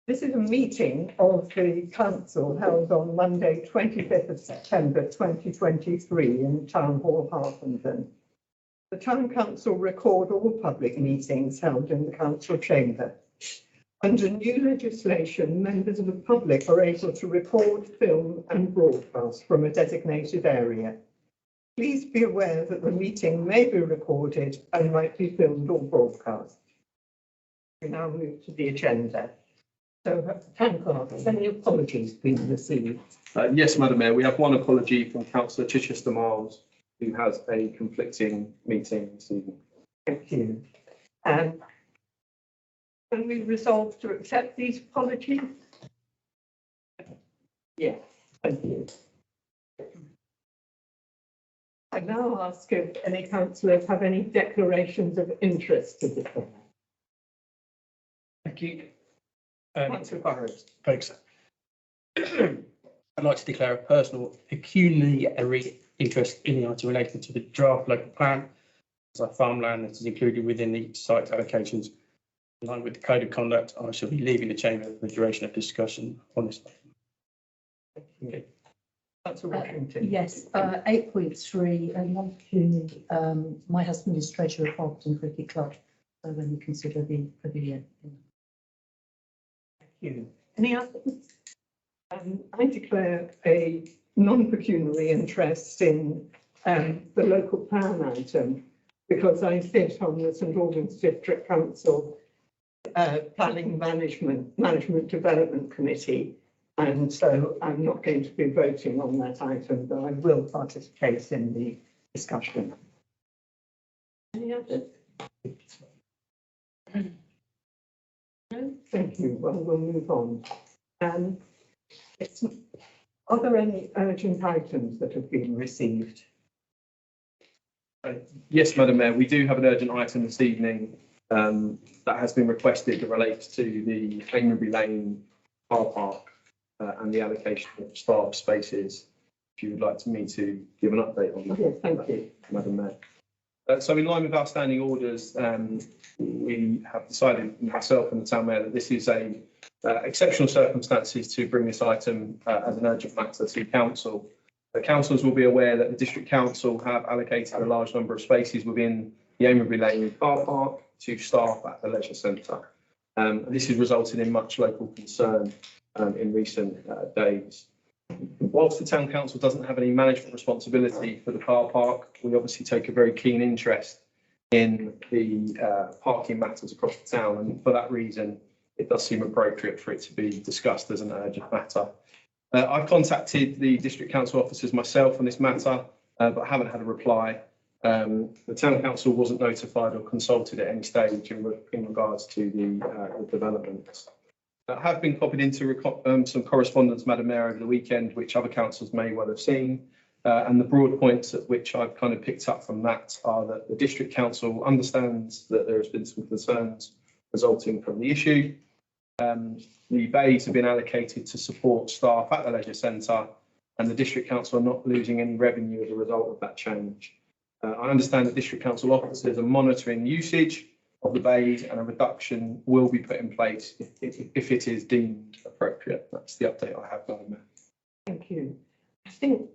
This is a meeting of the council held on Monday, 25th of September 2023 in Town Hall, Harpenden. The Town Council record all public meetings held in the council chamber. Under new legislation, members of the public are able to record, film and broadcast from a designated area. Please be aware that the meeting may be recorded and might be filmed or broadcast. We now move to the agenda. So, Town Clerk, has any apologies been received? Yes, Madam Mayor, we have one apology from Councillor Chichester Miles, who has a conflicting meeting this evening. Thank you. Can we resolve to accept these apologies? Yes, thank you. I now ask if any councillors have any declarations of interest to declare. Thank you. Councillor Burrows. Thanks. I'd like to declare a personal pecuniary interest in the item related to the draft local plan as our farmland that is included within the site allocations. In line with the code of conduct, I shall be leaving the chamber for the duration of discussion on this. Okay. Councillor Washington. Yes, 8.3 and one pecuniary. My husband is treasurer of Harpenden Cricket Club, so when you consider the pavilion. Thank you. Any others? I declare a non-pecuniary interest in the local plan item because I sit on the St Albans District Council Planning Management Development Committee, and so I'm not going to be voting on that item, but I will participate in the discussion. Any others? No? Thank you. Well, we'll move on. Are there any urgent items that have been received? Yes, Madam Mayor, we do have an urgent item this evening that has been requested that relates to the Ainbury Lane car park and the allocation of staff spaces. If you would like me to give an update on that. Yes, thank you, Madam Mayor. So in line with our standing orders, we have decided, myself and the Town Mayor, that this is a exceptional circumstances to bring this item as an urgent matter to Council. The councillors will be aware that the District Council have allocated a large number of spaces within the Ainbury Lane car park to staff at the leisure centre. This has resulted in much local concern in recent days. Whilst the Town Council doesn't have any management responsibility for the car park, we obviously take a very keen interest in the parking matters across the town, and for that reason it does seem appropriate for it to be discussed as an urgent matter. I've contacted the District Council officers myself on this matter, but haven't had a reply. The Town Council wasn't notified or consulted at any stage in regards to the developments. I have been copied into some correspondence, Madam Mayor, over the weekend, which other councillors may well have seen. And the broad points at which I've kind of picked up from that are that the District Council understands that there has been some concerns resulting from the issue. The bays have been allocated to support staff at the leisure centre, and the District Council are not losing any revenue as a result of that change. I understand that District Council officers are monitoring usage of the bays, and a reduction will be put in place if it is deemed appropriate. That's the update I have, Madam Mayor. Thank you. I think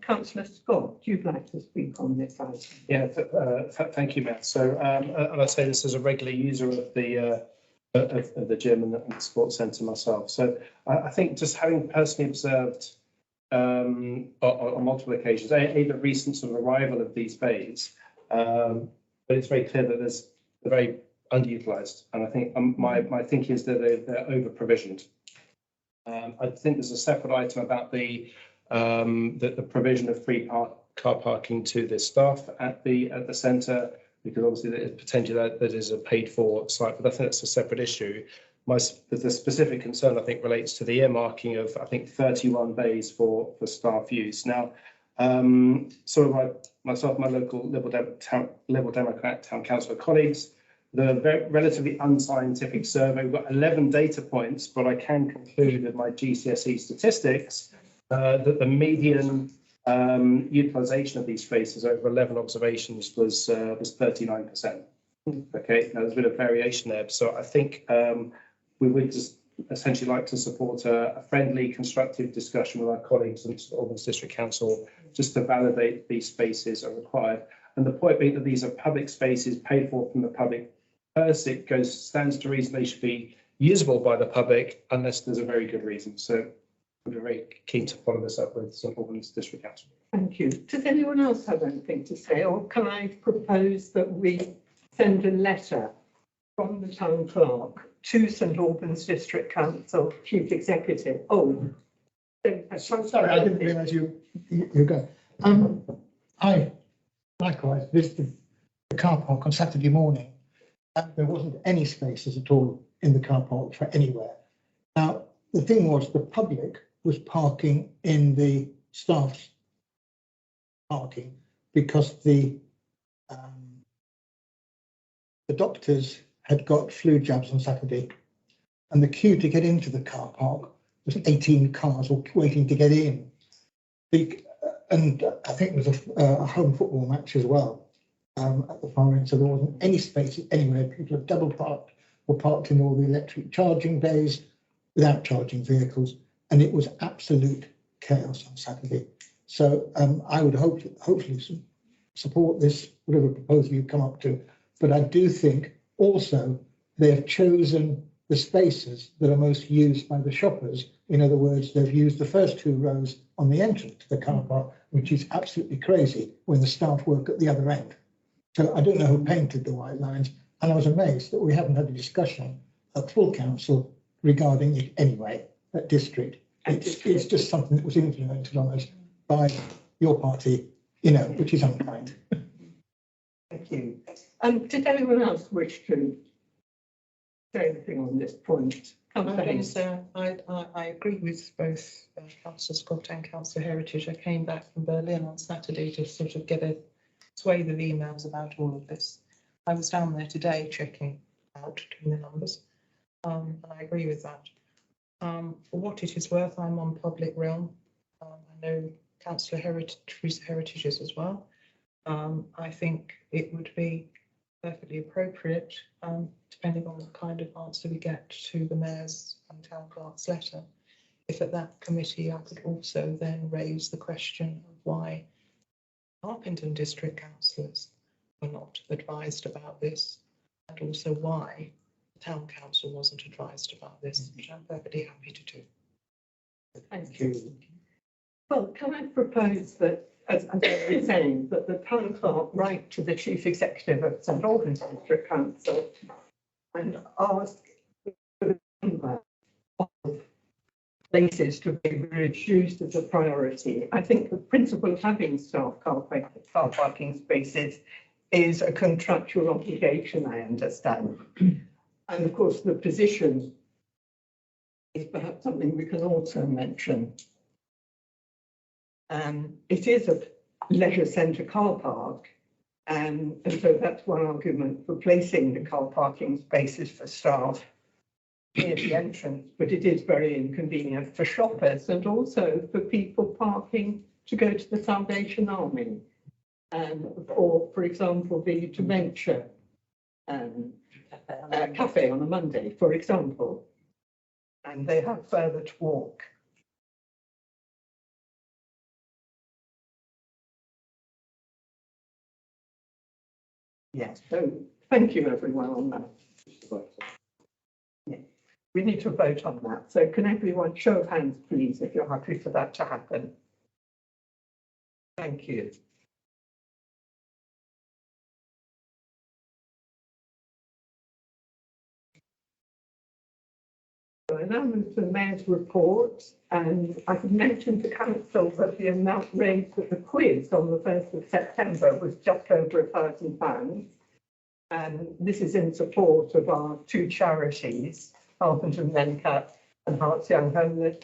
Councillor Scott, you'd like to speak on this item. Yeah, thank you, Matt. So, and I say this as a regular user of the gym and the sports centre myself. So, I think just having personally observed on multiple occasions, the recent sort of arrival of these bays, but it's very clear that they're very underutilised, and I think my thinking is that they're over provisioned. I think there's a separate item about the provision of free car parking to the staff at the centre, because obviously there is potentially that is a paid for site, but I think that's a separate issue. The specific concern I think relates to the earmarking of I think 31 bays for staff use. Now, sort of myself, my local Liberal Democrat town councillor colleagues, the relatively unscientific survey, we've got 11 data points, but I can conclude with my GCSE statistics that the median utilisation of these spaces over 11 observations was 39%. Okay, now there's a bit of variation there, so I think we would just essentially like to support a friendly, constructive discussion with our colleagues in St Albans District Council, just to validate these spaces are required. And the point being that these are public spaces paid for from the public purse, it stands to reason they should be usable by the public unless there's a very good reason. So we're very keen to follow this up with St Albans District Council. Thank you. Does anyone else have anything to say, or can I propose that we send a letter from the town clerk to St Albans District Council Chief Executive? Oh, Sorry, I didn't realise you go. I likewise visited the car park on Saturday morning, and there wasn't any spaces at all in the car park for anywhere. Now, the thing was, the public was parking in the staff's parking because the doctors had got flu jabs on Saturday, and the queue to get into the car park was 18 cars all waiting to get in. And I think there was a home football match as well at the far end, so there wasn't any spaces anywhere. People had double parked, were parked in all the electric charging bays without charging vehicles, and it was absolute chaos on Saturday. So I would hopefully support this, whatever proposal you come up to. But I do think also they have chosen the spaces that are most used by the shoppers. In other words, they've used the first 2 rows on the entrance to the car park, which is absolutely crazy when the staff work at the other end. So I don't know who painted the white lines, and I was amazed that we haven't had a discussion at full council regarding it anyway, at district. It's just something that was implemented on us by your party, which is unkind. thank you. Did anyone else wish to say anything on this point? I agree with both Councillor Scott and Councillor Heritage. I came back from Berlin on Saturday to sort of get a swathe of emails about all of this. I was down there today checking out, doing the numbers, and I agree with that. For what it is worth, I'm on public realm. I know Councillor Heritage is as well. I think it would be perfectly appropriate, depending on what kind of answer we get to the Mayor's and Town Clerk's letter, if at that committee I could also then raise the question of why Harpington District Councillors were not advised about this, and also why the Town Council wasn't advised about this, which I'm perfectly happy to do. Thank you. Well, can I propose that, as I was saying, that the town clerk write to the Chief Executive of St Albans District Council and ask for the number of places to be reduced as a priority. I think the principle of having staff car parking spaces is a contractual obligation, I understand. And of course, the position is perhaps something we can also mention. It is a leisure centre car park, and so that's one argument for placing the car parking spaces for staff near the entrance, but it is very inconvenient for shoppers and also for people parking to go to the Salvation Army, or, for example, the Dementia cafe on a Monday, for example, and they have further to walk. Yes, so thank you everyone on that. Yeah. We need to vote on that. So can everyone show of hands, please, if you're happy for that to happen? Thank you. So I now move to the Mayor's report, and I have mentioned to Council that the amount raised at the quiz on the 1st of September was just over £1,000. And this is in support of our 2 charities, Harpington Mencat and Hearts Young Homeless.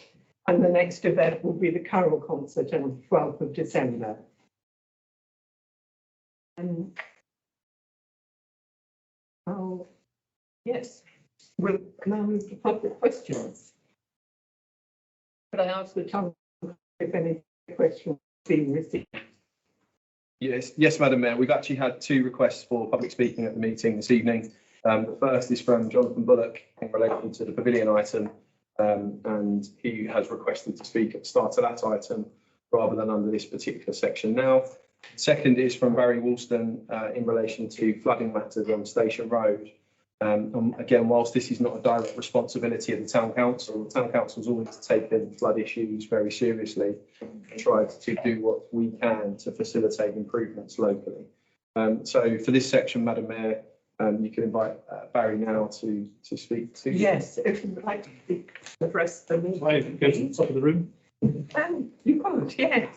And the next event will be the Carol concert on the 12th of December. And yes, we'll now move to public questions. Could I ask the Chancellor if any questions have been received? Yes, Madam Mayor. We've actually had 2 requests for public speaking at the meeting this evening. The first is from Jonathan Bullock in relation to the pavilion item, and he has requested to speak at the start of that item rather than under this particular section now. Second is from Barry Woolston in relation to flooding matters on Station Road. Again, whilst this is not a direct responsibility of the Town Council has always taken flood issues very seriously and tried to do what we can to facilitate improvements locally. So for this section, Madam Mayor, you can invite Barry now to speak to. Yes, if you would like to speak, address the meeting. Right, go to the top of the room. You could, yes.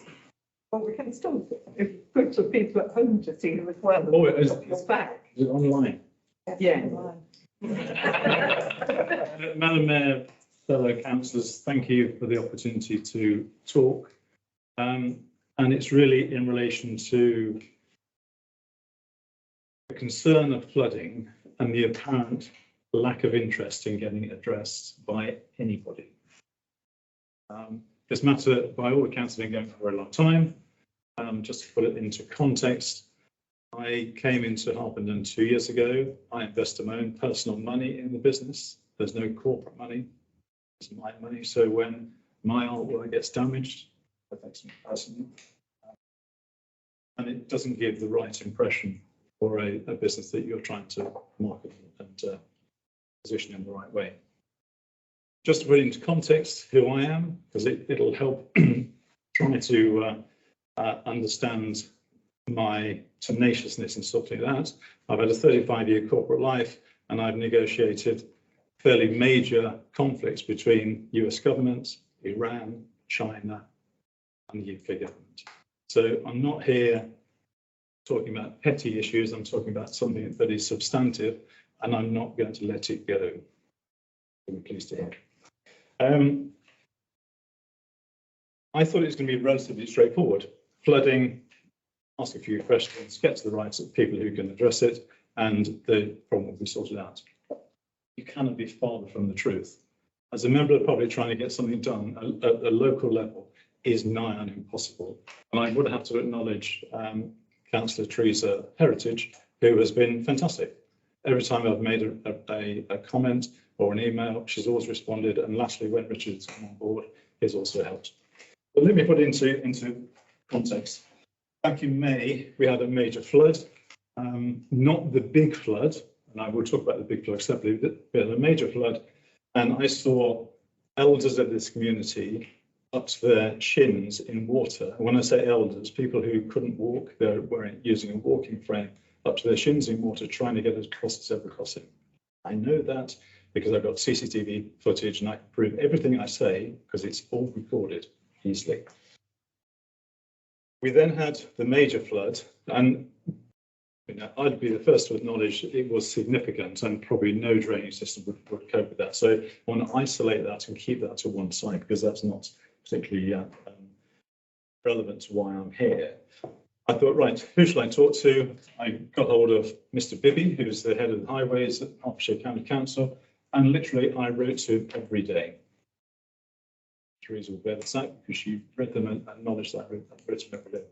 Well, we can still, it's good for people at home to see you as well. Oh, it is. Your back. Is it online? Yeah. Madam Mayor, fellow councillors, thank you for the opportunity to talk. And it's really in relation to the concern of flooding and the apparent lack of interest in getting it addressed by anybody. This matter, by all accounts, has been going for a long time. Just to put it into context, I came into Harpenden 2 years ago. I invested my own personal money in the business. There's no corporate money. It's my money. So when my artwork gets damaged, it affects me personally. And it doesn't give the right impression for a business that you're trying to market and position in the right way. Just to put into context who I am, because it'll help try to understand my tenaciousness in stuff like that. I've had a 35-year corporate life, and I've negotiated fairly major conflicts between US government, Iran, China, and the UK government. So I'm not here talking about petty issues. I'm talking about something that is substantive, and I'm not going to let it go. I'm pleased to hear. I thought it was going to be relatively straightforward. Flooding, ask a few questions, get to the rights of people who can address it, and the problem will be sorted out. You cannot be farther from the truth. As a member of the public trying to get something done at a local level is nigh on impossible. And I would have to acknowledge Councillor Teresa Heritage, who has been fantastic. Every time I've made a comment or an email, she's always responded. And lastly, when Richard's come on board, he's also helped. But let me put it into context. Back in May, we had a major flood, not the big flood, and I will talk about the big flood separately, but we had a major flood, and I saw elders of this community up to their shins in water. And when I say elders, people who couldn't walk, they're using a walking frame up to their shins in water, trying to get across the zebra crossing. I know that because I've got CCTV footage and I can prove everything I say because it's all recorded easily. We then had the major flood, and I'd be the first to acknowledge it was significant and probably no drainage system would cope with that. So I want to isolate that and keep that to one side because that's not particularly relevant to why I'm here. I thought, right, who should I talk to? I got hold of Mr. Bibby, who's the head of the highways at Hertfordshire County Council, and literally I wrote to him every day. Teresa will bear this out because she read them and acknowledged that I've written every day.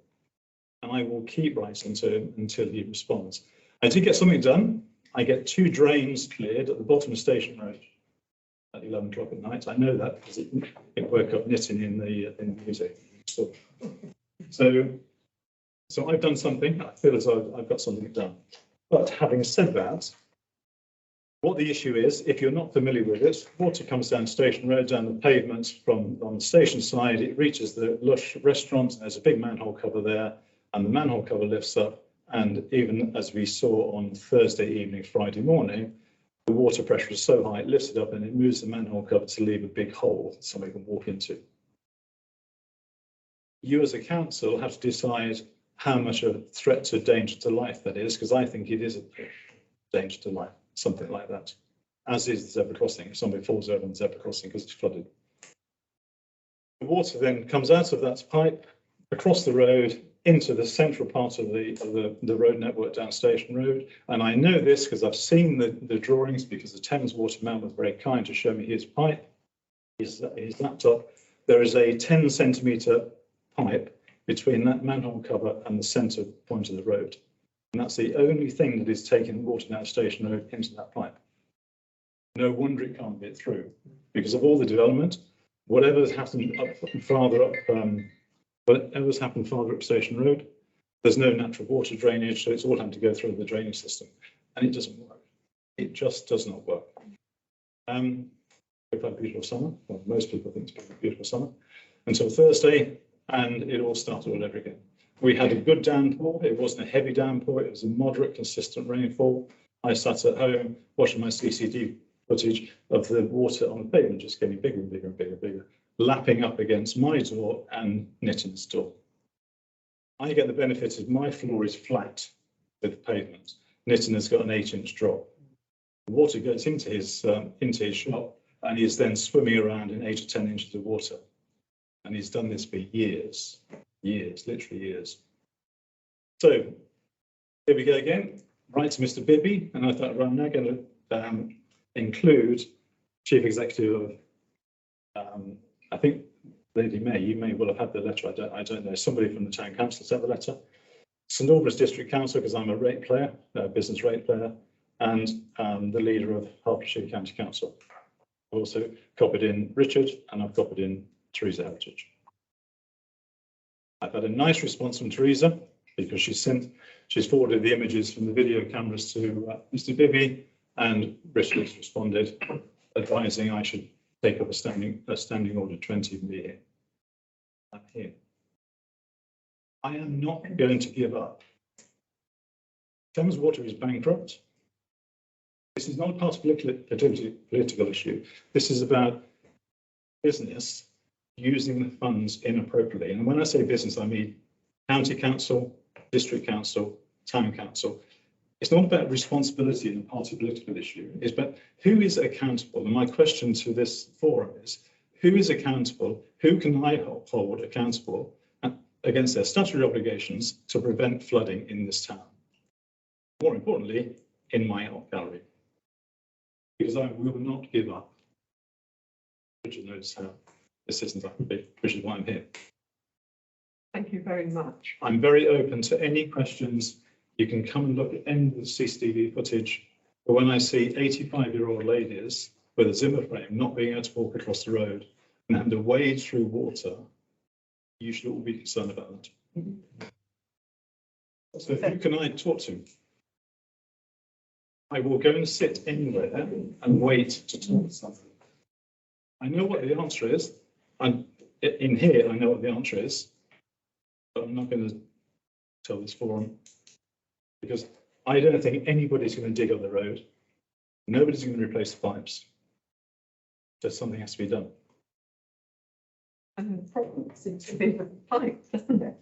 And I will keep writing to him until he responds. I did get something done. I get 2 drains cleared at the bottom of Station Road at 11 o'clock at night. I know that because it woke up knitting in the music. So I've done something. I feel as though I've got something done. But having said that, what the issue is, if you're not familiar with it, water comes down Station Road, down the pavement from on the station side, it reaches the Lush restaurant, and there's a big manhole cover there, and the manhole cover lifts up, and even as we saw on Thursday evening, Friday morning, the water pressure is so high, it lifts it up and it moves the manhole cover to leave a big hole that somebody can walk into. You as a council have to decide how much a threat to danger to life that is, because I think it is a danger to life. Something like that, as is the zebra crossing. If somebody falls over on the zebra crossing because it's flooded. The water then comes out of that pipe, across the road, into the central part of the road network down Station Road. And I know this because I've seen the drawings, because the Thames Water man was very kind to show me his pipe, his laptop. There is a 10 centimetre pipe between that manhole cover and the centre point of the road. And that's the only thing that is taking water down Station Road into that pipe. No wonder it can't get through, because of all the development, whatever's happened farther up Station Road, there's no natural water drainage, so it's all having to go through the drainage system, and it doesn't work. It just does not work. We've had a beautiful summer. Well, most people think it's been a beautiful summer until Thursday, and it all started all over again. We had a good downpour. It wasn't a heavy downpour. It was a moderate, consistent rainfall. I sat at home watching my CCD footage of the water on the pavement just getting bigger and bigger and bigger and bigger, lapping up against my door and Nitton's door. I get the benefit of my floor is flat with the pavement. Nitton has got an 8-inch drop. The water goes into his shop, and he's then swimming around in 8 or 10 inches of water. And he's done this for years, literally years. So here we go again, right to Mr. Bibby, and I thought, well, I'm now going to include Chief Executive of, I think, Lady May, you may well have had the letter, I don't know, somebody from the Town Council sent the letter. St Albans District Council, because I'm a rate player, business rate player, and the leader of Hertfordshire County Council. I've also copied in Richard, and I've copied in Teresa Heritage. I've had a nice response from Teresa, because she's forwarded the images from the video cameras to Mr. Bibby, and Richard has responded, advising I should take up a standing order 20 and be here. I'm here. I am not going to give up. Thames Water is bankrupt. This is not a part of political issue. This is about business using the funds inappropriately. And when I say business, I mean county council, district council, town council. It's not about responsibility in a party political issue. It's about who is accountable. And my question to this forum is, who is accountable? Who can I hold accountable against their statutory obligations to prevent flooding in this town? More importantly, in my art gallery. Because I will not give up. Richard knows how assistant I can be, which is why I'm here. Thank you very much. I'm very open to any questions. You can come and look at any of the CCTV footage. But when I see 85-year-old ladies with a Zimmer frame not being able to walk across the road and having to wade through water, you should all be concerned about that. So who can I talk to? I will go and sit anywhere and wait to talk to somebody. I know what the answer is. I'm in here, I know what the answer is, but I'm not going to tell this forum because I don't think anybody's going to dig up the road. Nobody's going to replace the pipes. So something has to be done. And the problem seems to be with the pipe, doesn't it?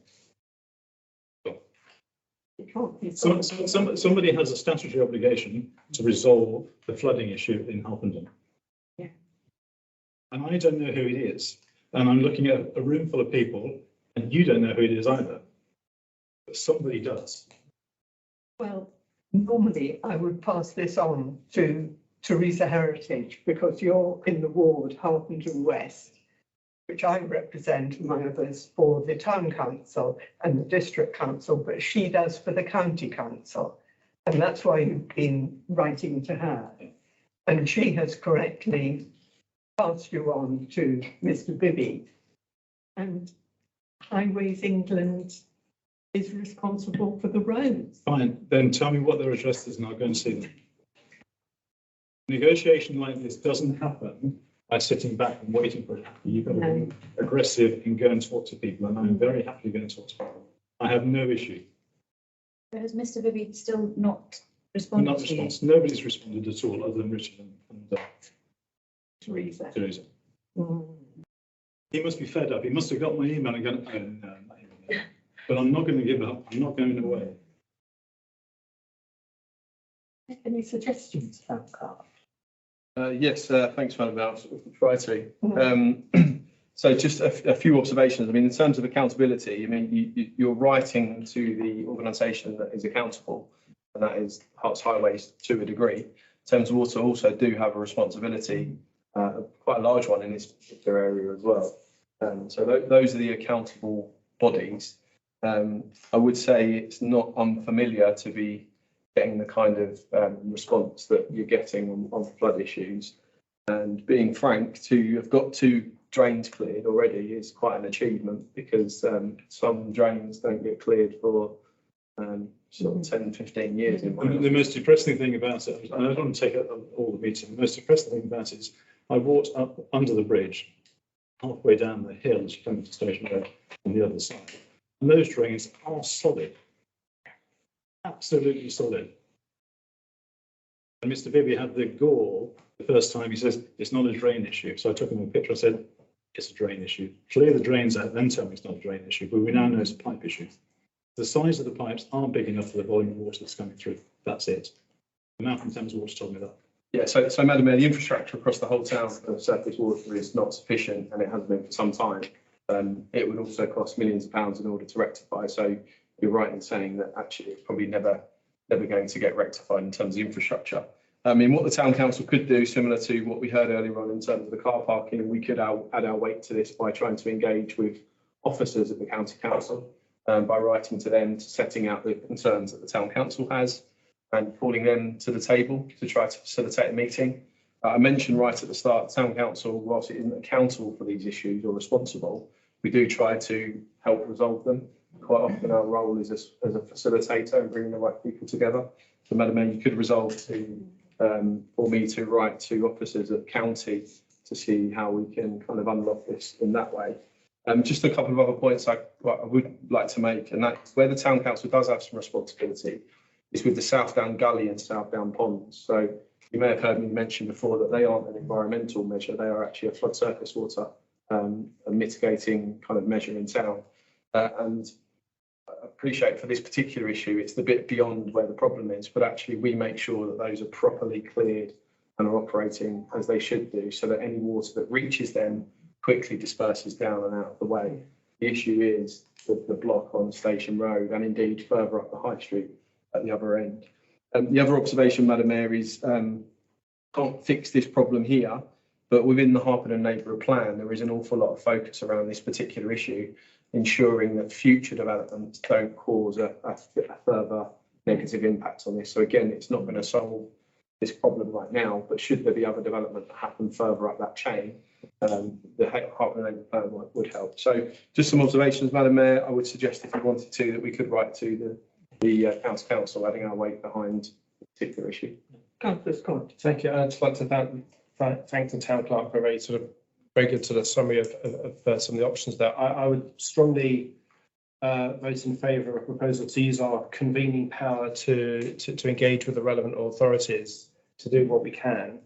It can't be. Somebody has a statutory obligation to resolve the flooding issue in Harpenden. Yeah. And I don't know who it is. And I'm looking at a room full of people, and you don't know who it is either. But somebody does. Well, normally I would pass this on to Teresa Heritage because you're in the ward Harpenden West, which I represent, among others, for the town council and the district council, but she does for the county council. And that's why you've been writing to her. And she has correctly passed you on to Mr. Bibby. And Highways England is responsible for the roads. Fine, then tell me what their address is and I'll go and see them. Negotiation like this doesn't happen by sitting back and waiting for it to happen. You've got to be aggressive and go and talk to people, and I'm very happy going to talk to people. I have no issue. Has Mr. Bibby still not responded Not to you? response. Nobody's responded at all other than Richard and Teresa. Teresa. Mm. He must be fed up. He must have got my email and gone, oh, no, not even. But I'm not going to give up. I'm not going away. Any suggestions, Carl? Yes, thanks, Madam Mayor. I'll try to. So just a few observations. I mean, in terms of accountability, I mean, you're writing to the organisation that is accountable, and that is Herts Highways to a degree. Thames Water also do have a responsibility, quite a large one in this particular area as well. So those are the accountable bodies. I would say it's not unfamiliar to be getting the kind of response that you're getting on flood issues. And being frank, to have got 2 drains cleared already is quite an achievement, because some drains don't get cleared for sort of 10, 15 years in my The most depressing thing about it, and I don't want to take up all the meeting, the most depressing thing about it is I walked up under the bridge, halfway down the hill as you come to Station Road on the other side. And those drains are solid, absolutely solid. And Mr. Bibby had the gall the first time. He says, it's not a drain issue. So I took him a picture. I said, it's a drain issue. Clear the drains out, then tell me it's not a drain issue. But we now know it's a pipe issue. The size of the pipes aren't big enough for the volume of water that's coming through. That's it. The Malcolm Thames Water told me that. Yeah, so Madam Mayor, the infrastructure across the whole town of surface water is not sufficient, and it has been for some time. It would also cost millions of pounds in order to rectify. So you're right in saying that actually it's probably never going to get rectified in terms of infrastructure. I mean, what the town council could do, similar to what we heard earlier on in terms of the car parking, we could add our weight to this by trying to engage with officers at the county council, by writing to them, setting out the concerns that the town council has, and calling them to the table to try to facilitate a meeting. I mentioned right at the start, the town council, whilst it isn't accountable for these issues or responsible, we do try to help resolve them. Quite often our role is as a facilitator and bringing the right people together. So Madam Mayor, you could resolve for me to write to officers at county to see how we can kind of unlock this in that way. Just a couple of other points I would like to make, and that's where the town council does have some responsibility, is with the South Down Gully and South Down Ponds. So you may have heard me mention before that they aren't an environmental measure, they are actually a flood surface water a mitigating kind of measure in town. And I appreciate for this particular issue, it's the bit beyond where the problem is, but actually we make sure that those are properly cleared and are operating as they should do, so that any water that reaches them quickly disperses down and out of the way. The issue is the block on Station Road, and indeed further up the High Street at the other end. The other observation, Madam Mayor, is can't fix this problem here, but within the Harpenden Neighbourhood Plan, there is an awful lot of focus around this particular issue, ensuring that future developments don't cause a further negative impact on this. So again, it's not going to solve this problem right now, but should there be other development that happen further up that chain, the Harpenden Neighbourhood Plan would help. So just some observations, Madam Mayor. I would suggest, if you wanted to, that we could write to the County Council, adding our weight behind the particular issue. Councillor Scott. Thank you. I'd just like to thank the town clerk for a very good sort of summary of some of the options there. I would strongly vote in favour of a proposal to use our convening power to engage with the relevant authorities to do what we can.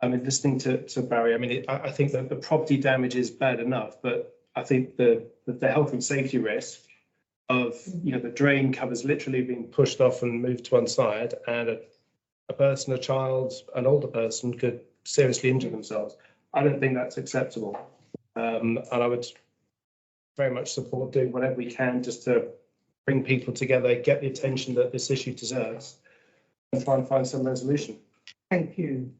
I mean, listening to Barry, I mean, I think that the property damage is bad enough, but I think the health and safety risk of, you know, the drain covers literally being pushed off and moved to one side, and a person, a child, an older person could seriously injure themselves. I don't think that's acceptable. And I would very much support doing whatever we can just to bring people together, get the attention that this issue deserves, and try and find some resolution. Thank you.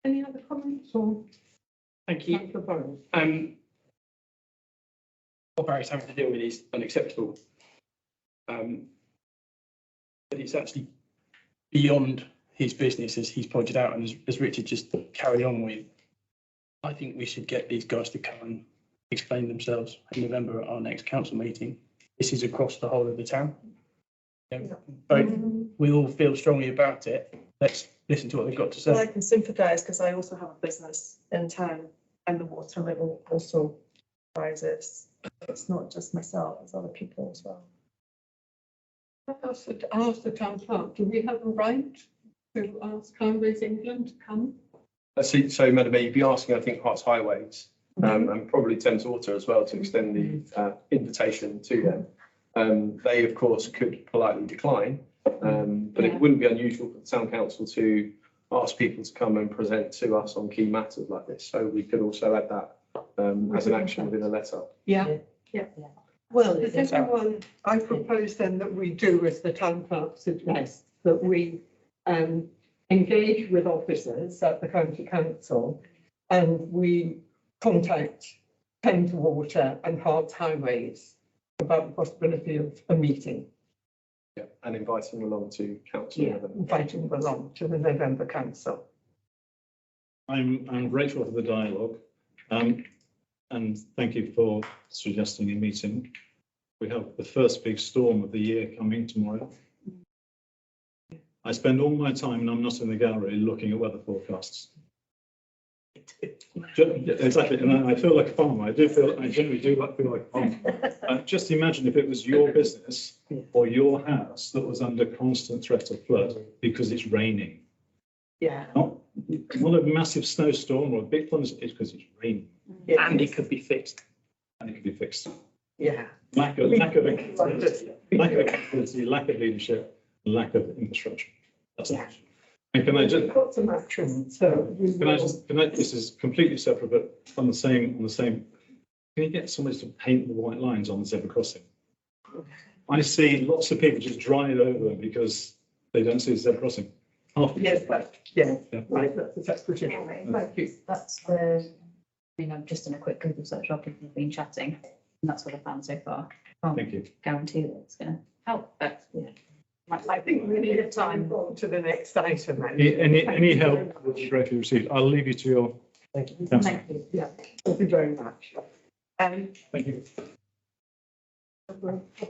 Any other comments or? Thank you. Councillor Burrows. What Barry's having to deal with is unacceptable. But it's actually beyond his business, as he's pointed out, and as Richard just carried on with. I think we should get these guys to come and explain themselves in November at our next council meeting. This is across the whole of the town. We all feel strongly about it. Let's listen to what they've got to Well, I say. can sympathise because I also have a business in town and the water level also rises. It's not just myself, it's other people as well. I asked the town clerk, do we have a right to ask Highways England to come? So Madam Mayor, you'd be asking, I think, Herts Highways and probably Thames Water as well to extend the invitation to them. They, of course, could politely decline, but it wouldn't be unusual for the town council to ask people to come and present to us on key matters like this. So we could also add that as an action within a letter. Yeah. Well, does everyone, I propose then that we do as the town clerk suggests, that we engage with officers at the county council and we contact Thames Water and Herts Highways about the possibility of a meeting, Yeah, and inviting them along to council. inviting them along to the November council. I'm grateful for the dialogue, and thank you for suggesting a meeting. We have the first big storm of the year coming tomorrow. I spend all my time, and I'm not in the gallery, looking at weather forecasts. Exactly, and I feel like a farmer. I generally do feel like a farmer. Just imagine if it was your business or your house that was under constant threat of flood because it's raining. Yeah. Not a massive snowstorm or a big thunder, it's because it's raining. Yeah. And it could be fixed. And it can be fixed. Yeah. Lack of accountability, lack of leadership, lack of infrastructure. That's the issue. And can I just, We've got some action, so we will. this is completely separate, but on the same, can you get somebody to paint the white lines on the zebra crossing? I see lots of people just drive over them because they don't see the zebra crossing. Yes, yeah, Yeah. right, that's a separate issue. Thank you. That's where, I've just done a quick Google search after we've been chatting, and that's what I found so far. Can't Thank you. guarantee that it's gonna help, but yeah. I think we need time on to the next item. Any help would be greatly received. I'll leave you to your. Thank you. Thank you. Yeah, thank you very much. Thank you.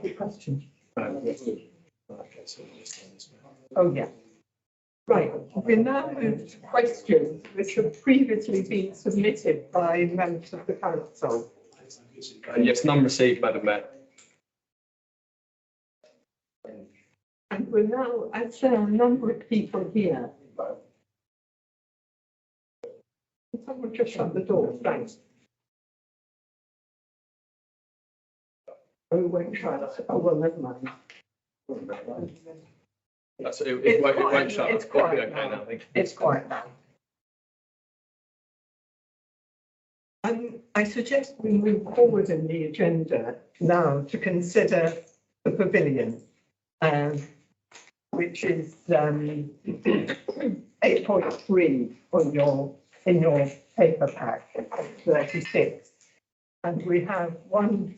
Any questions? Oh, yeah. Right, we now move to questions which have previously been submitted by members of the council. Yes, none received, Madam Mayor. And we're now, as there are a number of people here. Someone just shut the door, thanks. Oh, won't shut us. Oh, well, never mind. It won't shut. It's It'll be quiet okay now. now, I think. It's quiet now. I suggest we move forward in the agenda now to consider the pavilion, which is 8.3 in your paper pack, 36. And we have one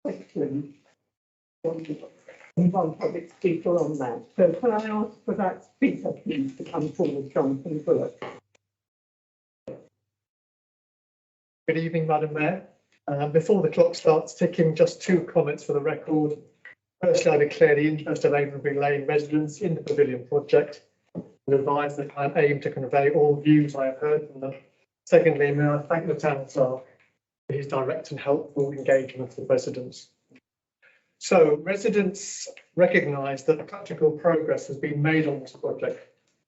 question, one public speaker on that. So can I ask for that speaker, please, to come forward, Jonathan Bullock? Good evening, Madam Mayor. Before the clock starts ticking, just two comments for the record. Firstly, I declare the interest of Avonbury Lane residents in the pavilion project and advise that I aim to convey all views I have heard from them. Secondly, may I thank the town staff for his direct and helpful engagement with residents. So residents recognise that practical progress has been made on this project,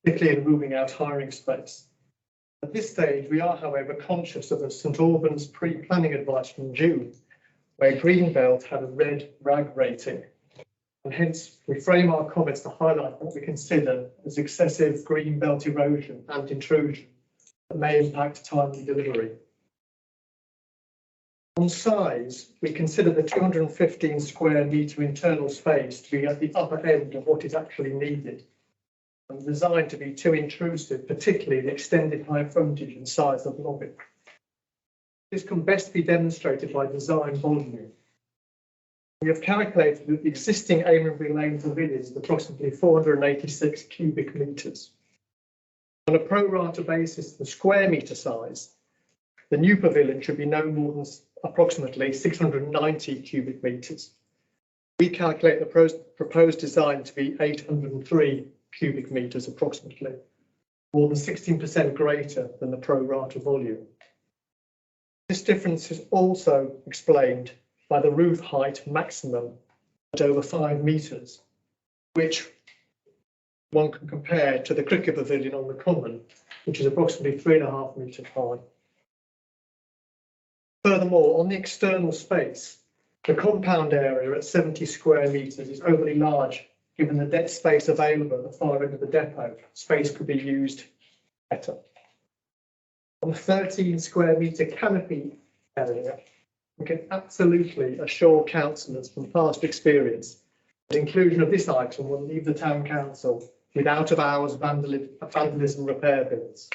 particularly in moving out hiring space. At this stage, we are, however, conscious of the St Albans pre-planning advice from June, where Greenbelt had a red RAG rating. And hence, we frame our comments to highlight what we consider as excessive green belt erosion and intrusion that may impact timely delivery. On size, we consider the 215 square metre internal space to be at the upper end of what is actually needed, and designed to be too intrusive, particularly the extended high frontage and size of lobby. This can best be demonstrated by design volume. We have calculated that the existing Avonbury Lane pavilion is approximately 486 cubic metres. On a pro rata basis, the square metre size, the new pavilion should be no more than approximately 690 cubic metres. We calculate the proposed design to be 803 cubic metres approximately, more than 16% greater than the pro rata volume. This difference is also explained by the roof height maximum at over 5 metres, which one can compare to the cricket pavilion on the common, which is approximately 3.5 metres high. Furthermore, on the external space, the compound area at 70 square metres is overly large. Given the deck space available at the far end of the depot, space could be used better. On the 13 square metre canopy area, we can absolutely assure councillors from past experience that inclusion of this item will leave the town council with out-of-hours vandalism repair bills.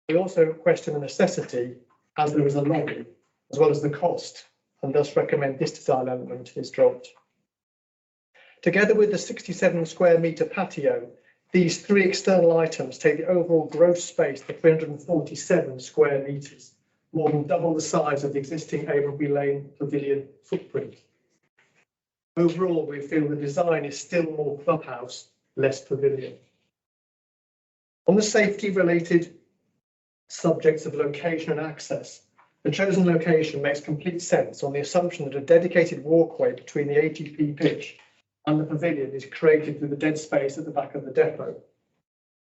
We also question the necessity, as there is a lobby, as well as the cost and thus recommend this design element is dropped. Together with the 67 square metre patio, these three external items take the overall gross space to 347 square metres, more than double the size of the existing Averbury Lane Pavilion footprint. Overall, we feel the design is still more clubhouse, less pavilion. On the safety-related subjects of location and access, the chosen location makes complete sense on the assumption that a dedicated walkway between the ATP pitch and the pavilion is created through the dead space at the back of the depot.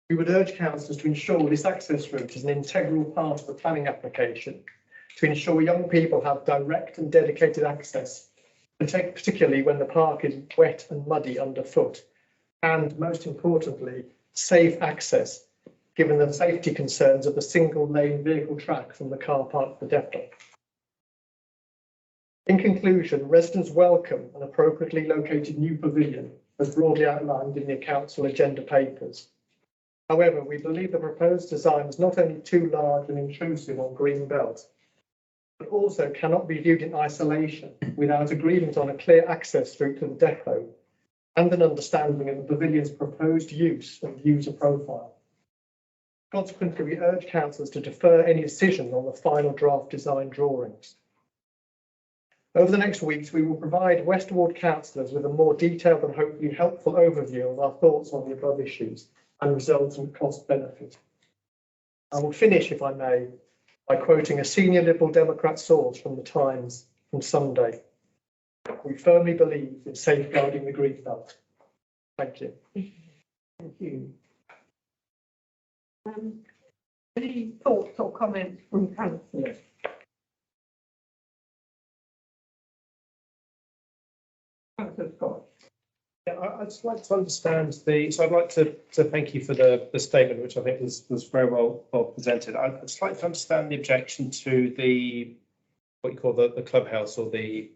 We would urge councillors to ensure this access route is an integral part of the planning application to ensure young people have direct and dedicated access, particularly when the park is wet and muddy underfoot, and most importantly, safe access, given the safety concerns of the single lane vehicle track from the car park to the depot. In conclusion, residents welcome an appropriately located new pavilion as broadly outlined in the council agenda papers. However, we believe the proposed design is not only too large and intrusive on green belt, but also cannot be viewed in isolation without agreement on a clear access route to the depot and an understanding of the pavilion's proposed use and user profile. Consequently, we urge councillors to defer any decision on the final draft design drawings. Over the next weeks, we will provide West Ward councillors with a more detailed and hopefully helpful overview of our thoughts on the above issues and resultant cost benefit. I will finish, if I may, by quoting a senior Liberal Democrat source from the Times from Sunday. We firmly believe in safeguarding the green belt. Thank you. Thank you. Any thoughts or comments from councillors? Councillor Scott. Yeah, I'd just like to understand so I'd like to thank you for the statement, which I think was very well presented. I'd just like to understand the objection to what you call the clubhouse or the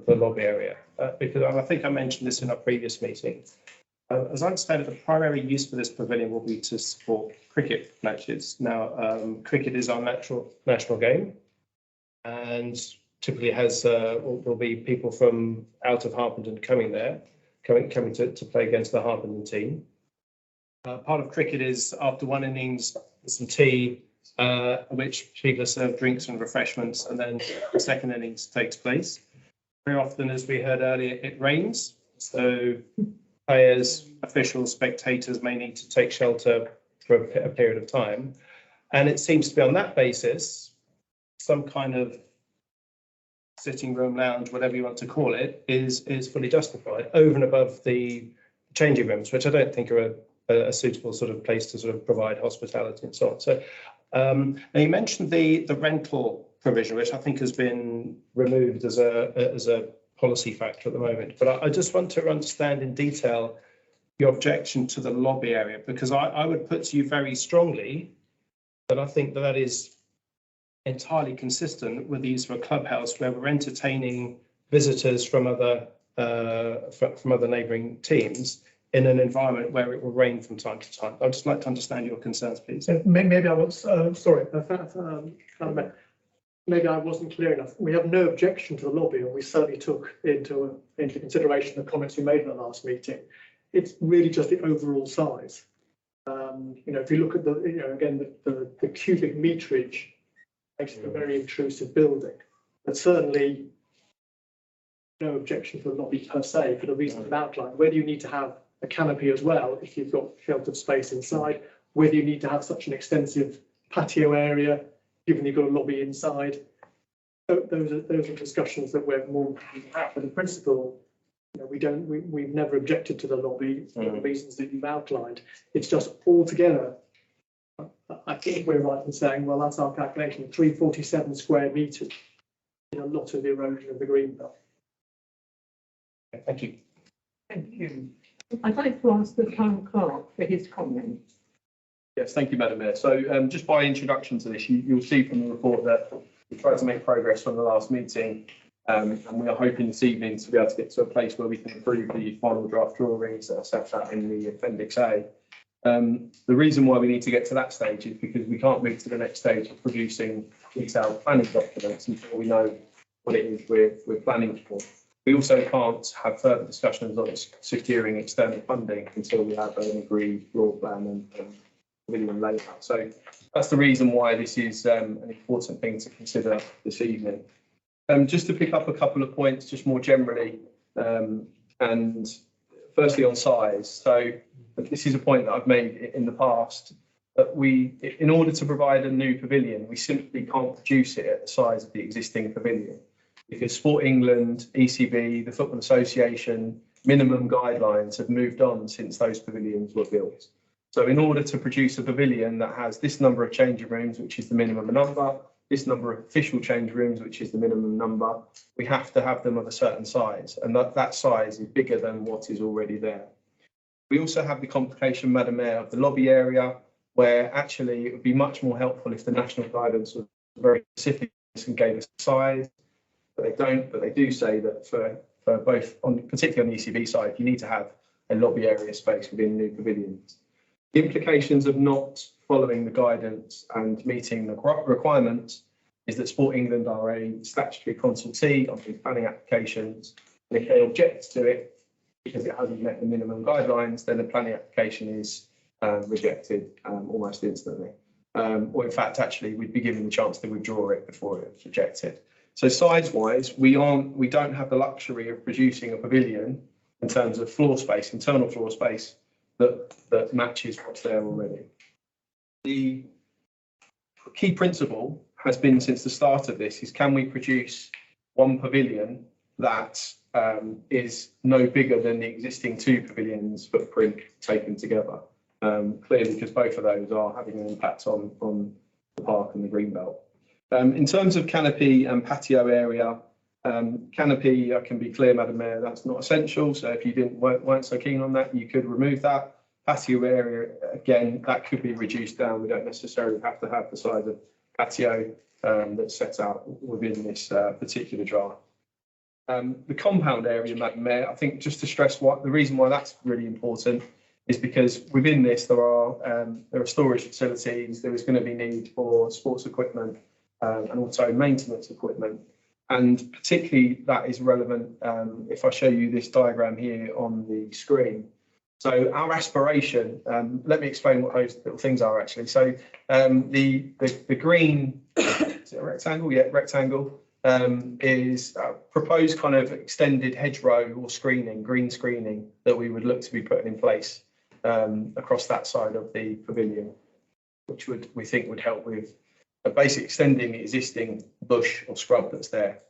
lobby area, because I think I mentioned this in our previous meeting. As I understand it, the primary use for this pavilion will be to support cricket matches. Now, cricket is our national game, and typically will be people from out of Harpenden coming to play against the Harpenden team. Part of cricket is after one innings, some tea, which people are served drinks and refreshments, and then the second innings takes place. Very often, as we heard earlier, it rains, so players, officials, spectators may need to take shelter for a period of time. And it seems to be on that basis, some kind of sitting room, lounge, whatever you want to call it, is fully justified over and above the changing rooms, which I don't think are a suitable sort of place to sort of provide hospitality and so on. So now you mentioned the rental provision, which I think has been removed as a policy factor at the moment. But I just want to understand in detail your objection to the lobby area, because I would put to you very strongly that I think that is entirely consistent with the use of a clubhouse where we're entertaining visitors from other neighbouring teams in an environment where it will rain from time to time. I'd just like to understand your concerns, please. Maybe I was sorry. Maybe I wasn't clear enough. We have no objection to the lobby, and we certainly took into consideration the comments you made in the last meeting. It's really just the overall size. If you look at the cubic meterage makes it a very intrusive building, but certainly no objection to the lobby per se for the reasons I've outlined. Whether you need to have a canopy as well, if you've got sheltered space inside, whether you need to have such an extensive patio area, given you've got a lobby inside. Those are discussions that we're more happy to have. But in principle, we've never objected to the lobby for the reasons that you've outlined. It's just altogether, I think we're right in saying, well, that's our calculation, 347 square metres in a lot of erosion of the green belt. Thank you. Thank you. I'd like to ask the town clerk for his comments. Yes, thank you, Madam Mayor. So just by introduction to this, you'll see from the report that we tried to make progress from the last meeting, and we are hoping this evening to be able to get to a place where we can approve the final draft drawings that are set out in the Appendix A. The reason why we need to get to that stage is because we can't move to the next stage of producing detailed planning documents until we know what it is we're planning for. We also can't have further discussions on securing external funding until we have an agreed floor plan and pavilion layout. So that's the reason why this is an important thing to consider this evening. Just to pick up a couple of points, just more generally, and firstly on size. So this is a point that I've made in the past, that in order to provide a new pavilion, we simply can't produce it at the size of the existing pavilion, because Sport England, ECB, the Football Association, minimum guidelines have moved on since those pavilions were built. So in order to produce a pavilion that has this number of changing rooms, which is the minimum number, this number of official change rooms, which is the minimum number, we have to have them of a certain size, and that size is bigger than what is already there. We also have the complication, Madam Mayor, of the lobby area, where actually it would be much more helpful if the national guidance was very specific and gave us a size, but they don't. But they do say that for both, particularly on the ECB side, you need to have a lobby area space within new pavilions. The implications of not following the guidance and meeting the requirements is that Sport England are a statutory consultee on these planning applications, and if they object to it because it hasn't met the minimum guidelines, then the planning application is rejected almost instantly. Or in fact, actually, we'd be given the chance to withdraw it before it was rejected. So size-wise, we don't have the luxury of producing a pavilion in terms of floor space, internal floor space, that matches what's there already. The key principle has been since the start of this is, can we produce one pavilion that is no bigger than the existing two pavilions footprint taken together? Clearly, because both of those are having an impact on the park and the greenbelt. In terms of canopy and patio area, canopy, I can be clear, Madam Mayor, that's not essential. So if you weren't so keen on that, you could remove that. Patio area, again, that could be reduced down. We don't necessarily have to have the size of patio that's set out within this particular draft. The compound area, Madam Mayor, I think just to stress what the reason why that's really important is because within this there are storage facilities. There is going to be need for sports equipment and also maintenance equipment, and particularly that is relevant if I show you this diagram here on the screen. So our aspiration, let me explain what those little things are actually. So the green, is it a rectangle? Yeah, rectangle is proposed kind of extended hedgerow or screening, green screening that we would look to be putting in place across that side of the pavilion, which we think would help with basically extending the existing bush or scrub that's there.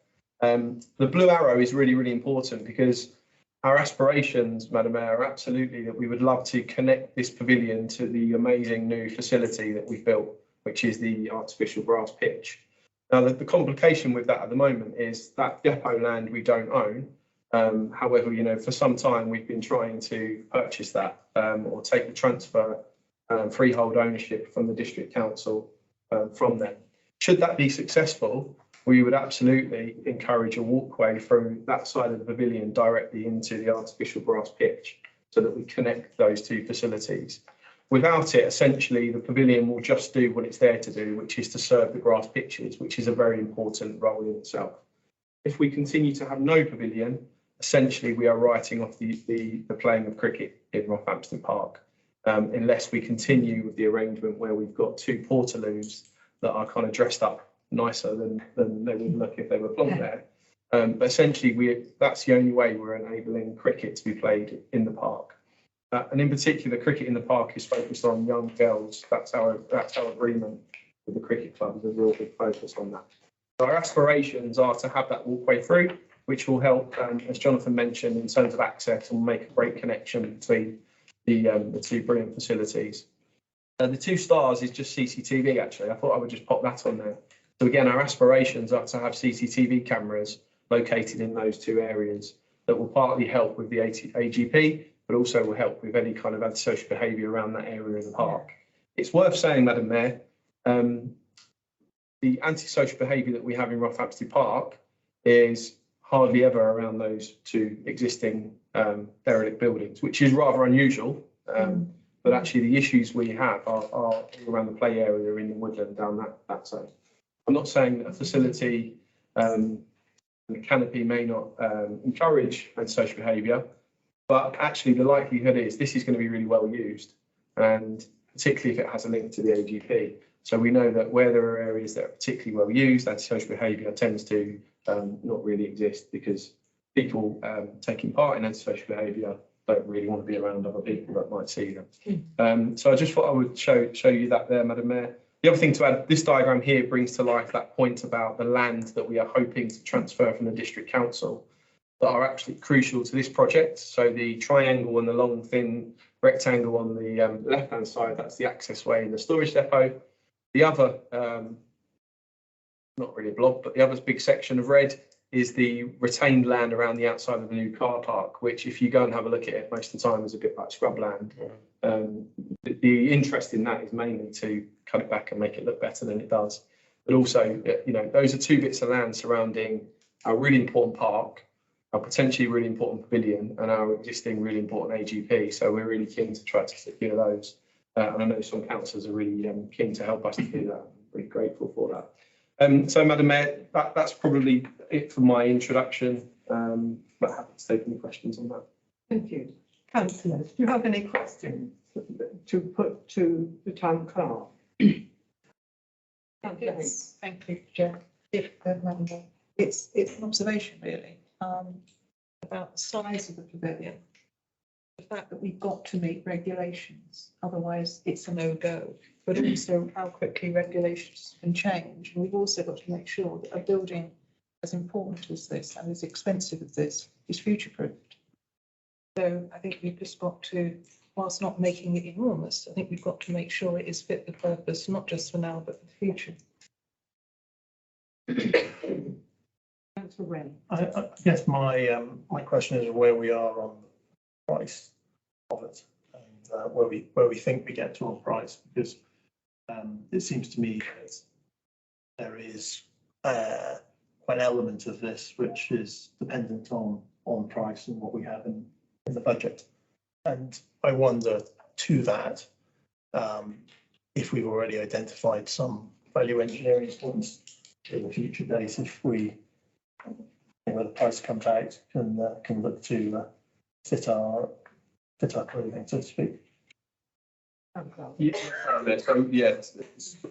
The blue arrow is really, really important because our aspirations, Madam Mayor, are absolutely that we would love to connect this pavilion to the amazing new facility that we've built, which is the artificial grass pitch. Now, the complication with that at the moment is that depot land we don't own. However, you know, for some time we've been trying to purchase that or take the transfer freehold ownership from the district council from them. Should that be successful, we would absolutely encourage a walkway through that side of the pavilion directly into the artificial grass pitch so that we connect those two facilities. Without it, essentially, the pavilion will just do what it's there to do, which is to serve the grass pitches, which is a very important role in itself. If we continue to have no pavilion, essentially we are writing off the playing of cricket in Rothampton Park, unless we continue with the arrangement where we've got two portaloos that are kind of dressed up nicer than they would look if they were plumbed there. But essentially, that's the only way we're enabling cricket to be played in the park. And in particular, cricket in the park is focused on young girls. That's our agreement with the cricket club. There's a real big focus on that. So our aspirations are to have that walkway through, which will help, as Jonathan mentioned, in terms of access and make a great connection between the two brilliant facilities. The 2 stars is just CCTV, actually. I thought I would just pop that on there. So again, our aspirations are to have CCTV cameras located in those 2 areas that will partly help with the AGP, but also will help with any kind of antisocial behaviour around that area of the park. It's worth saying, Madam Mayor, the antisocial behaviour that we have in Rothampton Park is hardly ever around those 2 existing derelict buildings, which is rather unusual. But actually the issues we have are around the play area in the woodland down that side. I'm not saying that a facility The canopy may not encourage antisocial behaviour, but actually the likelihood is this is going to be really well used, and particularly if it has a link to the AGP. So we know that where there are areas that are particularly well used, antisocial behaviour tends to not really exist, because people taking part in antisocial behaviour don't really want to be around other people that might see them. So I just thought I would show you that there, Madam Mayor. The other thing to add, this diagram here brings to life that point about the land that we are hoping to transfer from the district council that are actually crucial to this project. So the triangle and the long thin rectangle on the left-hand side, that's the access way in the storage depot. The other, not really a blob, but the other big section of red is the retained land around the outside of the new car park, which if you go and have a look at it, most of the time is a bit like scrubland. The interest in that is mainly to cut it back and make it look better than it does. But also, you know, those are two bits of land surrounding our really important park, our potentially really important pavilion, and our existing really important AGP. So we're really keen to try to secure those. And I know some councillors are really keen to help us to do that. I'm really grateful for that. So, Madam Mayor, that's probably it for my introduction. But happy to take any questions on that. Thank you. Councillors, do you have any questions to put to the town clerk? Yes, thank you, Chair. Madam Mayor. It's an observation really about the size of the pavilion. The fact that we've got to meet regulations, otherwise it's a no-go. But also how quickly regulations can change. And we've also got to make sure that a building as important as this and as expensive as this is future-proofed. So I think we've just got to, whilst not making it enormous, I think we've got to make sure it is fit for purpose, not just for now, but for the future. Councillor Wren. I guess my question is where we are on the price of it, and where we think we get to on price, because it seems to me that there is an element of this which is dependent on price and what we have in the budget. And I wonder to that if we've already identified some value engineering points in a future date, if we, where the price comes out, can look to fit our clothing, so to speak. Yeah, so yes,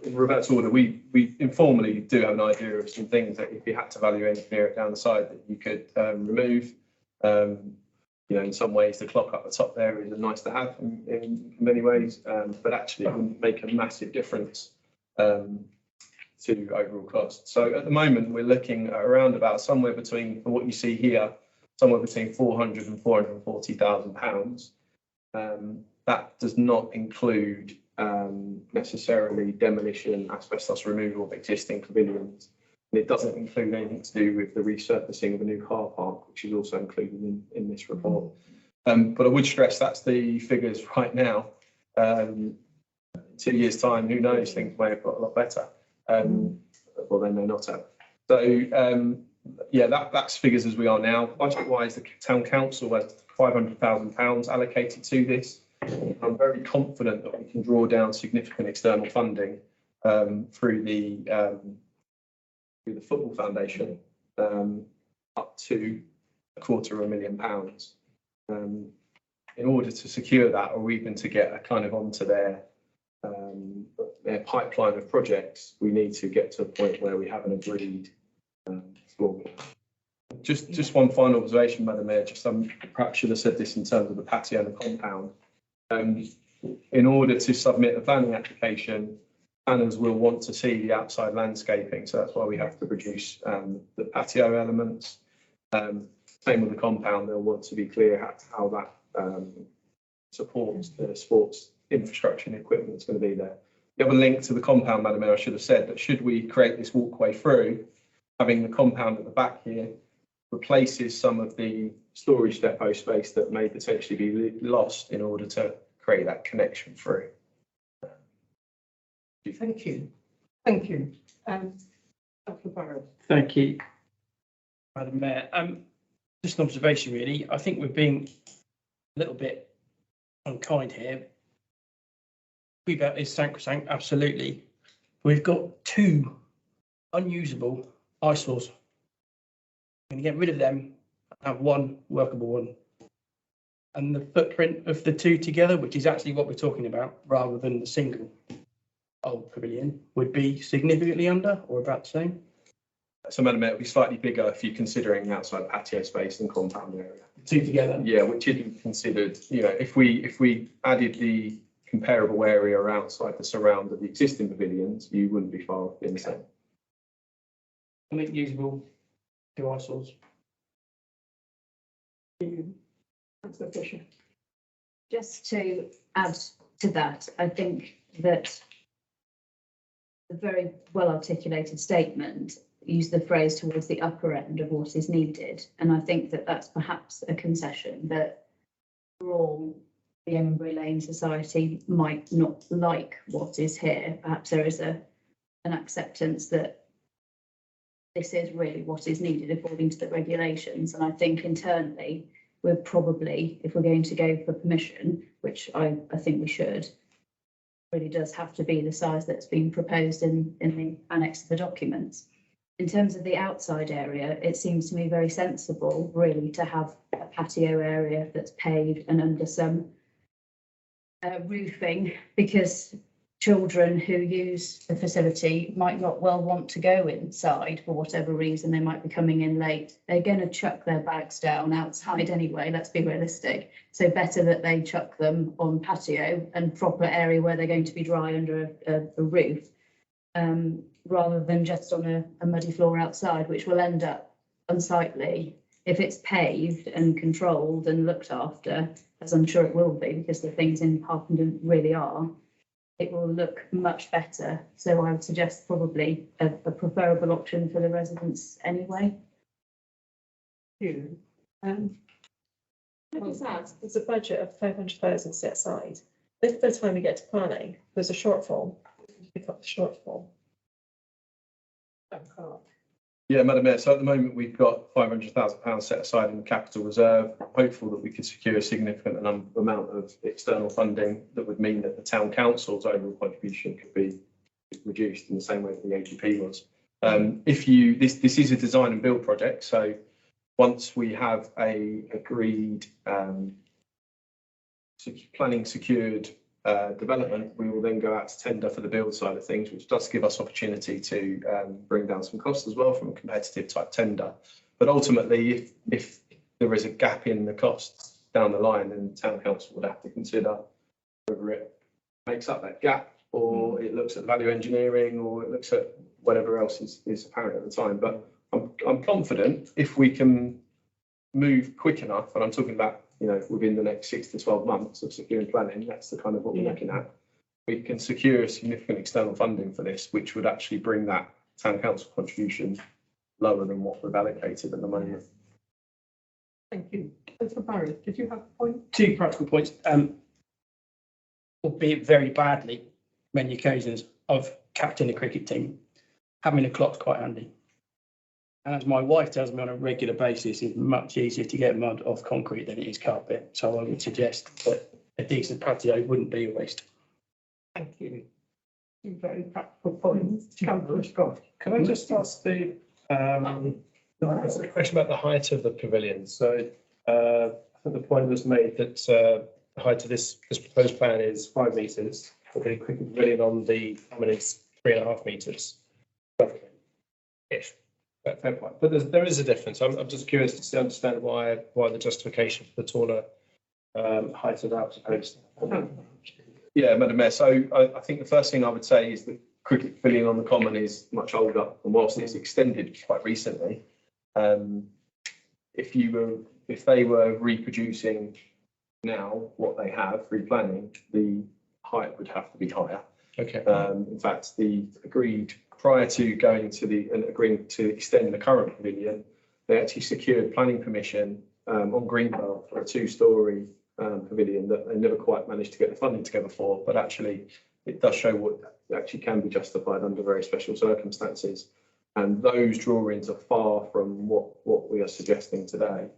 in reverse order, we informally do have an idea of some things that if you had to value engineer it down the side that you could remove. You know, in some ways the clock up the top there is nice to have in many ways, but actually it wouldn't make a massive difference to overall cost. So at the moment we're looking at around about somewhere between, for what you see here, somewhere between 400 and 440,000 pounds. That does not include necessarily demolition, asbestos removal of existing pavilions. And it doesn't include anything to do with the resurfacing of a new car park, which is also included in this report. But I would stress that's the figures right now. 2 years' time, who knows, things may have got a lot better. Well, they may not have. So, yeah, that's figures as we are now. Budget-wise, the town council has £500,000 allocated to this. I'm very confident that we can draw down significant external funding through the Football Foundation up to £250,000 in order to secure that, or even to get a kind of onto their pipeline of projects. We need to get to a point where we have an agreed floor plan. Just one final observation, Madam Mayor. Perhaps should have said this in terms of the patio and the compound. In order to submit the planning application, planners will want to see the outside landscaping, so that's why we have to produce the patio elements. Same with the compound, they'll want to be clear how that supports the sports infrastructure and equipment that's going to be there. The other link to the compound, Madam Mayor, I should have said that should we create this walkway through, having the compound at the back here replaces some of the storage depot space that may potentially be lost in order to create that connection through. Thank you. Thank you. Dr. Burrows. Thank you, Madam Mayor. Just an observation, really. I think we're being a little bit unkind here. About is sacrosanct, absolutely. We've got 2 unusable eyesores. going to get rid of them, have one workable one. And the footprint of the two together, which is actually what we're talking about, rather than the single old pavilion, would be significantly under or about the same. So, Madam Mayor, it'll be slightly bigger if you're considering outside patio space and compound area. Two together. Yeah, which isn't considered, you know, if we added the comparable area outside the surround of the existing pavilions, you wouldn't be far off being the same. I think usable, two eyesores. Councillor Fisher. Just to add to that, I think that the very well articulated statement used the phrase towards the upper end of what is needed. And I think that that's perhaps a concession that overall the Embry Lane Society might not like what is here. Perhaps there is an acceptance that this is really what is needed according to the regulations. And I think internally, we're probably, if we're going to go for permission, which I think we should, really does have to be the size that's been proposed in the annex of the documents. In terms of the outside area, it seems to me very sensible, really, to have a patio area that's paved and under some roofing, because children who use the facility might not well want to go inside for whatever reason. They might be coming in late. They're going to chuck their bags down outside anyway, let's be realistic. So better that they chuck them on patio and proper area where they're going to be dry under a roof, rather than just on a muddy floor outside, which will end up unsightly. If it's paved and controlled and looked after, as I'm sure it will be, because the things in Harpenden really are, it will look much better. So I would suggest probably a preferable option for the residents anyway. You. Can I just add, there's a budget of 500,000 set aside. If by the time we get to planning, there's a shortfall, pick up the shortfall. Yeah, Madam Mayor, so at the moment we've got £500,000 set aside in the capital reserve. I'm hopeful that we could secure a significant amount of external funding that would mean that the town council's overall contribution could be reduced in the same way that the AGP was. This is a design and build project, so once we have a agreed planning secured development, we will then go out to tender for the build side of things, which does give us opportunity to bring down some costs as well from a competitive type tender. But ultimately, if there is a gap in the costs down the line, then the town council would have to consider whether it makes up that gap, or it looks at value engineering, or it looks at whatever else is apparent at the time. But I'm confident if we can move quick enough, and I'm talking about, you know, within the next 6 to 12 months of securing planning, that's the kind of what we're looking at. We can secure significant external funding for this, which would actually bring that town council contribution lower than what we've allocated at the moment. Thank you. Councillor Barry, did you have a point? Two practical points. Albeit very badly, many occasions, I've captained a cricket team. Having a clock's quite handy. And as my wife tells me on a regular basis, it's much easier to get mud off concrete than it is carpet. So I would suggest that a decent patio wouldn't be a waste. Thank you. Two very practical points. Councillor Scott. Can I just ask the question about the height of the pavilion? So I think the point was made that the height of this proposed plan is 5 metres, but the cricket pavilion on the common is 3.5 metres. If. Fair point. But there is a difference. I'm just curious to understand why the justification for the taller height of that proposed. Yeah, Madam Mayor. So I think the first thing I would say is that cricket pavilion on the common is much older, and whilst it's extended quite recently, if they were reproducing now what they have, replanning, the height would have to be higher. Okay. In fact, the agreed prior to going to agreeing to extend the current pavilion, they actually secured planning permission on Greenbelt for a 2-storey pavilion that they never quite managed to get the funding together for. But actually, it does show what actually can be justified under very special circumstances. And those drawings are far from what we are suggesting today.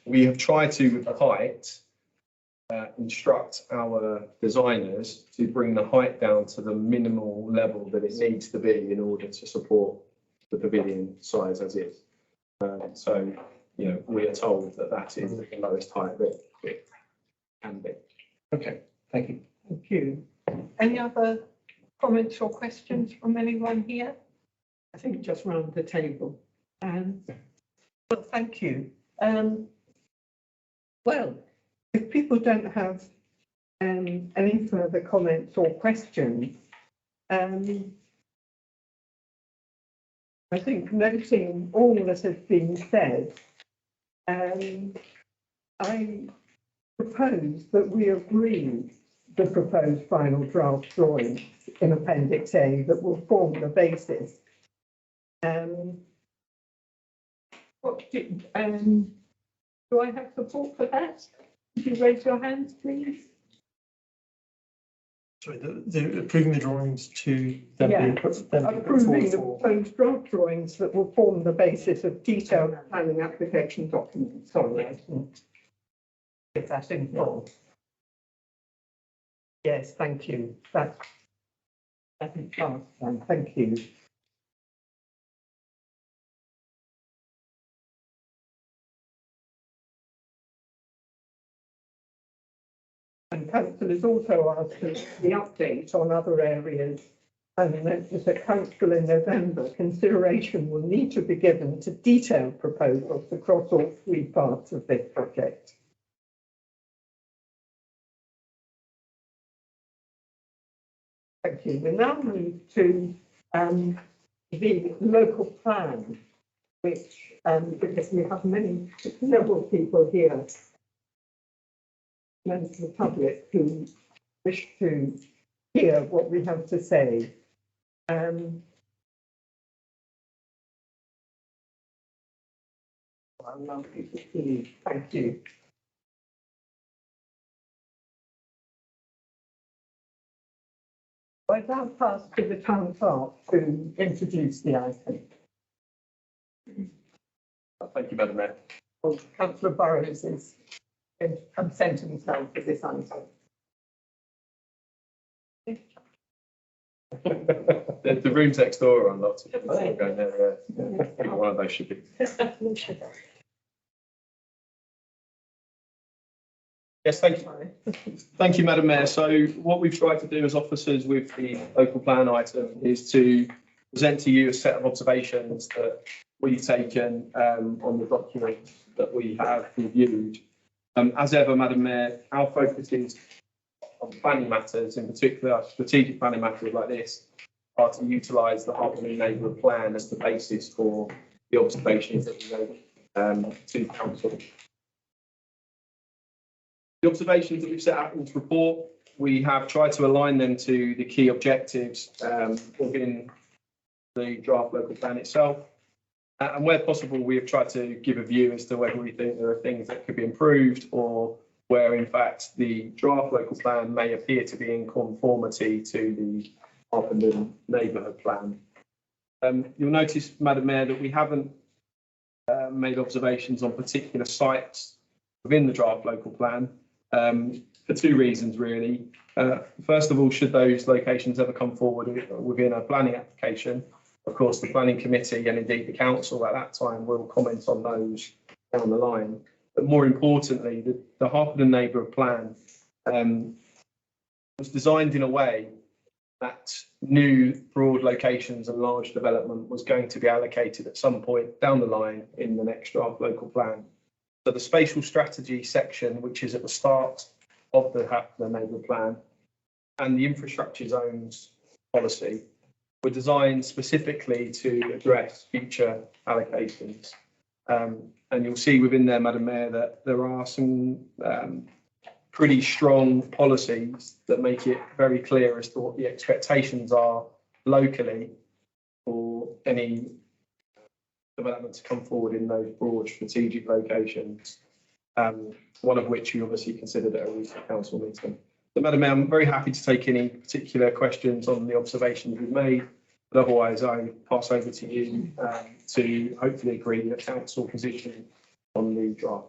We have tried to, with the height, instruct our designers to bring the height down to the minimal level that it needs to be in order to support the pavilion size as is. So, you know, we are told that that is the lowest height that it can be. Okay, thank you. Thank you. Any other comments or questions from anyone here? I think just round the table. Well, thank you. Well, if people don't have any further comments or questions, I think noting all that has been said, I propose that we agree the proposed final draft drawings in Appendix A that will form the basis. Do I have support for that? Could you raise your hands, please? Sorry, the approving the drawings to then Yeah. be put Approving the forward for. proposed draft drawings that will form the basis of detailed planning application documents. Sorry, I didn't get that in full. Yes, thank you. That is fast then. Thank you. And council has also asked for the update on other areas. And notice that council in November, consideration will need to be given to detailed proposals across all three parts of this project. Thank you. We now move to the local plan, which, because we have several people here, members of the public who wish to hear what we have to say. I'll allow people to leave. Thank you. I now pass to the town clerk to introduce the item. Thank you, Madam Mayor. Councillor Burrows is absenting himself for this item. The rooms next door are unlocked. Going there, yeah. One of those should be. Yes, thank you. Thank you, Madam Mayor. So what we've tried to do as officers with the local plan item is to present to you a set of observations that we've taken on the documents that we have reviewed. As ever, Madam Mayor, our focus is on planning matters, in particular strategic planning matters like this, are to utilise the Hartland Neighbourhood Plan as the basis for the observations that we make to council. The observations that we've set out in this report, we have tried to align them to the key objectives within the draft local plan itself. And where possible, we have tried to give a view as to whether we think there are things that could be improved or where, in fact, the draft local plan may appear to be in conformity to the Harpenden Neighbourhood Plan. You'll notice, Madam Mayor, that we haven't made observations on particular sites within the draft local plan for two reasons, really. First of all, should those locations ever come forward within a planning application, of course, the planning committee and indeed the council at that time will comment on those down the line. But more importantly, the Harpenden Neighbourhood Plan was designed in a way that new broad locations and large development was going to be allocated at some point down the line in the next draft local plan. So the spatial strategy section, which is at the start of the Neighbourhood Plan, and the infrastructure zones policy were designed specifically to address future allocations. And you'll see within there, Madam Mayor, that there are some pretty strong policies that make it very clear as to what the expectations are locally for any development to come forward in those broad strategic locations, one of which you obviously considered at a recent council meeting. So, Madam Mayor, I'm very happy to take any particular questions on the observations we've made, but otherwise I pass over to you to hopefully agree the council position on the draft.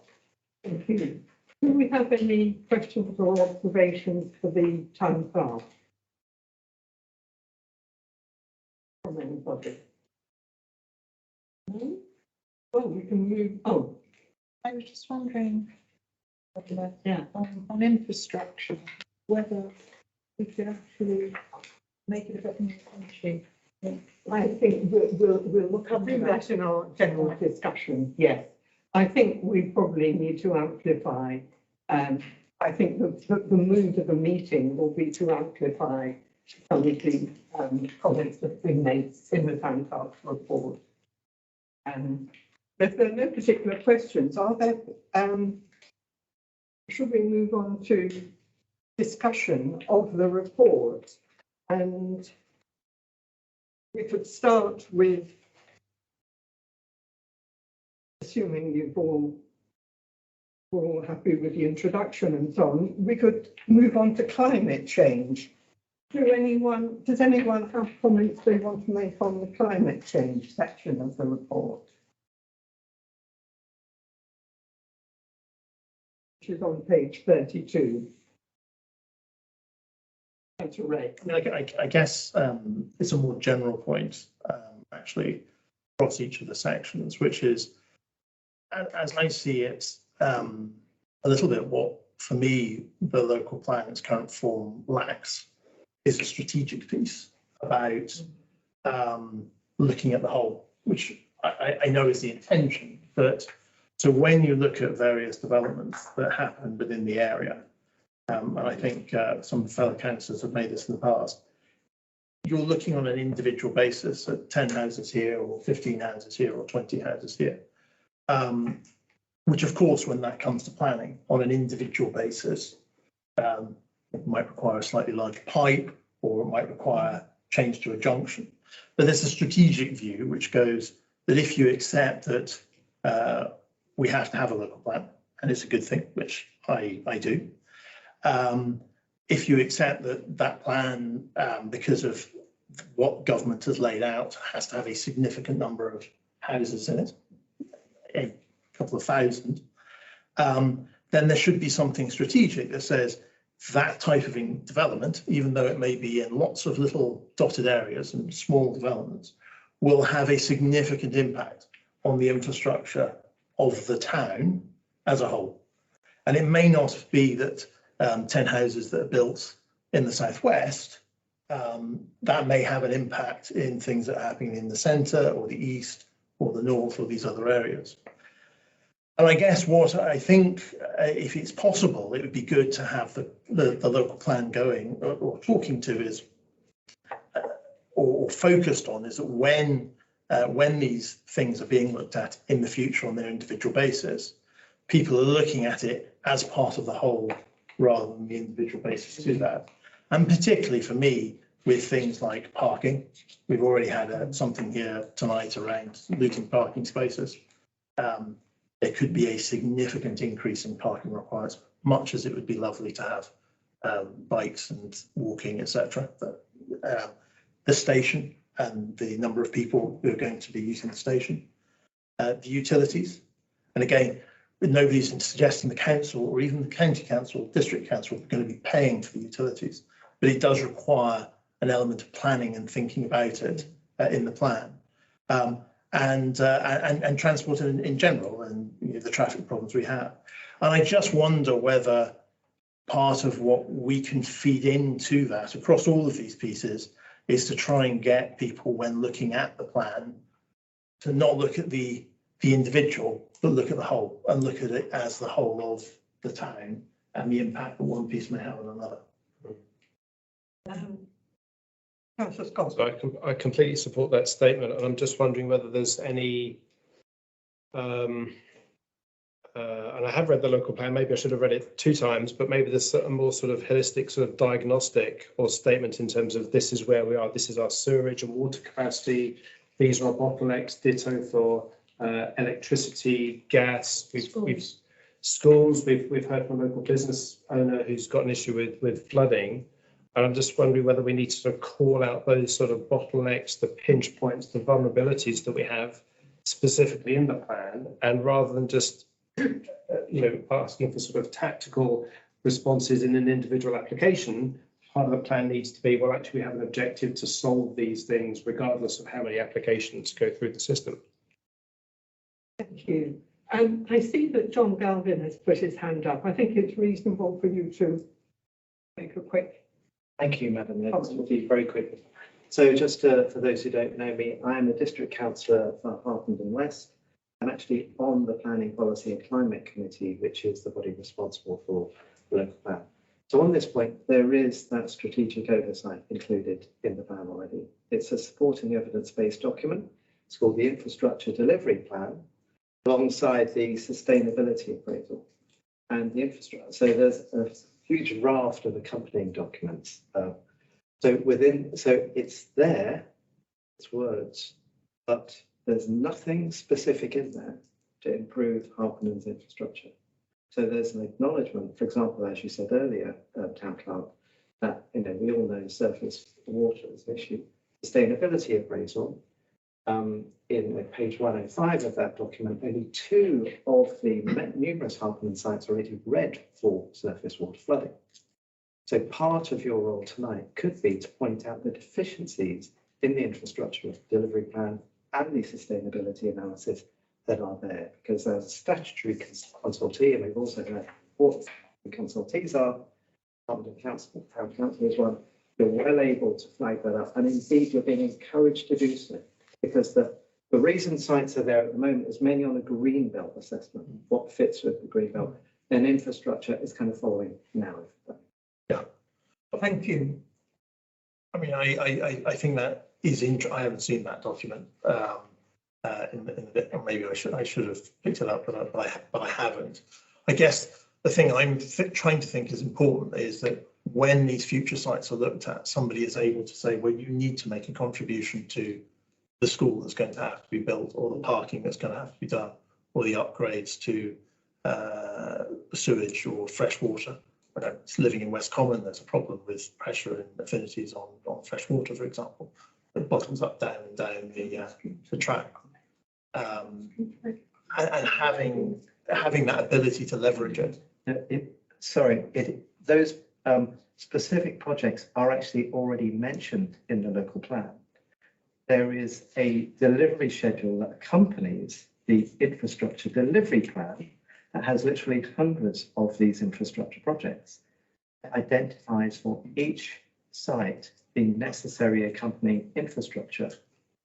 Thank you. Do we have any questions or observations for the town clerk? From anybody? No? Well, we can move on. I was just wondering, Yeah. on infrastructure, whether we could actually make it a bit more punchy. I think we'll look up to that in our general discussion, yes. I think we probably need to amplify, I think the mood of the meeting will be to amplify some of the comments that have been made in the town clerk's report. If there are no particular questions, are there, should we move on to discussion of the report? And we could start with, assuming you've all happy with the introduction and so on, we could move on to climate change. Does anyone have comments they want to make on the climate change section of the report? Which is on page 32. That's right. I guess it's a more general point, actually, across each of the sections, which is, as I see it, a little bit what, for me, the local plan in its current form lacks is a strategic piece about looking at the whole, which I know is the intention, but so when you look at various developments that happen within the area, and I think some fellow councillors have made this in the past, you're looking on an individual basis at 10 houses here or 15 houses here or 20 houses here, which of course, when that comes to planning on an individual basis, it might require a slightly larger pipe or it might require change to a junction. But there's a strategic view which goes that if you accept that we have to have a local plan, and it's a good thing, which I do. If you accept that that plan, because of what government has laid out, has to have a significant number of houses in it, a couple of thousand, then there should be something strategic that says that type of development, even though it may be in lots of little dotted areas and small developments, will have a significant impact on the infrastructure of the town as a whole. And it may not be that 10 houses that are built in the southwest, that may have an impact in things that are happening in the centre or the east or the north or these other areas. And I guess what I think, if it's possible, it would be good to have the local plan going or talking to is, or focused on, is that when these things are being looked at in the future on their individual basis, people are looking at it as part of the whole rather than the individual basis to that. And particularly for me, with things like parking, we've already had something here tonight around looting parking spaces. There could be a significant increase in parking requirements, much as it would be lovely to have bikes and walking, etc. The station and the number of people who are going to be using the station, the utilities. And again, nobody's suggesting the council or even the county council, district council are going to be paying for the utilities, but it does require an element of planning and thinking about it in the plan. And transport in general, and the traffic problems we have. And I just wonder whether part of what we can feed into that across all of these pieces is to try and get people, when looking at the plan, to not look at the individual, but look at the whole and look at it as the whole of the town and the impact that one piece may have on another. Councillor Scott. So I completely support that statement, and I'm just wondering whether there's any, and I have read the local plan, maybe I should have read it 2 times, but maybe there's a more sort of holistic sort of diagnostic or statement in terms of this is where we are, this is our sewerage and water capacity, these are our bottlenecks, ditto for electricity, gas, we've heard from a local business owner who's got an issue with flooding. And I'm just wondering whether we need to sort of call out those sort of bottlenecks, the pinch points, the vulnerabilities that we have specifically in the plan, and rather than just, asking for sort of tactical responses in an individual application, part of the plan needs to be, well, actually we have an objective to solve these things regardless of how many applications go through the system. Thank you. I see that John Galvin has put his hand up. I think it's reasonable for you to make a quick. Thank you, Madam Mayor. This will be very quick. So just for those who don't know me, I am a district councillor for Harpenden West. I'm actually on the Planning Policy and Climate Committee, which is the body responsible for the local plan. So on this point, there is that strategic oversight included in the plan already. It's a supporting evidence-based document. It's called the Infrastructure Delivery Plan, alongside the sustainability appraisal and the infrastructure. So there's a huge raft of accompanying documents. So it's there, it's words, but there's nothing specific in there to improve Harpenden's infrastructure. So there's an acknowledgement, for example, as you said earlier, Town Clerk, that we all know surface water is an issue. Sustainability appraisal, in page 105 of that document, only 2 of the numerous Harpenden sites are already red for surface water flooding. So part of your role tonight could be to point out the deficiencies in the infrastructure delivery plan and the sustainability analysis that are there, because as a statutory consultee, and we've also heard what the consultees are, Harpenden Council, Town Council is one, you're well able to flag that up, and indeed you're being encouraged to do so, because the reason sites are there at the moment is mainly on a green belt assessment, what fits with the green belt, and infrastructure is kind of following now. Thank you. I mean, I think that is I haven't seen that document. Maybe I should have picked it up, but I haven't. I guess the thing I'm trying to think is important is that when these future sites are looked at, somebody is able to say, well, you need to make a contribution to the school that's going to have to be built, or the parking that's going to have to be done, or the upgrades to sewage or fresh water. It's living in West Common, there's a problem with pressure and affinities on fresh water, for example. It bottoms up down the track. And having that ability to leverage it. Those specific projects are actually already mentioned in the local plan. There is a delivery schedule that accompanies the infrastructure delivery plan that has literally hundreds of these infrastructure projects. It identifies for each site the necessary accompanying infrastructure.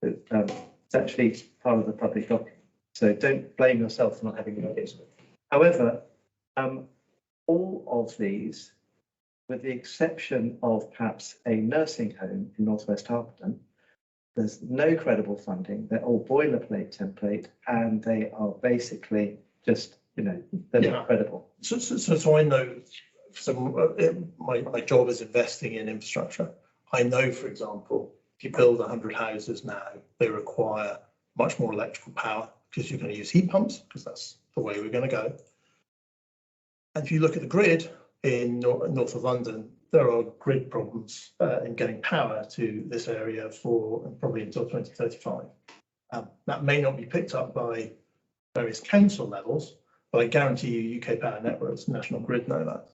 It's actually part of the public document. So don't blame yourself for not having it. However, all of these, with the exception of perhaps a nursing home in Northwest Harpenden, there's no credible funding. They're all boilerplate template, and they are basically just, they're not credible. So I know. So my job is investing in infrastructure. I know, for example, if you build 100 houses now, they require much more electrical power because you're going to use heat pumps, because that's the way we're going to go. And if you look at the grid in north of London, there are grid problems in getting power to this area for probably until 2035. That may not be picked up by various council levels, but I guarantee you UK Power Networks, National Grid know that.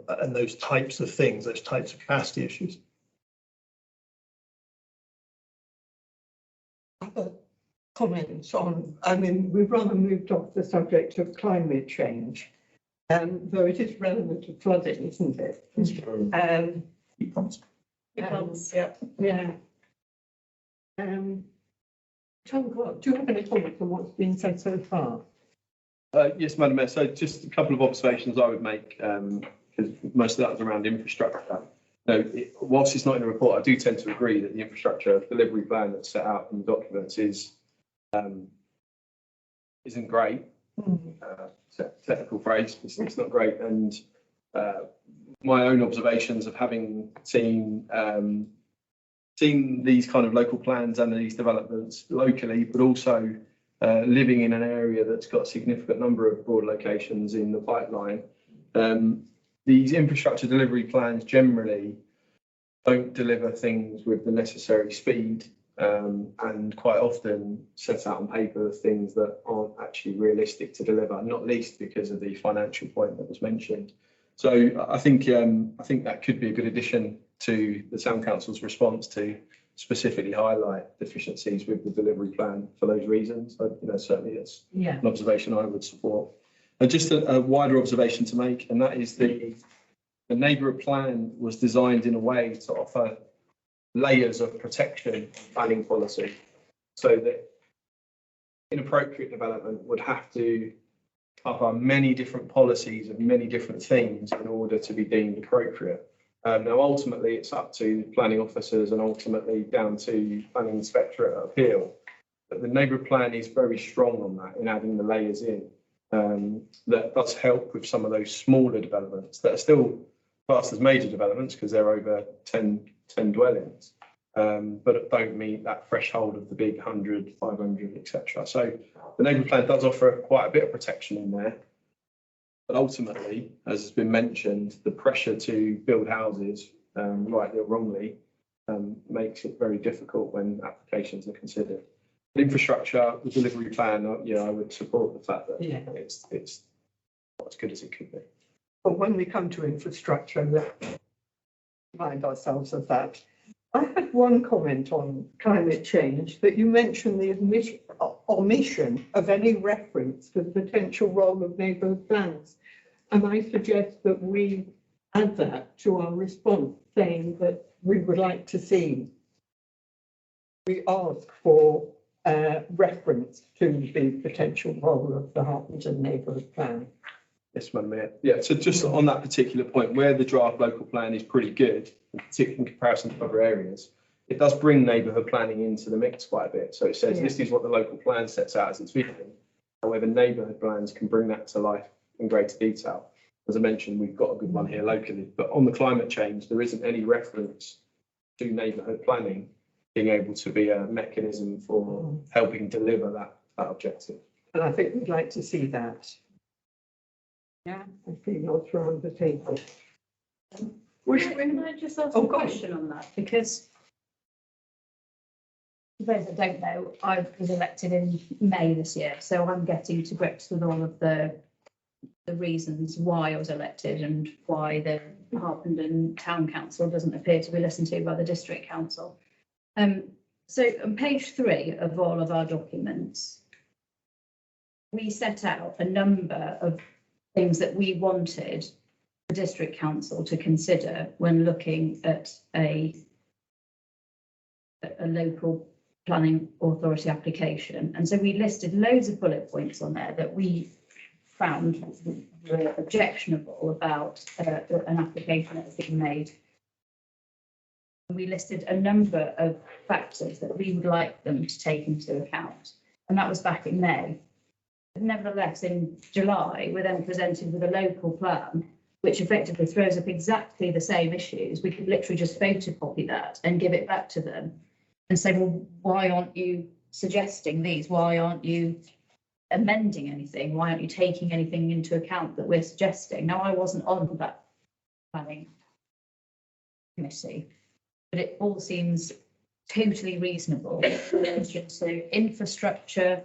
And those types of things, those types of capacity issues. Other comments on, we've rather moved off the subject of climate change, though it is relevant to flooding, isn't it? Heat pumps. Yeah. Yeah. Tom, do you have any comments on what's been said so far? Yes, Madam Mayor. So just a couple of observations I would make, because most of that was around infrastructure. Whilst it's not in the report, I do tend to agree that the infrastructure delivery plan that's set out in the documents isn't great. Technical phrase, it's not great. And my own observations of having seen these kind of local plans and these developments locally, but also living in an area that's got a significant number of broad locations in the pipeline. These infrastructure delivery plans generally don't deliver things with the necessary speed, and quite often set out on paper things that aren't actually realistic to deliver, not least because of the financial point that was mentioned. So I think that could be a good addition to the Town Council's response to specifically highlight deficiencies with the delivery plan for those reasons. So, certainly it's Yeah. an observation I would support. And just a wider observation to make, and that is the neighbourhood plan was designed in a way to offer layers of protection in planning policy, so that inappropriate development would have to cover many different policies and many different themes in order to be deemed appropriate. Now, ultimately, it's up to planning officers and ultimately down to planning inspectorate at appeal. But the neighbourhood plan is very strong on that in adding the layers in. That does help with some of those smaller developments that are still classed as major developments because they're over 10 dwellings, but don't meet that threshold of the big 100, 500, etc. So the neighbourhood plan does offer quite a bit of protection in there. But ultimately, as has been mentioned, the pressure to build houses, rightly or wrongly, makes it very difficult when applications are considered. Infrastructure, the delivery plan, I would support the fact that it's not as good as it could be. But when we come to infrastructure, let's remind ourselves of that. I had one comment on climate change, that you mentioned the omission of any reference to the potential role of neighbourhood plans. And I suggest that we add that to our response, saying that we would like to see, we ask for reference to the potential role of the Harpenden neighbourhood plan. Yes, Madam Mayor. Yeah, so just on that particular point, where the draft local plan is pretty good, particularly in comparison to other areas, it does bring neighbourhood planning into the mix quite a bit. So it says this is what the local plan sets out as its vision. However, neighbourhood plans can bring that to life in greater detail. As I mentioned, we've got a good one here locally, but on the climate change, there isn't any reference to neighbourhood planning being able to be a mechanism for helping deliver that objective. And I think we'd like to see that. Yeah, I see nods around the table. Can I just ask a question on that? Because for those that don't know, I was elected in May this year, so I'm getting to grips with all of the reasons why I was elected and why the Harpenden Town Council doesn't appear to be listened to by the District Council. So on page 3 of all of our documents, we set out a number of things that we wanted the District Council to consider when looking at a local planning authority application. And so we listed loads of bullet points on there that we found were objectionable about an application that has been made. We listed a number of factors that we would like them to take into account. And that was back in May. Nevertheless, in July, we're then presented with a local plan, which effectively throws up exactly the same issues. We could literally just photocopy that and give it back to them and say, well, why aren't you suggesting these? Why aren't you amending anything? Why aren't you taking anything into account that we're suggesting? Now, I wasn't on that planning committee, but it all seems totally reasonable in relation to infrastructure,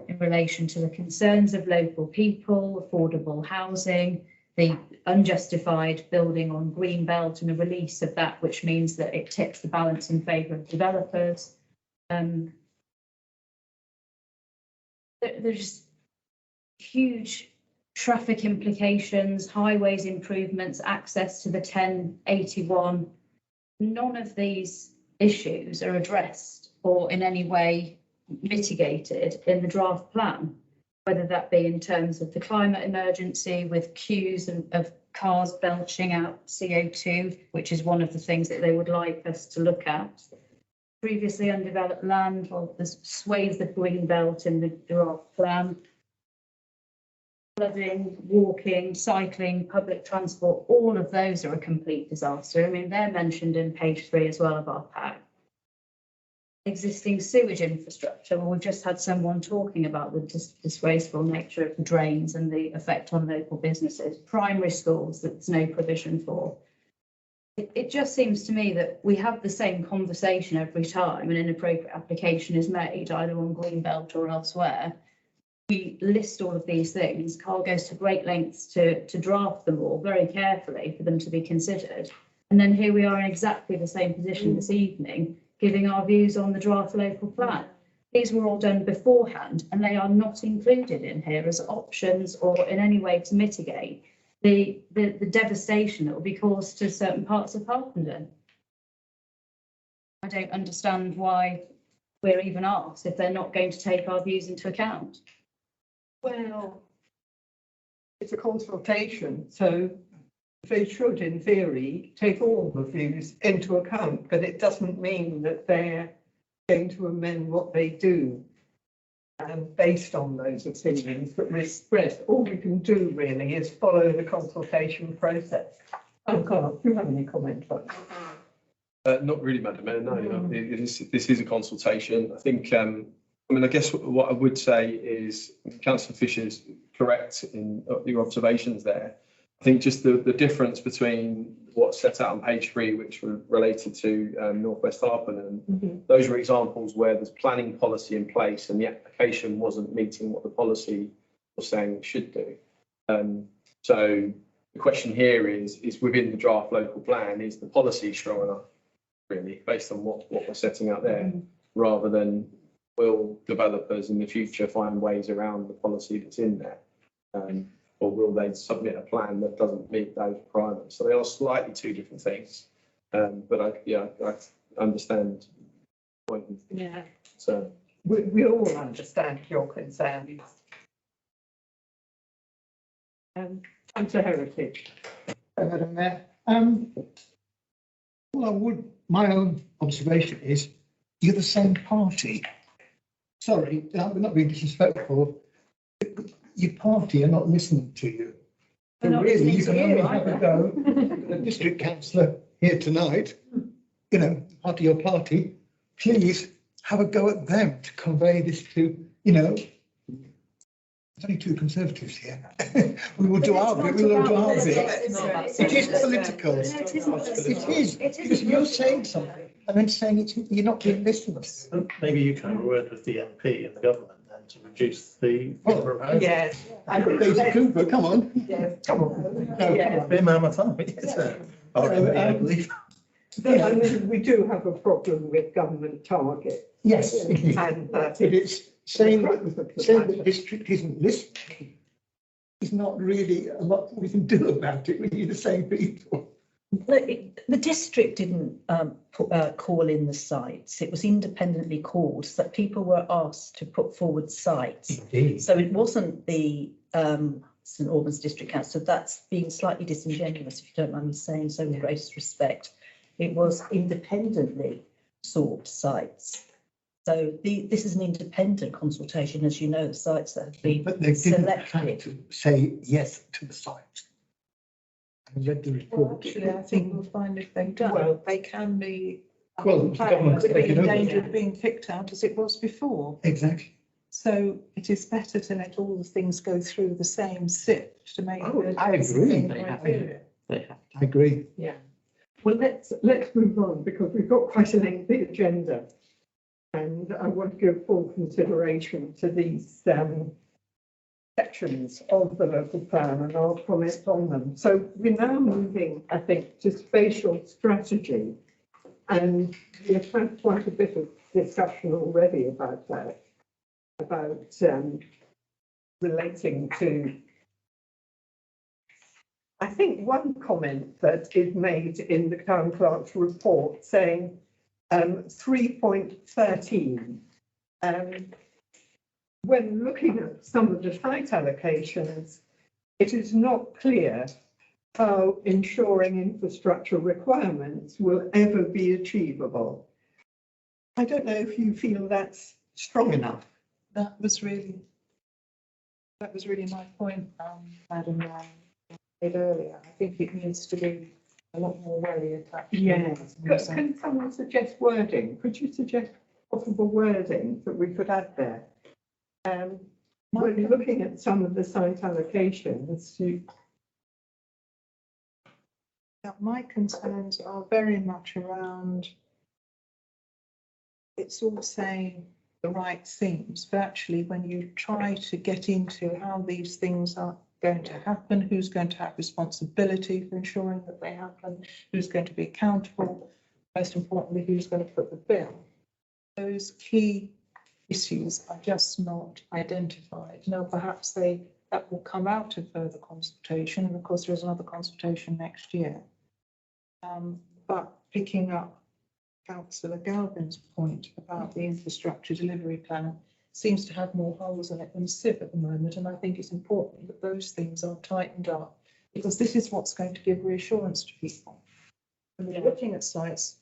in relation to the concerns of local people, affordable housing, the unjustified building on Greenbelt and the release of that, which means that it tips the balance in favour of developers. There's just huge traffic implications, highways improvements, access to the 1081. None of these issues are addressed or in any way mitigated in the draft plan, whether that be in terms of the climate emergency with queues of cars belching out CO2, which is one of the things that they would like us to look at. Previously undeveloped land, well, there's swathes of Greenbelt in the draft plan. Flooding, walking, cycling, public transport, all of those are a complete disaster. I mean, they're mentioned in page 3 as well of our pack. Existing sewage infrastructure, well, we've just had someone talking about the disgraceful nature of the drains and the effect on local businesses. Primary schools, there's no provision for. It just seems to me that we have the same conversation every time an inappropriate application is made, either on Greenbelt or elsewhere. We list all of these things. Carl goes to great lengths to draft them all very carefully for them to be considered. And then here we are in exactly the same position this evening, giving our views on the draft local plan. These were all done beforehand and they are not included in here as options or in any way to mitigate the devastation that will be caused to certain parts of Harpenden. I don't understand why we're even asked if they're not going to take our views into account. Well, it's a consultation, so they should, in theory, take all the views into account, but it doesn't mean that they're going to amend what they do based on those opinions that we expressed. All we can do really is follow the consultation process. Oh, God, do you have any comment on that? Not really, Madam Mayor, no. This is a consultation. I think, I guess what I would say is Councillor Fisher's correct in your observations there. I think just the difference between what's set out on page 3, which were related to North West Harpenden, those were examples where there's planning policy in place and the application wasn't meeting what the policy was saying it should do. So the question here is within the draft local plan, is the policy strong enough, really, based on what we're setting out there, rather than will developers in the future find ways around the policy that's in there? Or will they submit a plan that doesn't meet those requirements? So they are slightly two different things. But I understand the point. Yeah. So we all understand your concerns. Councillor Heritage. Madam Mayor, my own observation is you're the same party. Sorry, we're not being disrespectful. Your party are not listening to you. So really, you can only have a go at the district councillor here tonight, part of your party. Please have a go at them to convey this to, there's only 2 Conservatives here. We will do our bit, we will do our bit. It is political. It is, because you're saying something and then saying you're not being listened to. Maybe you can have a word with the MP and the government then to reduce the number of houses. Yes. Daisy Cooper, come on. Yes, come on. No, Yes. Be man of time. I believe. I mean, we do have a problem with government targets. Yes, And it's saying the district isn't listening. There's not really a lot we can do about it. We need the same people. The district didn't call in the sites. It was independently called, so that people were asked to put forward sites. Indeed. So it wasn't the St Albans District Council. So that's being slightly disingenuous, if you don't mind me saying so, with greatest respect. It was independently sought sites. So this is an independent consultation, as you know, the sites that have been But they didn't have selected. to say yes to the site. I read the report. Actually, I think we'll find if they've done, Well, they can be. Well, the government's Could be taken in over. danger of being kicked out as it was before. Exactly. So it is better to let all the things go through the same sift to make. I agree. I agree. Yeah. Well, let's move on, because we've got quite a lengthy agenda. And I want to give full consideration to these sections of the local plan and our comments on them. So we're now moving, I think, to spatial strategy. And we've had quite a bit of discussion already about that, about relating to, I think, one comment that is made in the town clerk's report saying 3.13. When looking at some of the site allocations, it is not clear how ensuring infrastructure requirements will ever be achievable. I don't know if you feel that's strong enough. That was really my point, Madam Mayor, said earlier. I think it needs to be a lot more really attached. Yes. Can someone suggest wording? Could you suggest possible wording that we could add there? When looking at some of the site allocations, my concerns are very much around, it's all saying the right things, but actually when you try to get into how these things are going to happen, who's going to have responsibility for ensuring that they happen, who's going to be accountable, most importantly, who's going to put the bill. Those key issues are just not identified. Now, perhaps that will come out of further consultation, and of course there is another consultation next year. But picking up Councillor Galvin's point about the infrastructure delivery plan seems to have more holes in it than SIV at the moment, and I think it's important that those things are tightened up, because this is what's going to give reassurance to people. When we're looking at sites,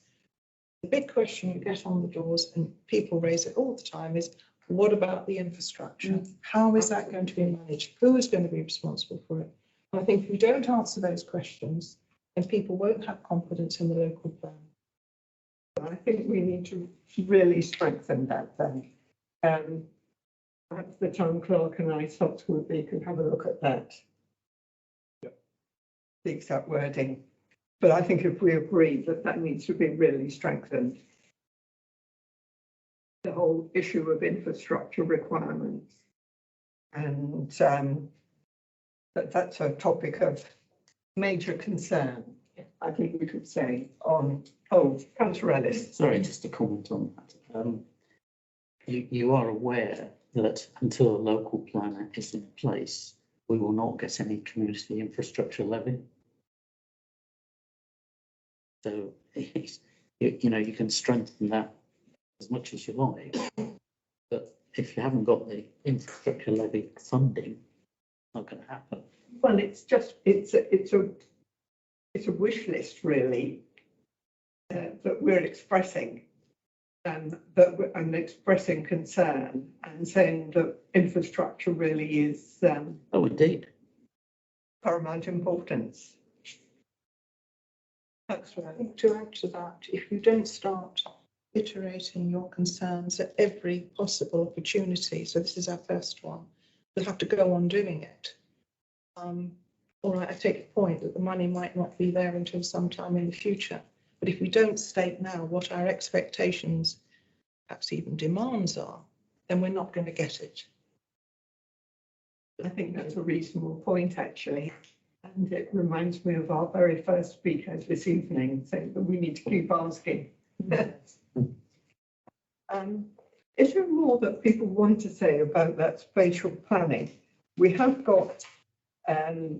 the big question you get on the doors, and people raise it all the time, is what about the infrastructure? How is that going to be managed? Who is going to be responsible for it? And I think if we don't answer those questions, then people won't have confidence in the local plan. I think we need to really strengthen that then. Perhaps the town clerk and I subsequently can have a look at that. Yep. The exact wording. But I think if we agree that that needs to be really strengthened, the whole issue of infrastructure requirements, and that's a topic of major concern, I think we could say, on, Councillor Ellis. Sorry, just to comment on that. You are aware that until a local plan is in place, we will not get any community infrastructure levy. So, you know, you can strengthen that as much as you like, but if you haven't got the infrastructure levy funding, it's not going to happen. Well, it's just, it's a wish list really, that we're expressing, and expressing concern and saying that infrastructure really is Oh, indeed. paramount importance. That's right. I think to add to that, if you don't start iterating your concerns at every possible opportunity, so this is our first one, we'll have to go on doing it. All right, I take your point that the money might not be there until sometime in the future, but if we don't state now what our expectations, perhaps even demands are, then we're not going to get it. I think that's a reasonable point, actually. And it reminds me of our very first speaker this evening, saying that we need to keep asking. Is there more that people want to say about that spatial planning? We have got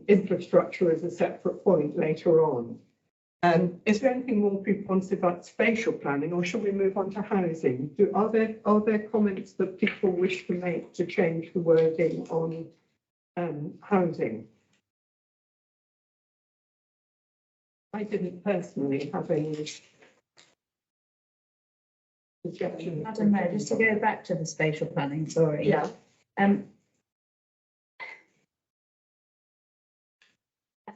infrastructure as a separate point later on. Is there anything more people want to say about spatial planning, or shall we move on to housing? Are there comments that people wish to make to change the wording on housing? I didn't personally have any suggestions. Madam Mayor, just to go back to the spatial planning, sorry. Yeah. I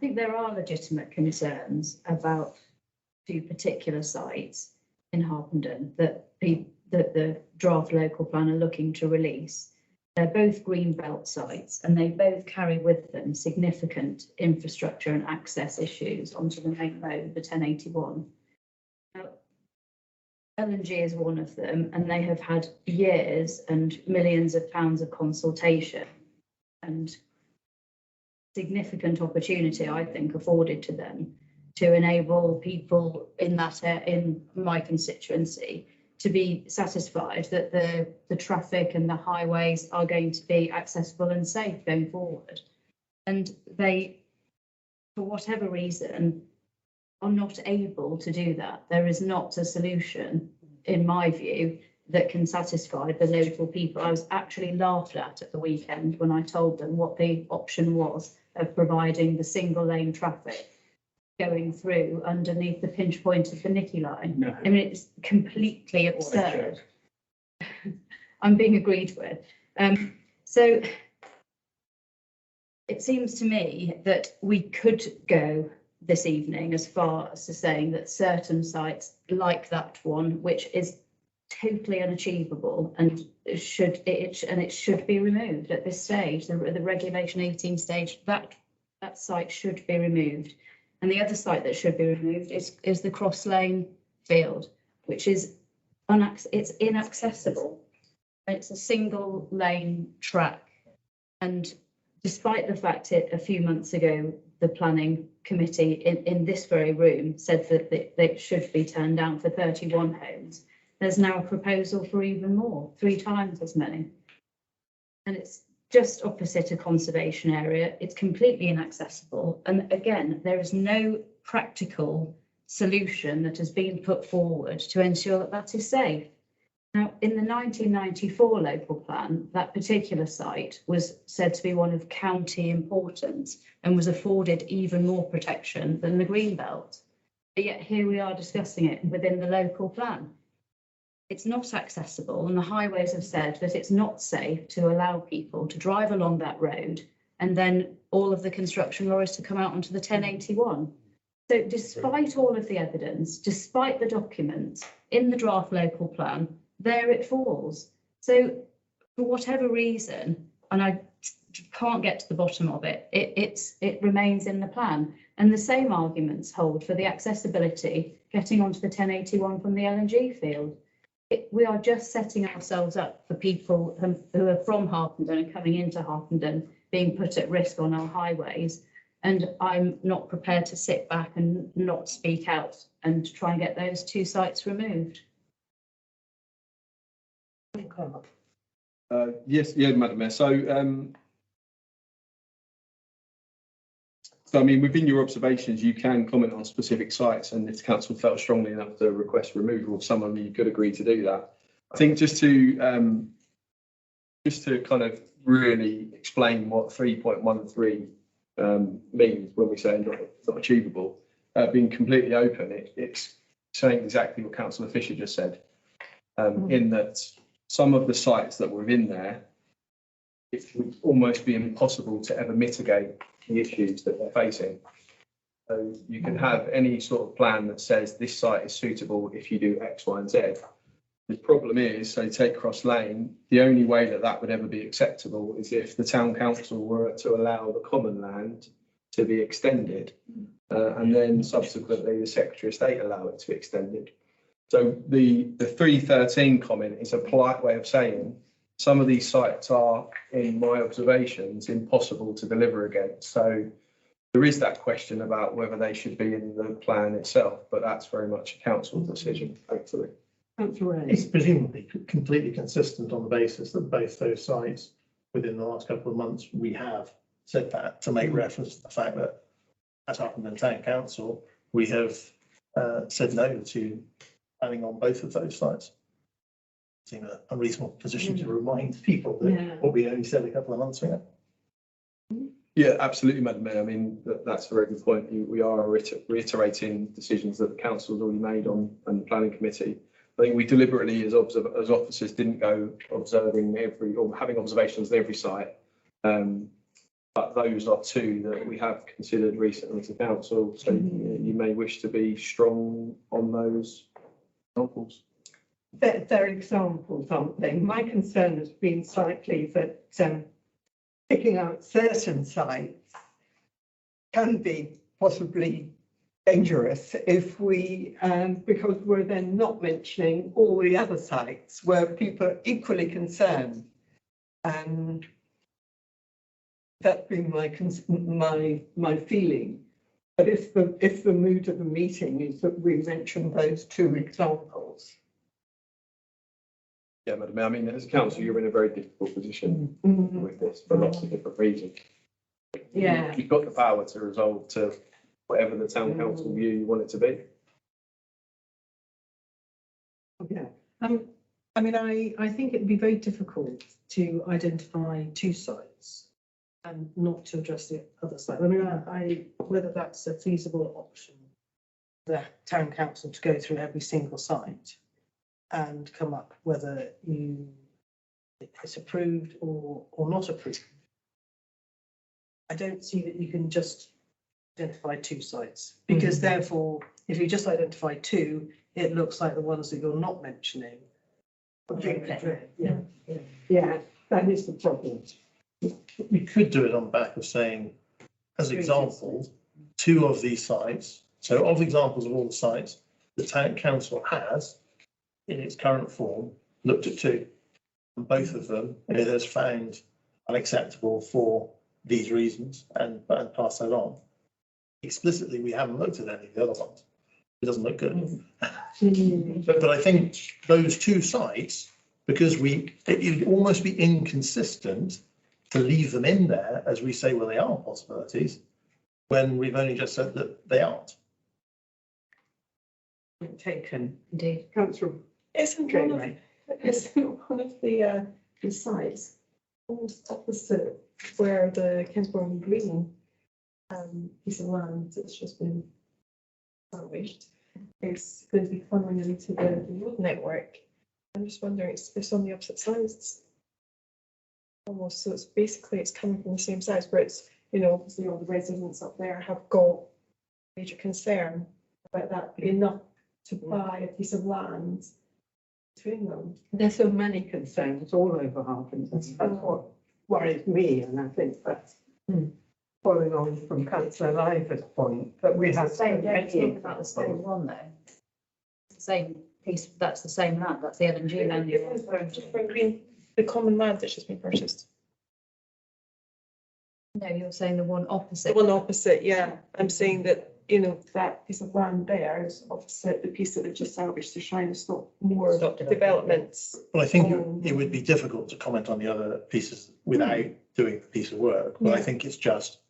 think there are legitimate concerns about two particular sites in Harpenden that the draft local plan are looking to release. They're both green belt sites, and they both carry with them significant infrastructure and access issues onto the main road, the 1081. Now, L&G is one of them, and they have had years and millions of pounds of consultation and significant opportunity, I think, afforded to them to enable people in my constituency to be satisfied that the traffic and the highways are going to be accessible and safe going forward. And they, for whatever reason, are not able to do that. There is not a solution, in my view, that can satisfy the local people. I was actually laughed at the weekend when I told them what the option was of providing the single lane traffic going through underneath the pinch point of the Nicky line. No. I mean, it's completely absurd. I'm being agreed with. So it seems to me that we could go this evening as far as to saying that certain sites like that one, which is totally unachievable and it should be removed at this stage, the regulation 18 stage, that site should be removed. And the other site that should be removed is the Cross Lane field, which is it's inaccessible. It's a single lane track. And despite the fact a few months ago, the planning committee in this very room said that they should be turned down for 31 homes. There's now a proposal for even more, 3 times as many. And it's just opposite a conservation area. It's completely inaccessible. And again, there is no practical solution that has been put forward to ensure that that is safe. Now, in the 1994 local plan, that particular site was said to be one of county importance and was afforded even more protection than the Greenbelt. But yet here we are discussing it within the local plan. It's not accessible, and the highways have said that it's not safe to allow people to drive along that road and then all of the construction lorries to come out onto the 1081. So despite all of the evidence, despite the documents in the draft local plan, there it falls. So for whatever reason, and I can't get to the bottom of it, it remains in the plan. And the same arguments hold for the accessibility getting onto the 1081 from the LNG field. We are just setting ourselves up for people who are from Harpenden and coming into Harpenden being put at risk on our highways. And I'm not prepared to sit back and not speak out and try and get those 2 sites removed. Yes, Madam Mayor. So, I mean, within your observations, you can comment on specific sites, and if the council felt strongly enough to request removal of some of them, you could agree to do that. I think just to kind of really explain what 3.13 means when we say not achievable, being completely open, it's saying exactly what Councillor Fisher just said, in that some of the sites that were in there, it would almost be impossible to ever mitigate the issues that they're facing. So you can have any sort of plan that says this site is suitable if you do X, Y, and Z. The problem is, so take Cross Lane, the only way that that would ever be acceptable is if the town council were to allow the common land to be extended, and then subsequently the Secretary of State allow it to be extended. So the 313 comment is a polite way of saying some of these sites are, in my observations, impossible to deliver against. So there is that question about whether they should be in the plan itself, but that's very much a council decision, thankfully. It's presumably completely consistent on the basis that both those sites, within the last couple of months, we have said that to make reference to the fact that as Harpenden Town Council, we have said no to planning on both of those sites. Seems a reasonable position to remind people that what we only said a couple of months ago. Yeah, absolutely, Madam Mayor. I mean, that's a very good point. We are reiterating decisions that the council's already made on the planning committee. I think we deliberately, as officers, didn't go observing having observations at every site. But those are 2 that we have considered recently to council. So you may wish to be strong on those examples. They're examples, aren't they? My concern has been slightly that picking out certain sites can be possibly dangerous if we, because we're then not mentioning all the other sites where people are equally concerned. And that's been my feeling. But if the mood of the meeting is that we mention those 2 examples. Yeah, Madam Mayor. I mean, as a council, you're in a very difficult position with this for lots of different reasons. Yeah. You've got the power to resolve to whatever the town council view you want it to be. Yeah. I mean, I think it'd be very difficult to identify 2 sites and not to address the other side. I mean, whether that's a feasible option, the town council to go through every single site and come up whether it's approved or not approved. I don't see that you can just identify 2 sites, because therefore, if you just identify 2, it looks like the ones that you're not mentioning. Yeah, that is the problem. We could do it on the back of saying, as examples, 2 of these sites. So of examples of all the sites, the town council has, in its current form, looked at 2. And both of them it has found unacceptable for these reasons and pass that on. explicitly, we haven't looked at any of the other ones. It doesn't look good. But I think those two sites, because it would almost be inconsistent to leave them in there as we say, well, they are possibilities, when we've only just said that they aren't. Taken. Indeed. Councillor Isn't one of the sites almost opposite where the Kingsborough Green piece of land that's just been salvaged is going to be funneling into the road network? I'm just wondering, it's on the opposite sides almost, so it's coming from the same sides, where it's, obviously all the residents up there have got major concern about that being enough to buy a piece of land between them. There's so many concerns all over Harpenden. That's what worries me, and I think that's following on from Councillor Liver's point, that we have. Talking about the same one though. The same piece, that's the same land, that's the LNG land you're referring to. Green, the common land that's just been purchased. No, you're saying the one opposite. The one opposite, yeah. I'm saying that, that piece of land there is opposite the piece that they've just salvaged to try and stop more developments. Well, I think it would be difficult to comment on the other pieces without doing the piece of work, but I think it's just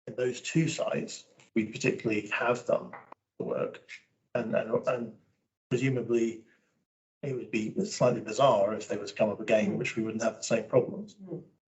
in those two sites, we particularly have done the work, and presumably it would be slightly bizarre if they were to come up again, which we wouldn't have the same problems.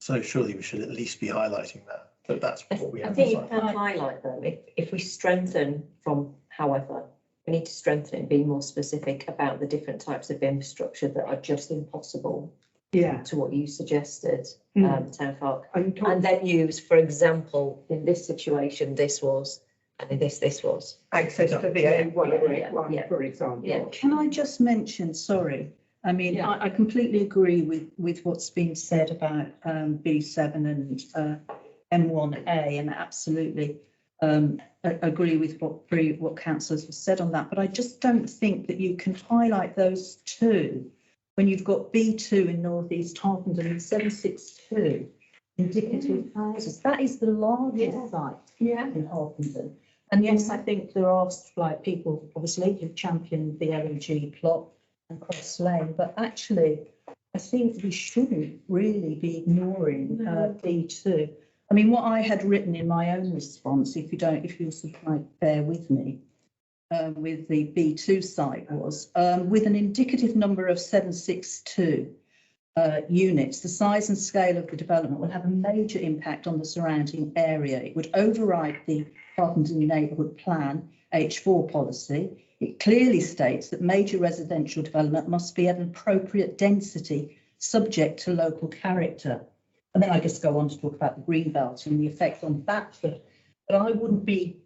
So surely we should at least be highlighting that, but that's what we have. I think you can highlight them if we strengthen from, however, we need to strengthen it, be more specific about the different types of infrastructure that are just impossible. Yeah. To what you suggested, Town Park, and then use, for example, in this situation, this was, and in this was. Access to the A1, for example. Yeah. Can I just mention, sorry, I mean, I completely agree with what's been said about B7 and M1A, and absolutely agree with what councillors have said on that. But I just don't think that you can highlight those two when you've got B2 in North East Harpenden and 762 indicative houses. That is the largest site in Harpenden. And yes, I think there are like people obviously who've championed the LNG plot and Cross Lane, but actually I think we shouldn't really be ignoring B2. I mean, what I had written in my own response, if you'll sort of like bear with me, with the B2 site was, with an indicative number of 762 units, the size and scale of the development will have a major impact on the surrounding area. It would override the Harpenden Neighbourhood Plan H4 policy. It clearly states that major residential development must be at an appropriate density subject to local character. And then I just go on to talk about the green belt and the effect on Batford. But I wouldn't be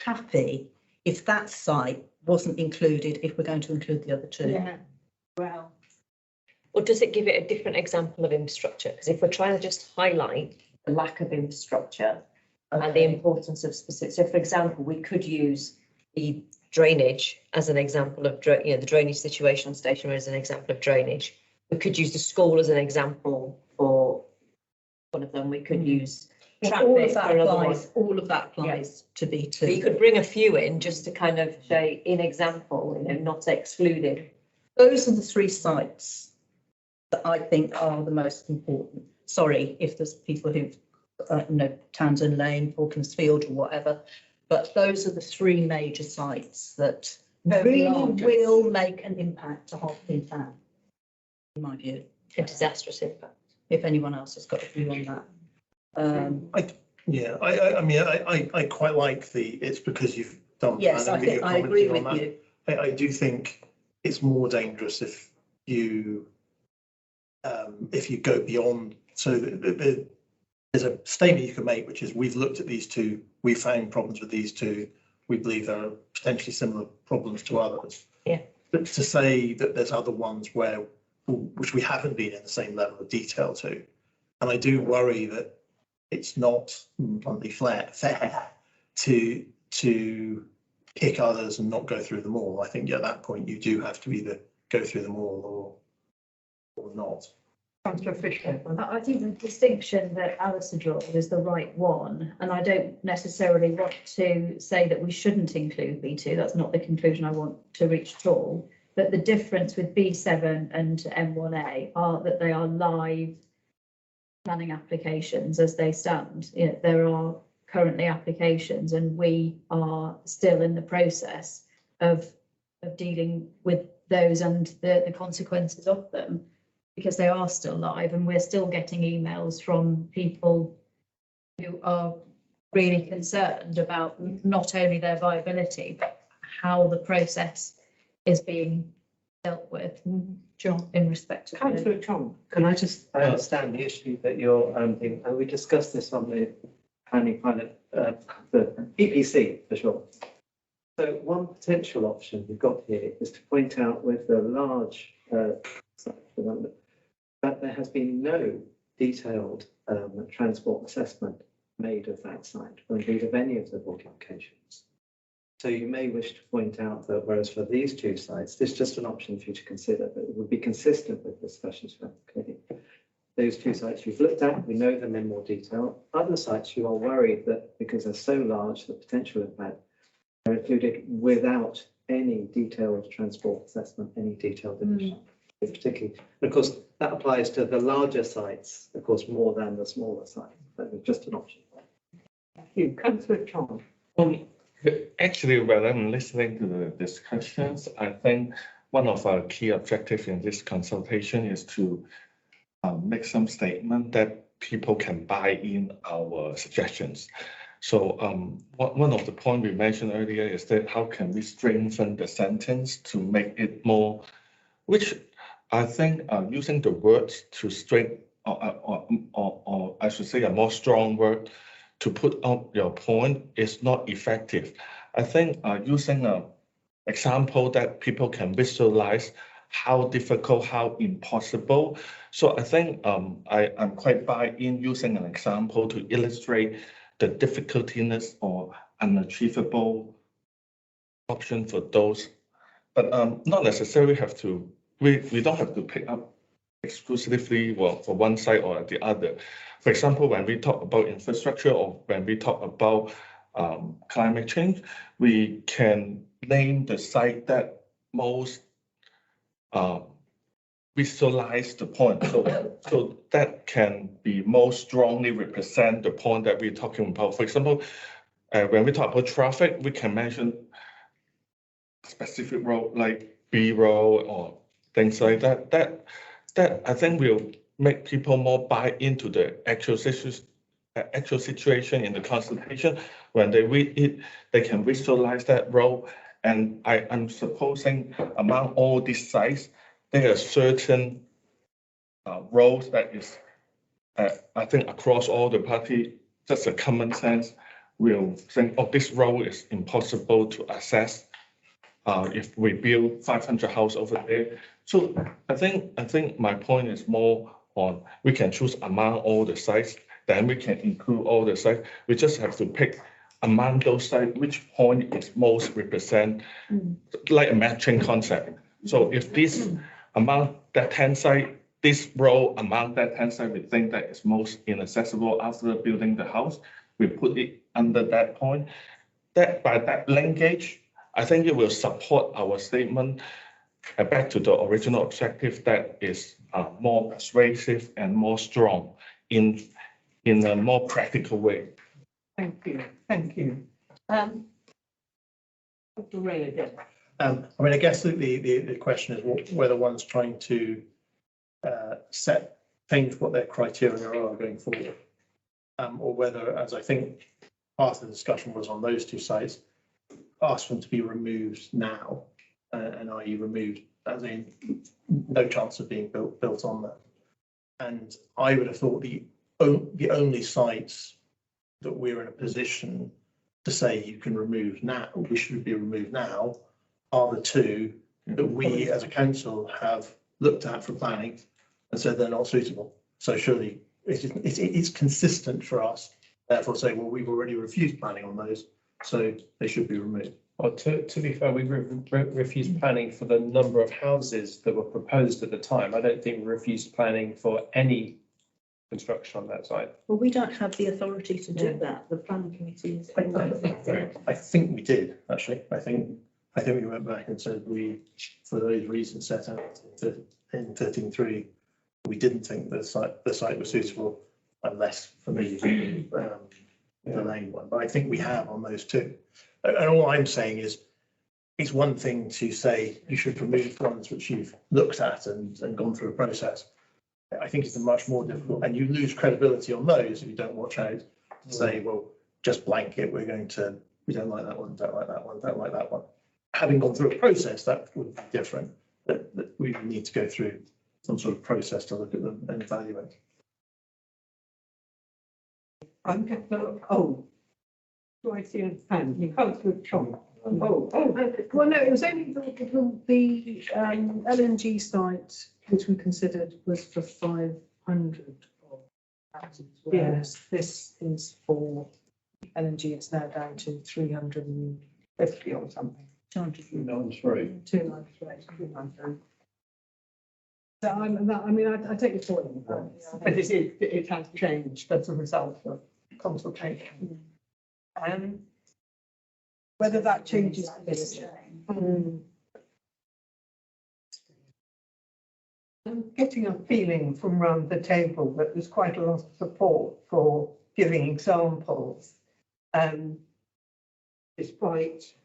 happy if that site wasn't included, if we're going to include the other two. Yeah, well. Or does it give it a different example of infrastructure? Because if we're trying to just highlight the lack of infrastructure and the importance of specific, so for example, we could use the drainage as an example of, the drainage situation on Station Road as an example of drainage. We could use the school as an example for one of them. We could use traffic for another one. All of that applies to B2. But you could bring a few in just to kind of say, in example, not excluding. Those are the three sites that I think are the most important. Sorry if there's people who've, Townsend Lane, Hawkinsfield or whatever, but those are the three major sites that really will make an impact to Harpenden Town, in my view. A disastrous impact. If anyone else has got a view on that. I quite like it's because you've done. Yes, I think I agree with you. I do think it's more dangerous if you go beyond. So there's a statement you can make, which is we've looked at these two, we found problems with these two, we believe there are potentially similar problems to others. Yeah. But to say that there's other ones which we haven't been in the same level of detail to, and I do worry that it's not bluntly fair to pick others and not go through them all. I think at that point you do have to either go through them all or not. Councillor Fisher. I think the distinction that Alistair draws is the right one, and I don't necessarily want to say that we shouldn't include B2. That's not the conclusion I want to reach at all. But the difference with B7 and M1A are that they are live planning applications as they stand. You know, there are currently applications, and we are still in the process of dealing with those and the consequences of them, because they are still live, and we're still getting emails from people who are really concerned about not only their viability, but how the process is being dealt with. John, in respect to Councillor Tom. Can I just, I understand the issue that you're, thinking, and we discussed this on the planning pilot, the EPC for sure. So one potential option we've got here is to point out with the large site development that there has been no detailed transport assessment made of that site, or indeed of any of the board locations. So you may wish to point out that whereas for these two sites, this is just an option for you to consider, but it would be consistent with discussions around the committee. Those two sites you've looked at, we know them in more detail. Other sites you are worried that because they're so large, the potential impact are included without any detailed transport assessment, any detailed emission. Particularly, and of course, that applies to the larger sites, of course, more than the smaller sites. But it's just an option. Thank you. Councillor Tom. Actually, when I'm listening to the discussions, I think one of our key objectives in this consultation is to make some statement that people can buy in our suggestions. So one of the points we mentioned earlier is that how can we strengthen the sentence to make it more, which I think using the words to strengthen, or I should say a more strong word to put up your point is not effective. I think using an example that people can visualize how difficult, how impossible. So I think I'm quite buy in using an example to illustrate the difficultiness or unachievable option for those, but not necessarily have to, we don't have to pick up exclusively for one side or the other. For example, when we talk about infrastructure or when we talk about climate change, we can name the site that most visualize the point. So that can be most strongly represent the point that we're talking about. For example, when we talk about traffic, we can mention specific road like B road or things like that. That I think will make people more buy into the actual situation in the consultation. When they read it, they can visualize that road. And I'm supposing among all these sites, there are certain roads that is, I think across all the party, just a common sense will think, oh, this road is impossible to access if we build 500 houses over there. So I think my point is more on, we can choose among all the sites, then we can include all the sites. We just have to pick among those sites, which point is most represent, like a matching concept. So if this among that 10 site, this row among that 10 site, we think that is most inaccessible after building the house, we put it under that point. That by that linkage, I think it will support our statement back to the original objective that is more persuasive and more strong in a more practical way. Thank you. Thank you. Dr. Ray again. I mean, I guess the question is whether one's trying to change what their criteria are going forward, or whether, as I think part of the discussion was on those two sites, ask them to be removed now, and i.e. removed as in no chance of being built on them. And I would have thought the only sites that we're in a position to say you can remove now, we should be removed now, are the two that we as a council have looked at for planning and said they're not suitable. So surely it's consistent for us, therefore say, well, we've already refused planning on those, so they should be removed. Well, to be fair, we refused planning for the number of houses that were proposed at the time. I don't think we refused planning for any construction on that site. Well, we don't have the authority to do that. The planning committee is. I think we did, actually. I think we went back and said for those reasons set out in 13.3, we didn't think the site was suitable unless for me, the lane one. But I think we have on those two. And all I'm saying is, it's one thing to say you should remove ones which you've looked at and gone through a process. I think it's a much more difficult, and you lose credibility on those if you don't watch out to say, well, just blanket, we don't like that one, don't like that one, don't like that one. Having gone through a process, that would be different. That we need to go through some sort of process to look at them and evaluate. I'm going to, do I see a hand? Councillor Chong. Well, no, it was only the LNG site, which we considered was for 500 houses. Whereas this is for LNG, it's now down to 350 or something. 293. 293. So I take your point, but it has changed as a result of consultation. Whether that changes this. I'm getting a feeling from round the table that there's quite a lot of support for giving examples, despite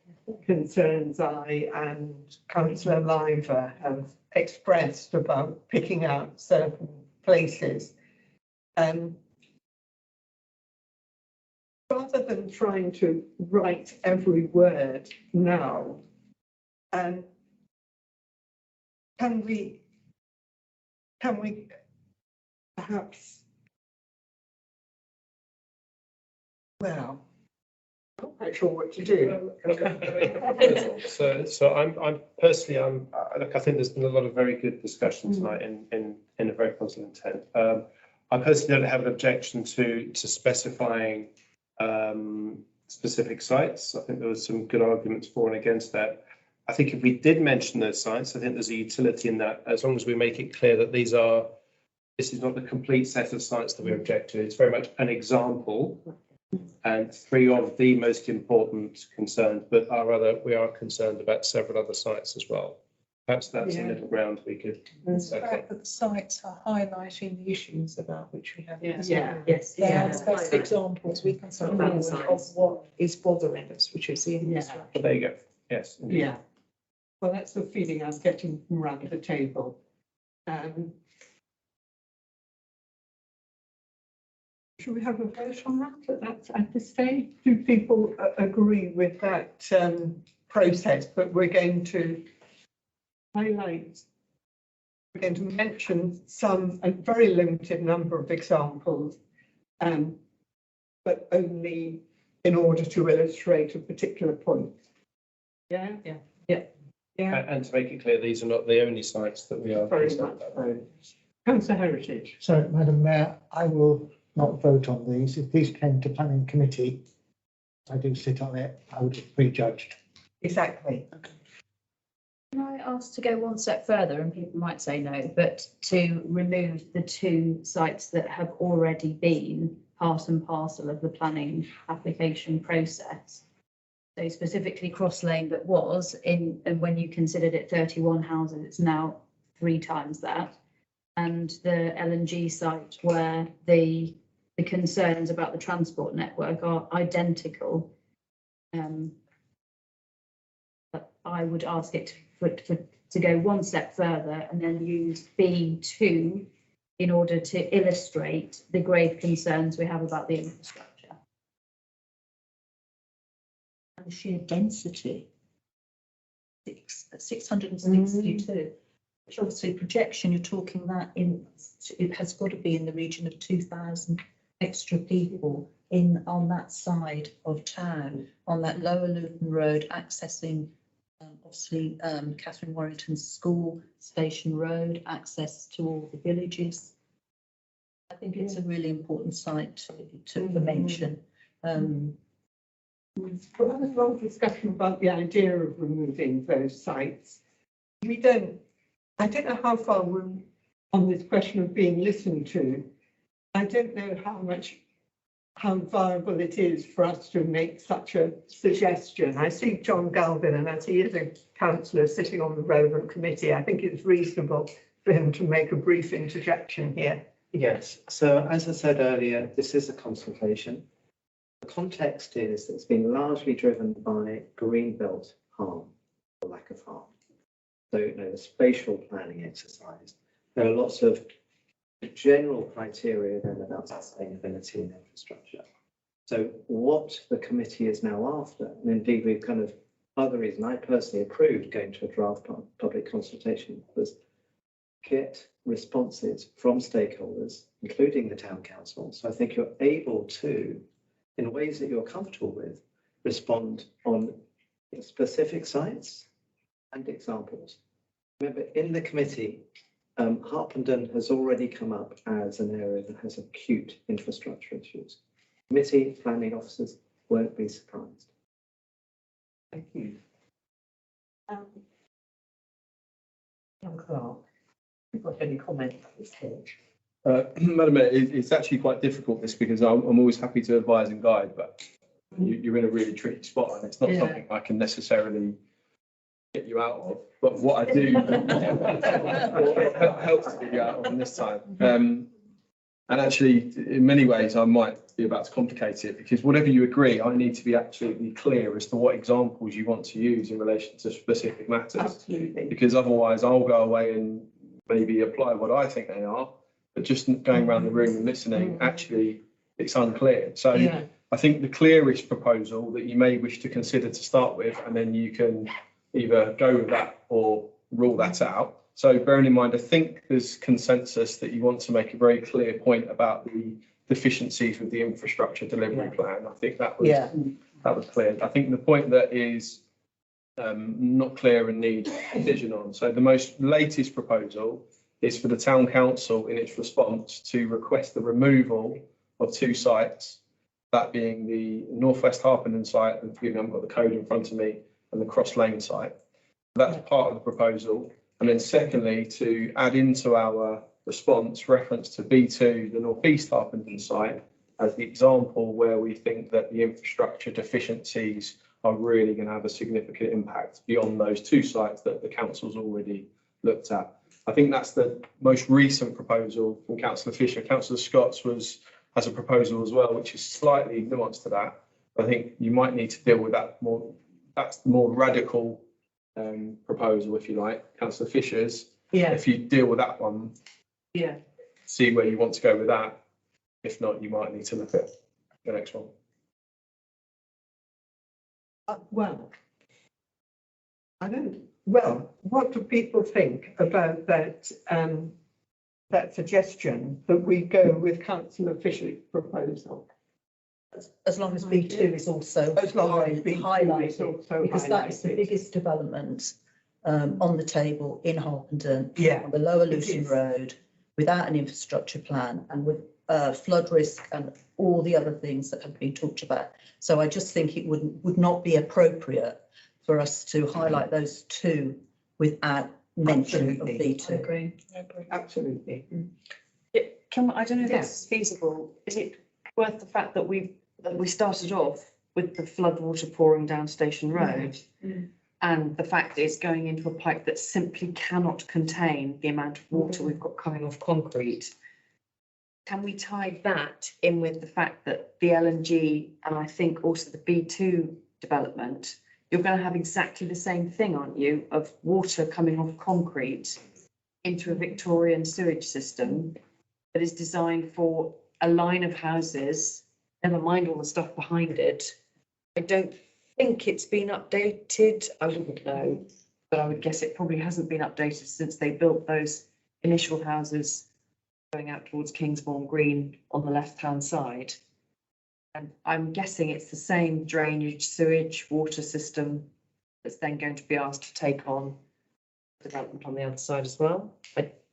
concerns I and Councillor Liver have expressed about picking out certain places. Rather than trying to write every word now, can we perhaps, well, I'm not quite sure what to do. So I'm personally, look, I think there's been a lot of very good discussion tonight in a very positive intent. I personally don't have an objection to specifying specific sites. I think there was some good arguments for and against that. I think if we did mention those sites, I think there's a utility in that, as long as we make it clear that this is not the complete set of sites that we object to. It's very much an example and 3 of the most important concerns, but we are concerned about several other sites as well. Perhaps that's a middle ground we could. The fact that the sites are highlighting the issues about which we have. Yes. They are specific examples we can sort of what is bothering us, which is the infrastructure. Well, there you go. Yes. Indeed. Yeah. Well, that's the feeling I'm getting from around the table. Should we have a vote on that at this stage? Do people agree with that process? But we're going to highlight, we're going to mention a very limited number of examples, but only in order to illustrate a particular point. Yeah? And to make it clear, these are not the only sites that we are. Very much so. Councillor Heritage. So, Madam Mayor, I will not vote on these. If these came to planning committee, I do sit on it, I would have prejudged. Exactly. Can I ask to go one step further, and people might say no, but to remove the 2 sites that have already been part and parcel of the planning application process? So specifically Cross Lane that was in, and when you considered it 31 houses, it's now 3 times that. And the LNG site where the concerns about the transport network are identical. But I would ask it to go one step further and then use B2 in order to illustrate the grave concerns we have about the infrastructure. And the sheer density, 662. Which obviously projection, you're talking that it has got to be in the region of 2,000 extra people on that side of town, on that lower Luton Road, accessing obviously Catherine Warrington's school, Station Road, access to all the villages. I think it's a really important site to mention. We're having a long discussion about the idea of removing those sites. I don't know how far we're on this question of being listened to. I don't know how viable it is for us to make such a suggestion. I see John Galvin, and as he is a councillor sitting on the relevant committee, I think it's reasonable for him to make a brief interjection here. Yes, so as I said earlier, this is a consultation. The context is that it's been largely driven by greenbelt harm or lack of harm. So, the spatial planning exercise. There are lots of general criteria then about sustainability and infrastructure. So what the committee is now after, and indeed we've part of the reason I personally approved going to a draft public consultation was get responses from stakeholders, including the town council. So I think you're able to, in ways that you're comfortable with, respond on specific sites and examples. Remember, in the committee, Harpenden has already come up as an area that has acute infrastructure issues. Committee planning officers won't be surprised. Thank you. John Clark, have you got any comment at this stage? Madam Mayor, it's actually quite difficult this because I'm always happy to advise and guide, but you're in a really tricky spot and it's not something I can necessarily get you out of. But what I do helps to get you out of this time. And actually, in many ways, I might be about to complicate it because whatever you agree, I need to be absolutely clear as to what examples you want to use in relation to specific matters. Absolutely. Because otherwise, I'll go away and maybe apply what I think they are, but just going around the room and listening, actually, it's unclear. So I think the clearest proposal that you may wish to consider to start with, and then you can either go with that or rule that out. So bearing in mind, I think there's consensus that you want to make a very clear point about the deficiencies with the infrastructure delivery plan. I think that was clear. I think the point that is not clear and needs decision on. So the most latest proposal is for the town council in its response to request the removal of two sites, that being the Northwest Harpenden site, and I've got the code in front of me, and the Cross Lane site. That's part of the proposal. And then secondly, to add into our response reference to B2, the Northeast Harpenden site, as the example where we think that the infrastructure deficiencies are really going to have a significant impact beyond those two sites that the council's already looked at. I think that's the most recent proposal from Councillor Fisher. Councillor Scott's has a proposal as well, which is slightly nuanced to that. I think you might need to deal with that more. That's the more radical proposal, if you like, Councillor Fisher's. If you deal with that one, see where you want to go with that. If not, you might need to look at the next one. What do people think about that that suggestion that we go with Councillor Fisher's proposal? As long as B2 is also highlighted, because that is the biggest development on the table in Harpenden, on the Lower Lucian Road, without an infrastructure plan and with flood risk and all the other things that have been talked about. So I just think it would not be appropriate for us to highlight those two without mention of B2. I agree. Absolutely. I don't know if it's feasible. Is it worth the fact that we started off with the flood water pouring down Station Road and the fact that it's going into a pipe that simply cannot contain the amount of water we've got coming off concrete? Can we tie that in with the fact that the LNG and I think also the B2 development, you're going to have exactly the same thing, aren't you, of water coming off concrete into a Victorian sewage system that is designed for a line of houses, never mind all the stuff behind it. I don't think it's been updated. I wouldn't know, but I would guess it probably hasn't been updated since they built those initial houses going out towards Kingsbourne Green on the left-hand side. And I'm guessing it's the same drainage, sewage, water system that's then going to be asked to take on development on the other side as well.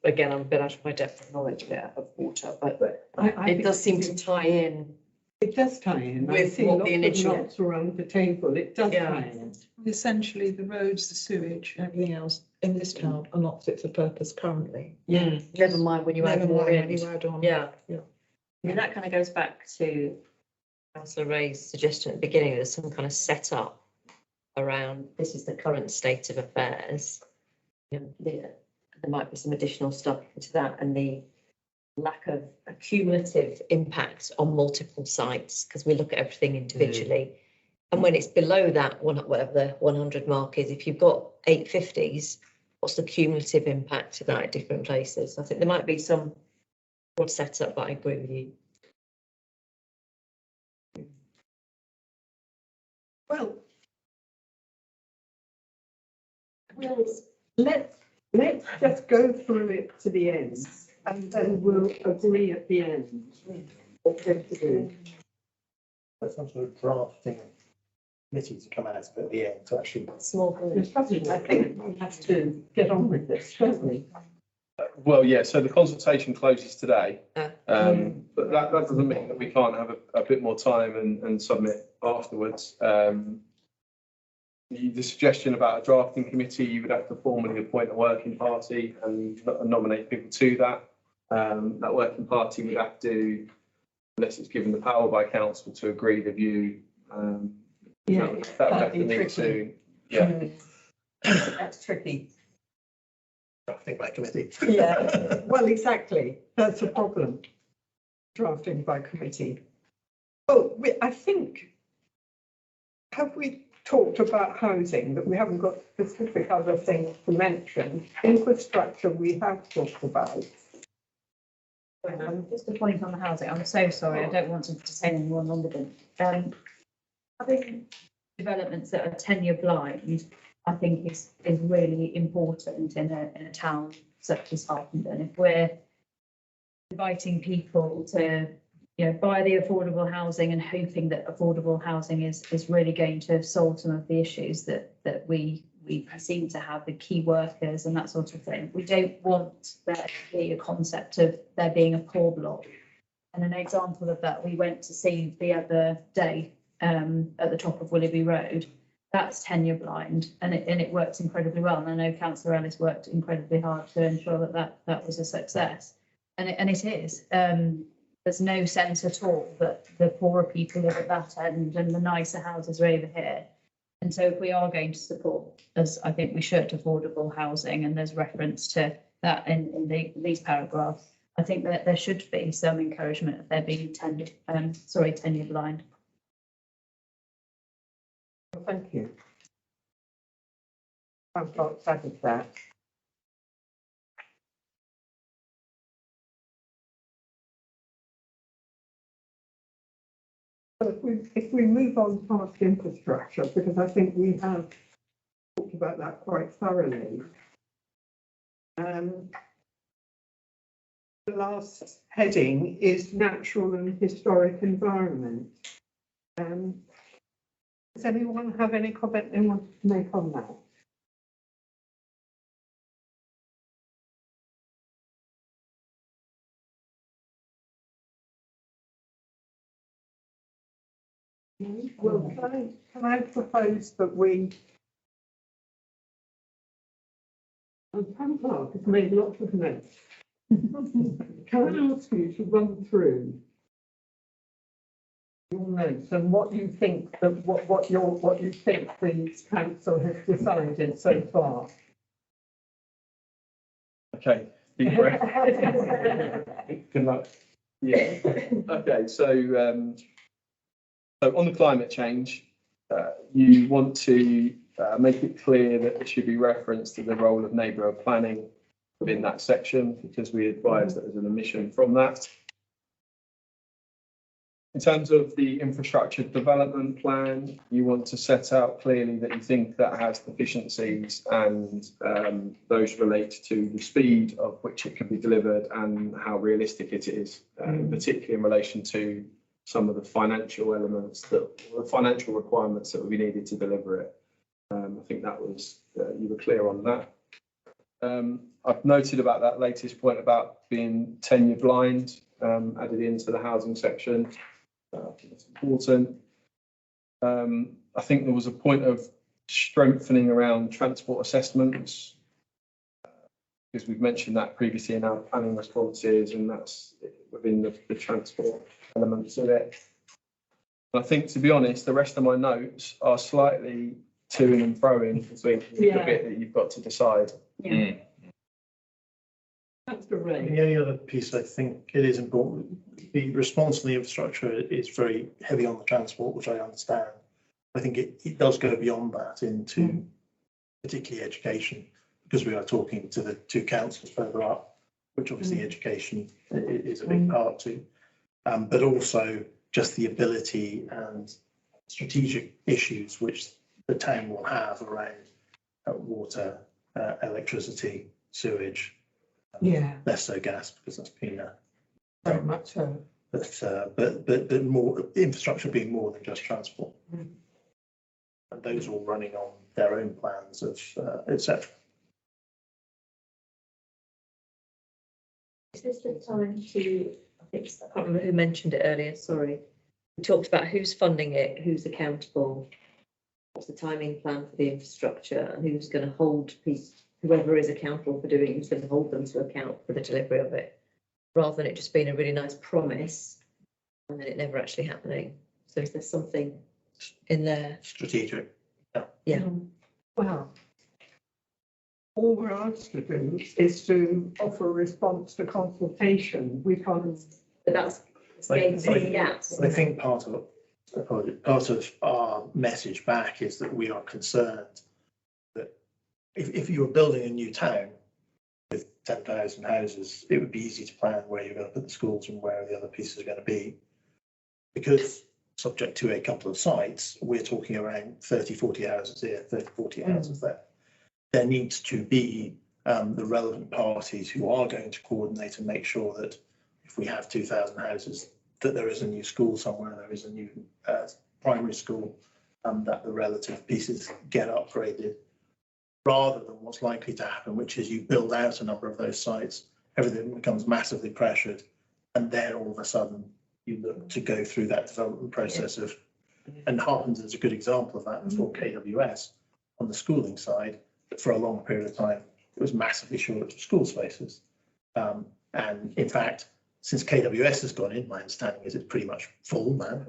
Again, I'm a bit out of my depth of knowledge there of water, but it does seem to tie in It does tie in. I With see what lots the of initial- knots around the table. It does Yeah. tie in. Essentially, the roads, the sewage, everything else in this town are not fit for purpose currently. Never mind when you add Never more mind in. when you add on. Yeah. Yeah. I mean, that kind of goes back to Councillor Ray's suggestion at the beginning, there's some kind of setup around, this is the current state of affairs. You know, there might be some additional stuff into that, and the lack of a cumulative impact on multiple sites, because we look at everything individually. And when it's below that one, whatever the 100 mark is, if you've got 850s, what's the cumulative impact of that at different places? I think there might be some good setup, but I agree with you. Well, let's just go through it to the end, and then we'll agree at the end what we're going to do. That's some sort of drafting committee to come out of it at the end to actually. Small group. There's something I think we have to get on with this, don't we? Well, yeah, so the consultation closes today, Ah. but that doesn't mean that we can't have a bit more time and submit afterwards. The suggestion about a drafting committee, you would have to formally appoint a working party and nominate people to that. That working party would have to, unless it's given the power by council to agree the view. Yeah, that would have that'd to be meet tricky. soon. Yeah. That's tricky. Drafting by committee. Yeah, well, exactly. That's a problem. Drafting by committee. Oh, I think, have we talked about housing, but we haven't got specific other things to mention? Infrastructure we have talked about. Just a point on the housing, I'm so sorry, I don't want to detain anyone longer than, having developments that are tenure blind, I think is really important in a town such as Harpenden. If we're inviting people to, you know, buy the affordable housing and hoping that affordable housing is really going to solve some of the issues that we seem to have with key workers and that sort of thing. We don't want there to be a concept of there being a poor block. And an example of that, we went to see the other day at the top of Willoughby Road. That's tenure blind, and it works incredibly well. And I know Councillor Ellis worked incredibly hard to ensure that was a success, and it is. There's no sense at all that the poorer people live at that end and the nicer houses are over here. And so if we are going to support, as I think we should, affordable housing, and there's reference to that in these paragraphs, I think that there should be some encouragement of there being tenure blind. Thank you. I've got second that. So if we move on past infrastructure, because I think we have talked about that quite thoroughly. The last heading is natural and historic environment. Does anyone have any comment they want to make on that? Well, can I propose that we... Town Clerk has made lots of notes. Can I ask you to run through your notes and what you think that what you think the council has decided so far? Okay. Deep breath. Good luck. Yeah. Okay. So on the climate change, you want to make it clear that there should be reference to the role of neighbourhood planning within that section, because we advise that there's an omission from that. In terms of the infrastructure development plan, you want to set out clearly that you think that has deficiencies, and those relate to the speed of which it can be delivered and how realistic it is, particularly in relation to some of the financial elements, the financial requirements that will be needed to deliver it. I think that was, you were clear on that. I've noted about that latest point about being tenure blind added into the housing section. That's important. I think there was a point of strengthening around transport assessments, because we've mentioned that previously in our planning responses, and that's within the transport elements of it. I think, to be honest, the rest of my notes are slightly to-ing and fro-ing between the bit that you've got to decide. Yeah. That's the Ray. The only other piece I think it is important, the response to the infrastructure is very heavy on the transport, which I understand. I think it does go beyond that into particularly education, because we are talking to the two councils further up, which obviously education is a big part too. But also just the ability and strategic issues which the town will have around water, electricity, sewage. Less so gas, because that's been very much so. But more infrastructure being more than just transport. And those all running on their own plans of etc. Is this the time to, I can't remember who mentioned it earlier, sorry. We talked about who's funding it, who's accountable, what's the timing plan for the infrastructure, and who's going to hold whoever is accountable for doing it, who's going to hold them to account for the delivery of it, rather than it just being a really nice promise and then it never actually happening. So is there something in there? Strategic. Yeah. Well, all we're asked to do is to offer a response to consultation. We can't. But that's gaps. I think part of our message back is that we are concerned that if you were building a new town with 10,000 houses, it would be easy to plan where you're going to put the schools and where the other pieces are going to be. Because subject to a couple of sites, we're talking around 30, 40 houses here, 30, 40 houses there. There needs to be the relevant parties who are going to coordinate and make sure that if we have 2,000 houses, that there is a new school somewhere, there is a new primary school, that the relative pieces get upgraded, rather than what's likely to happen, which is you build out a number of those sites, everything becomes massively pressured, and then all of a sudden you look to go through that development process of, and Harpenden is a good example of that before KWS on the schooling side, but for a long period of time, it was massively short of school spaces. And in fact, since KWS has gone in, my understanding is it's pretty much full now.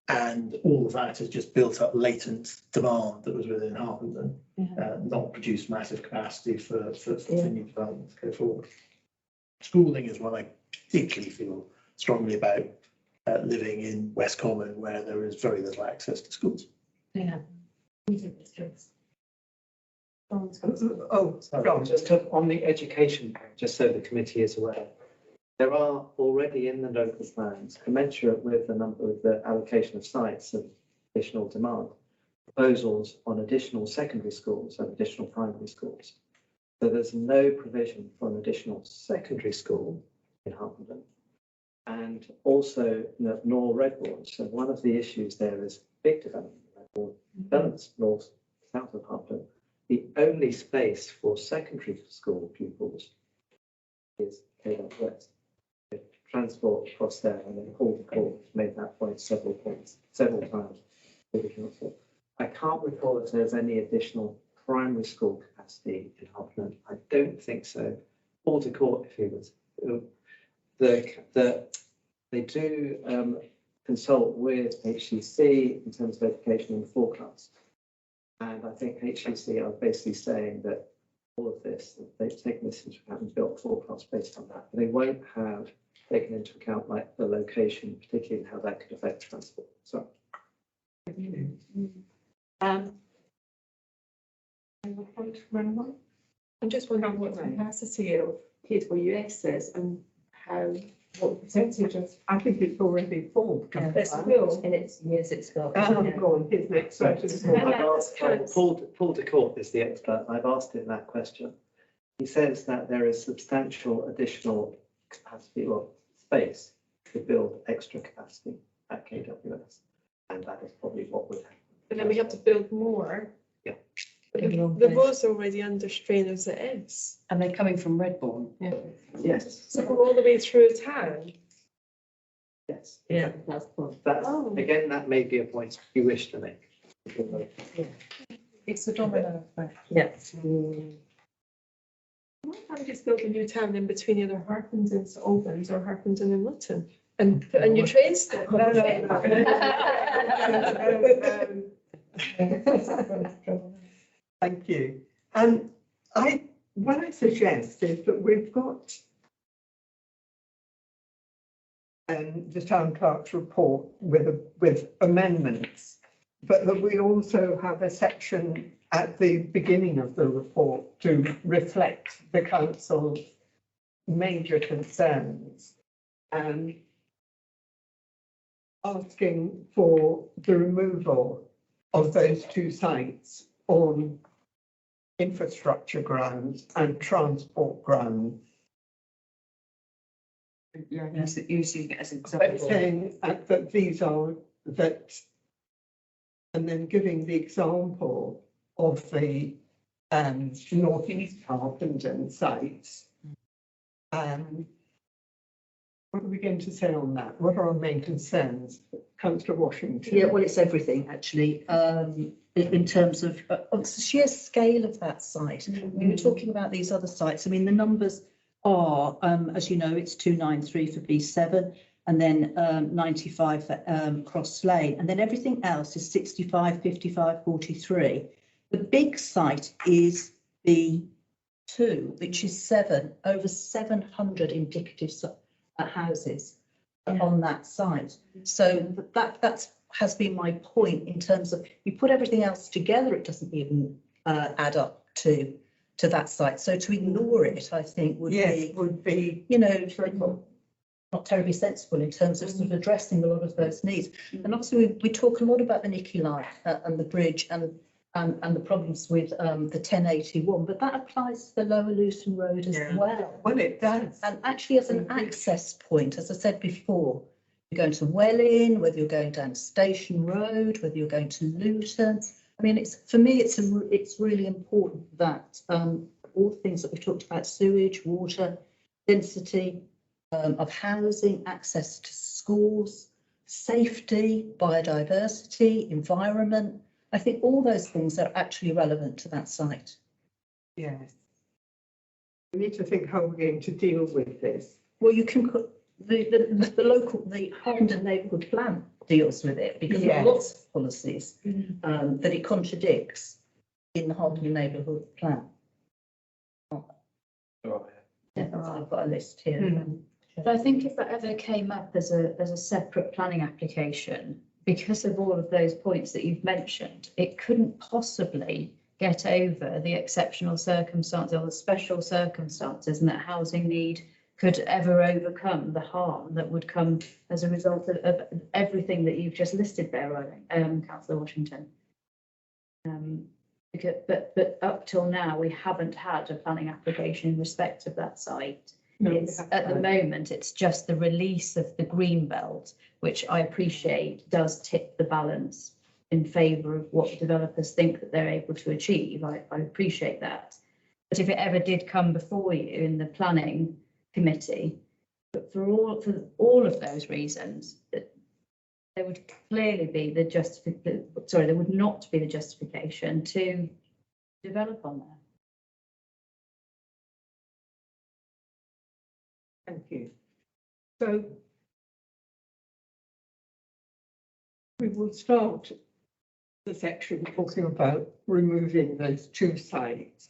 And all of that has just built up latent demand that was within Harpenden, not produced massive capacity for new development to go forward. Schooling is what I particularly feel strongly about living in West Common, where there is very little access to schools. Sorry, just on the education, just so the committee is aware, there are already in the local plans, commensurate with the number of the allocation of sites of additional demand, proposals on additional secondary schools and additional primary schools. So there's no provision for an additional secondary school in Harpenden, and also nor Redbourne. So one of the issues there is big development. Redbourne develops north, south of Harpenden. The only space for secondary school pupils is KWS. Transport across there, and then Paul made that point several times with the council. I can't recall if there's any additional primary school capacity in Harpenden. I don't think so. Paul de Court, if he was, they do consult with HCC in terms of education and forecast. And I think HCC are basically saying that all of this, they've taken this into account and built forecasts based on that. But they won't have taken into account like the location, particularly how that could affect transport. So. I'm just wondering what the capacity of KWS is and what percentage of. I think it's already full. It's full. And it's, yes, it's got. Go on, his next question. I've asked, Paul de Court is the expert. I've asked him that question. He says that there is substantial additional capacity or space to build extra capacity at KWS, and that is probably what would happen. And then we have to build more. Yeah. But the road's already under strain as it is. And they're coming from Redbourne. Yeah. Yes. So go all the way through town. Yes. Yeah. That's, again, that may be a point you wish to make. It's a domino effect. Yeah. Why can't we just build a new town in between either Harpenden and St Albans or Harpenden and Luton? And put a new train station? Thank you. What I suggest is that we've got the town clerk's report with amendments, but that we also have a section at the beginning of the report to reflect the council's major concerns and asking for the removal of those two sites on infrastructure grounds and transport grounds. Yeah, using it as an But example. saying that these are that, and then giving the example of the North East Harpenden sites. What are we going to say on that? What are our main concerns, Councillor Washington? Yeah, well, it's everything actually, in terms of the sheer scale of that site. We were talking about these other sites. I mean, the numbers are, as you know, it's 293 for B7 and then 95 for Cross Lane. And then everything else is 65, 55, 43. The big site is B2, which is over 700 indicative houses on that site. So that has been my point in terms of you put everything else together, it doesn't even add up to that site. So to ignore it, I think would be, you know, not terribly sensible in terms of sort of addressing a lot of those needs. And obviously we talk a lot about the Nicky line and the bridge and the problems with the 1081, but that applies to the Lower Luton Road as well. Well, it does. And actually as an access point, as I said before, you're going to Welling, whether you're going down Station Road, whether you're going to Luton. I mean, for me, it's really important that all the things that we've talked about, sewage, water, density of housing, access to schools, safety, biodiversity, environment. I think all those things are actually relevant to that site. Yes. We need to think how we're going to deal with this. Well, you can put the Harpenden neighbourhood plan deals with it because there are lots of policies that it contradicts in the Harpenden neighbourhood plan. Yeah, I've got a list here. But I think if that ever came up as a separate planning application, because of all of those points that you've mentioned, it couldn't possibly get over the exceptional circumstances or the special circumstances and that housing need could ever overcome the harm that would come as a result of everything that you've just listed there, Councillor Washington. But up till now, we haven't had a planning application in respect of that site. No, At the moment, it's just the release of the green belt, which I appreciate does tip the balance in favour of what developers think that they're able to achieve. I appreciate that. But if it ever did come before you in the planning committee, but for all of those reasons, there would clearly be there would not be the justification to develop on there. Thank you. So we will start the section talking about removing those two sites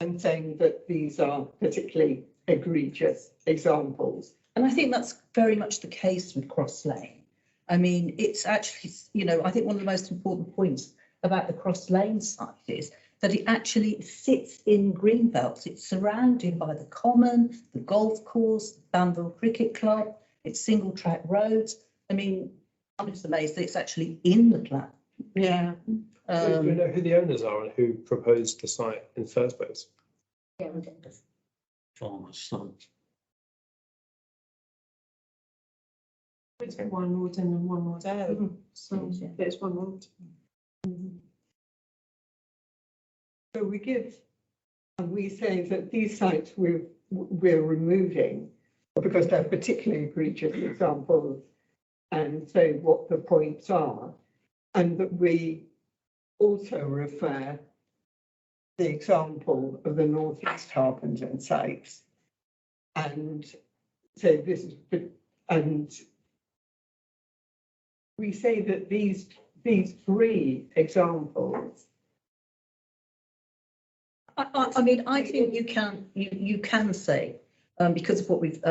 and saying that these are particularly egregious examples. And I think that's very much the case with Cross Lane. I mean, it's actually, you know, I think one of the most important points about the Cross Lane site is that it actually sits in green belts. It's surrounded by the common, the golf course, the Banville Cricket Club, it's single track roads. I mean, I'm just amazed that it's actually in the plan. Yeah. Do we know who the owners are and who proposed the site in the first place? Yeah, we did. Farmer's son. It's one road in and one road out. So it's one road. So we give, and we say that these sites we're removing, but because they're particularly egregious examples, and say what the points are, and that we also refer the example of the North East Harpenden sites, and say this is, and we say that these three examples. I mean, I think you can say, because of what we've,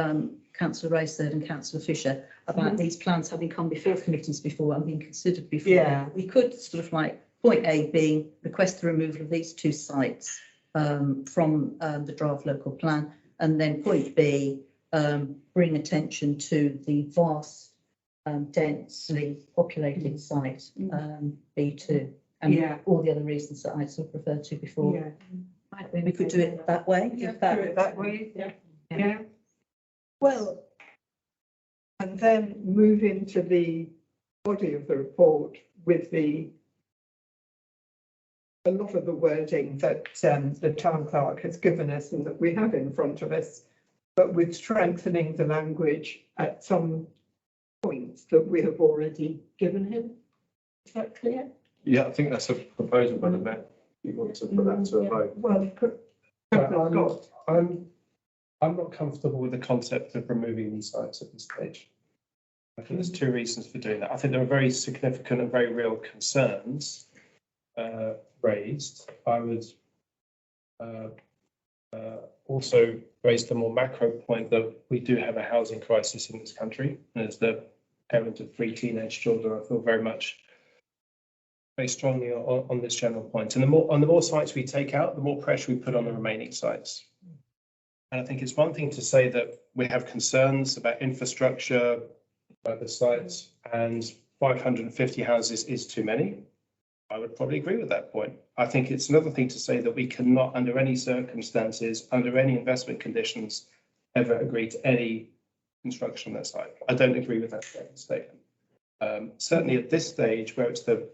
councillor Ray said and councillor Fisher, about these plans having come before committees before and been considered before. Yeah. We could sort of like, point A being request the removal of these two sites from the draft local plan, and then point B, bring attention to the vast, densely populated site, B2, and all the other reasons that I sort of referred to before. Yeah. We could do it that way. Yeah, do it that way. Yeah. Well, and then move into the body of the report with a lot of the wording that the town clerk has given us and that we have in front of us, but with strengthening the language at some points that we have already given him. Is that clear? Yeah, I think that's a proposal by the Met. You want to put that to a vote? Well, I'm not comfortable with the concept of removing these sites at this stage. I think there's two reasons for doing that. I think there are very significant and very real concerns raised. I would also raise the more macro point that we do have a housing crisis in this country. And as the parent of 3 teenage children, I feel very strongly on this general point. And the more sites we take out, the more pressure we put on the remaining sites. And I think it's one thing to say that we have concerns about infrastructure, about the sites, and 550 houses is too many. I would probably agree with that point. I think it's another thing to say that we cannot, under any circumstances, under any investment conditions, ever agree to any construction on that site. I don't agree with that statement. Certainly at this stage, where it's the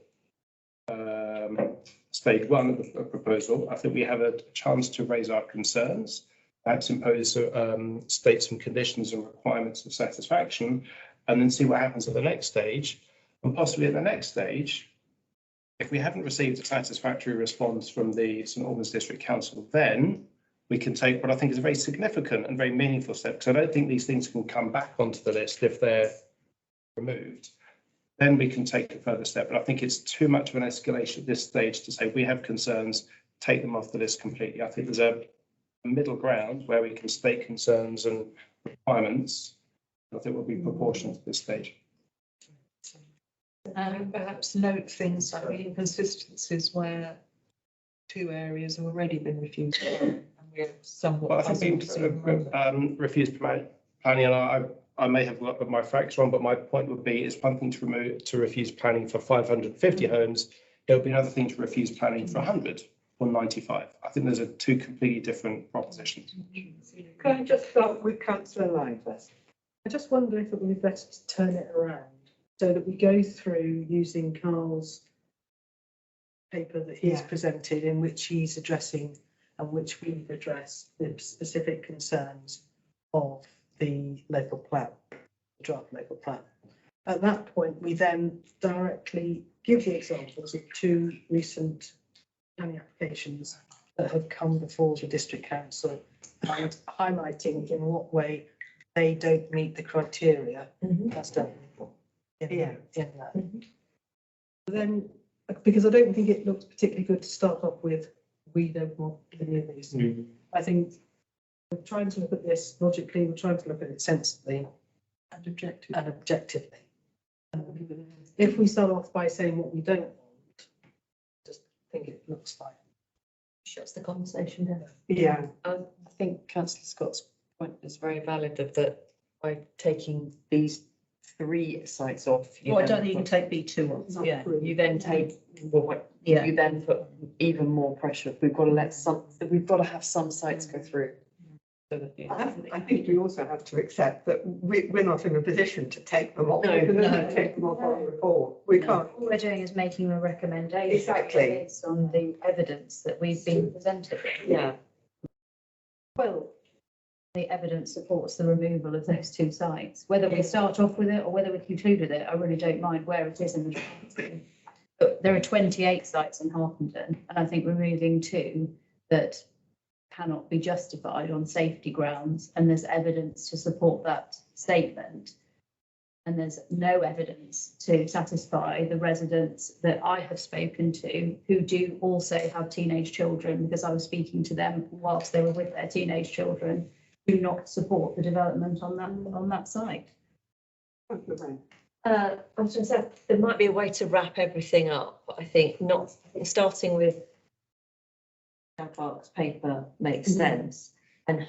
stage one of the proposal, I think we have a chance to raise our concerns, perhaps impose state some conditions and requirements of satisfaction, and then see what happens at the next stage. And possibly at the next stage, if we haven't received a satisfactory response from the St Albans District Council, then we can take what I think is a very significant and very meaningful step, because I don't think these things can come back onto the list if they're removed. Then we can take a further step. But I think it's too much of an escalation at this stage to say we have concerns, take them off the list completely. I think there's a middle ground where we can state concerns and requirements. I think will be proportionate at this stage. And perhaps note things like the inconsistencies where 2 areas have already been refused. And we're somewhat. Well, I think refused planning, and I may have got my facts wrong, but my point would be it's one thing to refuse planning for 550 homes. It would be another thing to refuse planning for 100 or 95. I think those are 2 completely different propositions. Can I just start with councillor Lyne first? I just wonder if it would be better to turn it around so that we go through using Carl's paper that he's presented, in which he's addressing and which we've addressed the specific concerns of the local plan, the draft local plan. At that point, we then directly give the examples of 2 recent planning applications that have come before the district council, and highlighting in what way they don't meet the criteria that's done in that. Then, because I don't think it looks particularly good to start off with, we don't want any of these. I think we're trying to look at this logically, we're trying to look at it sensibly and objectively. If we start off by saying what we don't want, I just think it looks like Shuts the conversation down. Yeah. I think councillor Scott's point is very valid, of that by taking these 3 sites off. Well, I don't think you can take B2 off. Yeah, you then take, you then put even more pressure. We've got to have some sites go through. I think we also have to accept that we're not in a position to take them off. No. Take them off our report. We can't. All we're doing is making a recommendation. Exactly. Based on the evidence that we've been presented. Yeah. Well, the evidence supports the removal of those two sites. Whether we start off with it or whether we conclude with it, I really don't mind where it is in the draft. But there are 28 sites in Harpenden, and I think removing two that cannot be justified on safety grounds, and there's evidence to support that statement. And there's no evidence to satisfy the residents that I have spoken to who do also have teenage children, because I was speaking to them whilst they were with their teenage children, do not support the development on that site. I was going to say, there might be a way to wrap everything up, but I think not, starting with Park's paper makes sense, and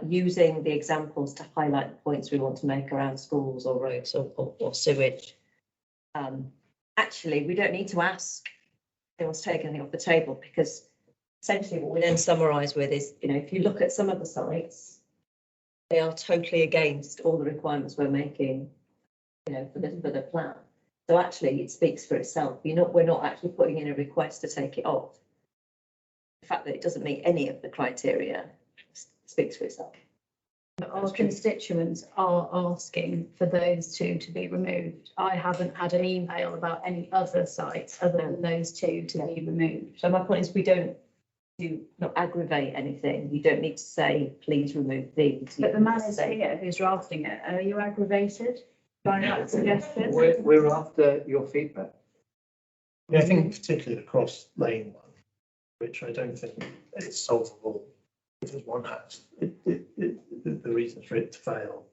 using the examples to highlight the points we want to make around schools or roads or sewage. Actually, we don't need to ask if anyone's taken anything off the table, because essentially what we then summarise with is, if you look at some of the sites, they are totally against all the requirements we're making, for the plan. So actually, it speaks for itself. We're not actually putting in a request to take it off. The fact that it doesn't meet any of the criteria speaks for itself. Our constituents are asking for those two to be removed. I haven't had an email about any other sites other than those two to be removed. So my point is, we don't not aggravate anything. You don't need to say, please remove these. But the man is here who's drafting it. Are you aggravated by that suggestion? We're after your feedback. Yeah, I think particularly the cross lane one, which I don't think is solvable because one has. The reasons for it to fail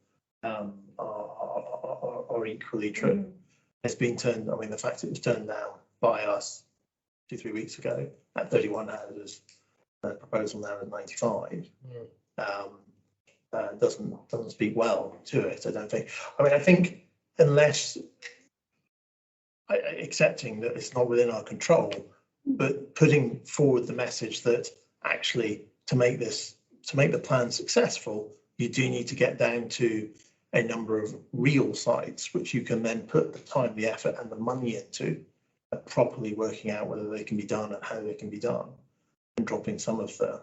are equally true. It's been turned, the fact it was turned down by us 2-3 weeks ago at 31 houses, the proposal now at 95, doesn't speak well to it, I don't think. I think unless accepting that it's not within our control, but putting forward the message that actually to make the plan successful, you do need to get down to a number of real sites, which you can then put the time, the effort and the money into properly working out whether they can be done and how they can be done, and dropping some of the,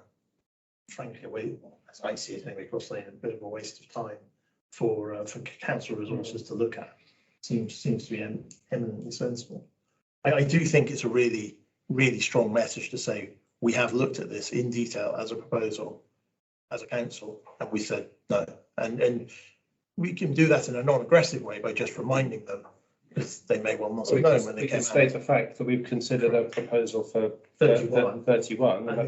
frankly, away, as I see it anyway, cross lane, a bit of a waste of time for council resources to look at. Seems to be eminently sensible. I do think it's a really, really strong message to say we have looked at this in detail as a proposal, as a council, and we said no. And we can do that in a non-aggressive way by just reminding them, because they may well not have known when they came out. State the fact that we've considered a proposal for 31, and that's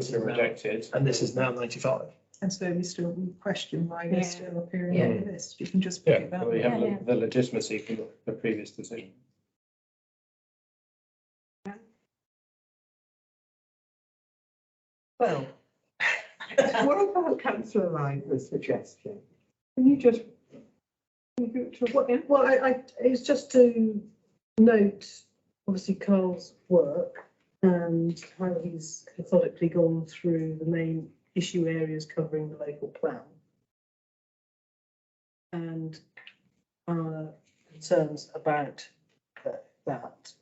been rejected. And this is now 95. And so we still question why there's still appearing Yeah. on the list. You can just put it that We way. have the legitimacy from the previous decision. Well, what about councillor Ryder's suggestion? Can you just? Well, it's just to note, obviously, Carl's work and how he's methodically gone through the main issue areas covering the local plan. And our concerns about that,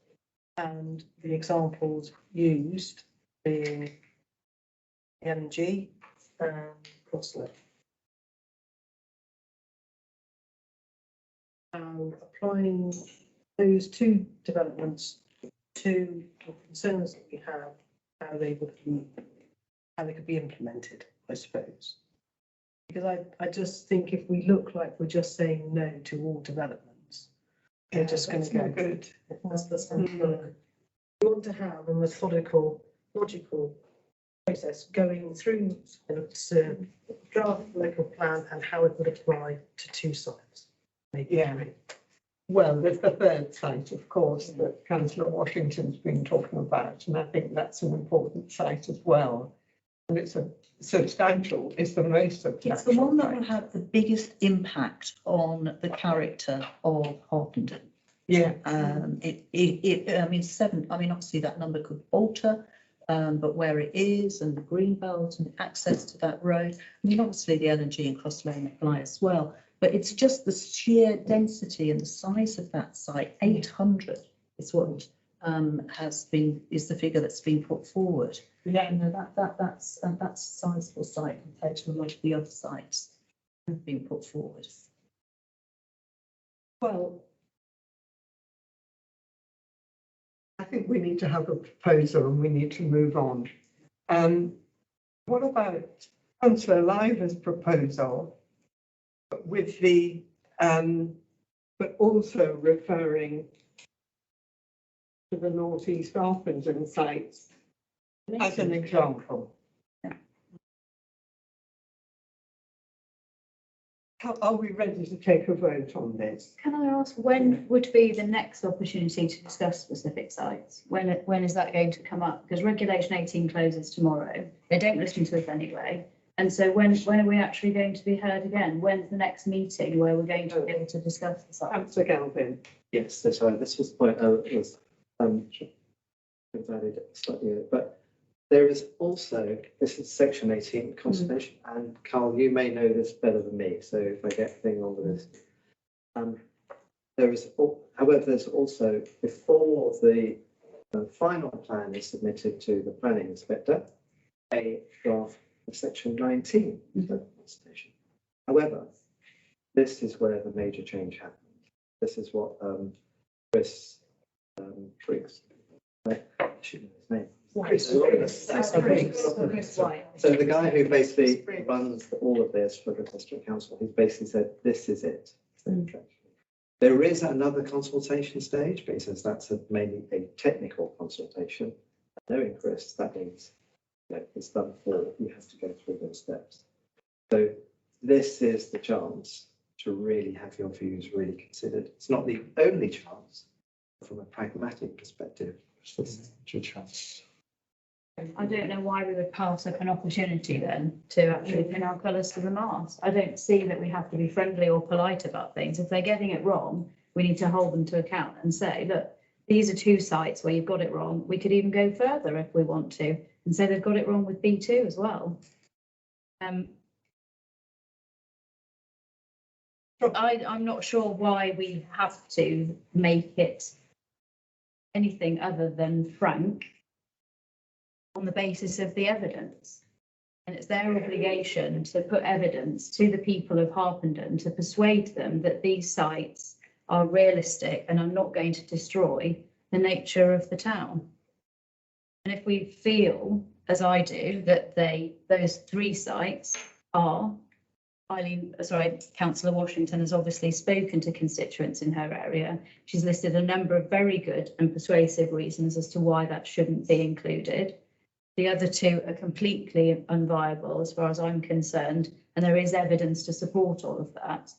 and the examples used being LNG and Crossley. Applying those two developments to the concerns that we have, how they could be implemented, I suppose. Because I just think if we look like we're just saying no to all developments, they're just going to go good. That's not good. We want to have a methodical, logical process going through the draft local plan and how it would apply to two sites. Yeah. Well, there's the third site, of course, that councillor Washington's been talking about, and I think that's an important site as well. And it's a substantial, it's the most substantial. It's the one that will site. have the biggest impact on the character of Harpenden. Yeah. Obviously that number could alter, but where it is and the green belt and access to that road, obviously the LNG and Cross Lane apply as well. But it's just the sheer density and the size of that site. 800 is what is the figure that's been put forward. Yeah, that's a sizable site compared to a lot of the other sites. have been put forward. Well, I think we need to have a proposal and we need to move on. What about Councillor Liver's proposal with the, but also referring to the North East Harpenden sites as an example? How, are we ready to take a vote on this? Can I ask, when would be the next opportunity to discuss specific sites? When is that going to come up? Because Regulation 18 closes tomorrow. They don't listen to us anyway. And so when are we actually going to be heard again? When's the next meeting where we're going to be able to discuss the site? Councillor Galvin. Yes, so sorry, this was the point I was added slightly, but there is also, this is section 18 conservation, and Carl, you may know this better than me, so if I get a thing on with this. There is, however, there's also, before the final plan is submitted to the planning inspector, a draft of section 19 of the conservation. However, this is where the major change happens. This is what Chris Briggs, I should know his name. So the guy who basically runs all of this for the district council, he's basically said, this is it. There is another consultation stage, but he says that's mainly a technical consultation. Knowing Chris, that means it's done for, you have to go through those steps. So this is the chance to really have your views really considered. It's not the only chance, from a pragmatic perspective. It's a chance. I don't know why we would pass up an opportunity then to actually pin our colours to the mast. I don't see that we have to be friendly or polite about things. If they're getting it wrong, we need to hold them to account and say, look, these are two sites where you've got it wrong. We could even go further if we want to and say they've got it wrong with B2 as well. I'm not sure why we have to make it anything other than frank on the basis of the evidence. And it's their obligation to put evidence to the people of Harpenden to persuade them that these sites are realistic and are not going to destroy the nature of the town. And if we feel, as I do, that those three sites are Councillor Washington has obviously spoken to constituents in her area. She's listed a number of very good and persuasive reasons as to why that shouldn't be included. The other two are completely unviable as far as I'm concerned, and there is evidence to support all of that.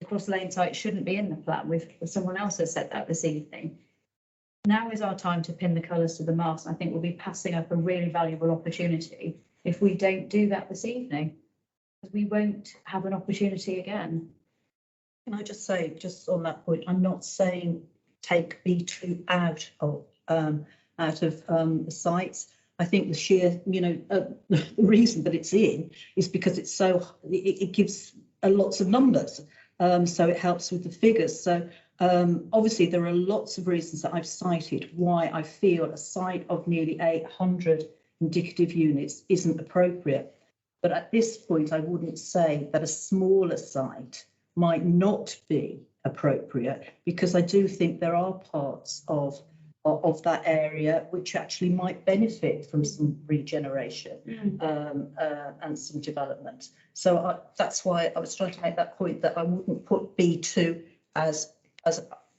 The Cross Lane site shouldn't be in the plan. Someone else has said that this evening. Now is our time to pin the colours to the mast. I think we'll be passing up a really valuable opportunity if we don't do that this evening, because we won't have an opportunity again. Can I just say, just on that point, I'm not saying take B2 out of the sites. I think the sheer, the reason that it's in is because it's so, it gives lots of numbers. So it helps with the figures. So obviously there are lots of reasons that I've cited why I feel a site of nearly 800 indicative units isn't appropriate. But at this point, I wouldn't say that a smaller site might not be appropriate, because I do think there are parts of that area which actually might benefit from some regeneration and some development. So that's why I was trying to make that point, that I wouldn't put B2 as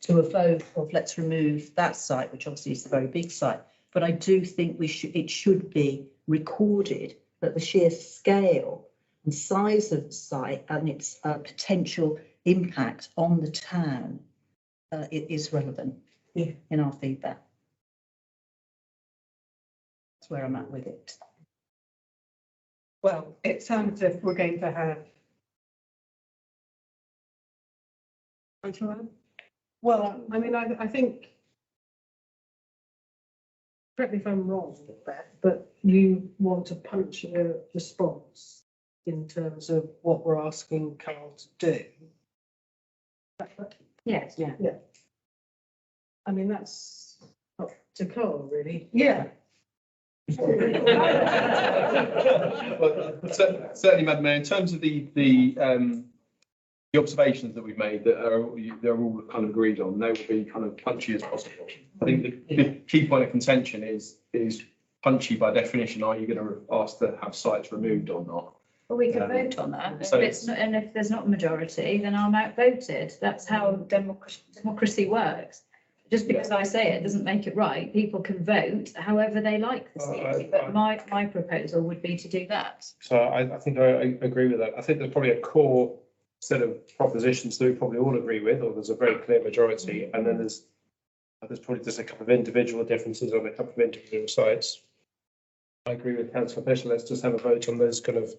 to a vote of let's remove that site, which obviously is a very big site. But I do think it should be recorded that the sheer scale and size of the site and its potential impact on the town is relevant in our feedback. That's where I'm at with it. Well, it sounds as if we're going to have. Well, I mean, I think, correct me if I'm wrong, Beth, but you want a punctual response in terms of what we're asking Carl to do. Yes, yeah. Yeah. I mean, that's up to Carl, really. Yeah. Well, certainly, Madam Mayor, in terms of the observations that we've made that they're all kind of agreed on, they will be kind of punchy as possible. I think the key point of contention is punchy by definition. Are you going to ask to have sites removed or not? Well, we can vote on that. so If it's not, and if there's not a majority, then I'm outvoted. That's how democracy works. Just because I say it doesn't make it right. People can vote however they like this evening, but my proposal would be to do that. So I think I agree with that. I think there's probably a core set of propositions that we probably all agree with, or there's a very clear majority, and then there's probably just a couple of individual differences on a couple of individual sites. I agree with Councillor Fisher. Let's just have a vote on those kind of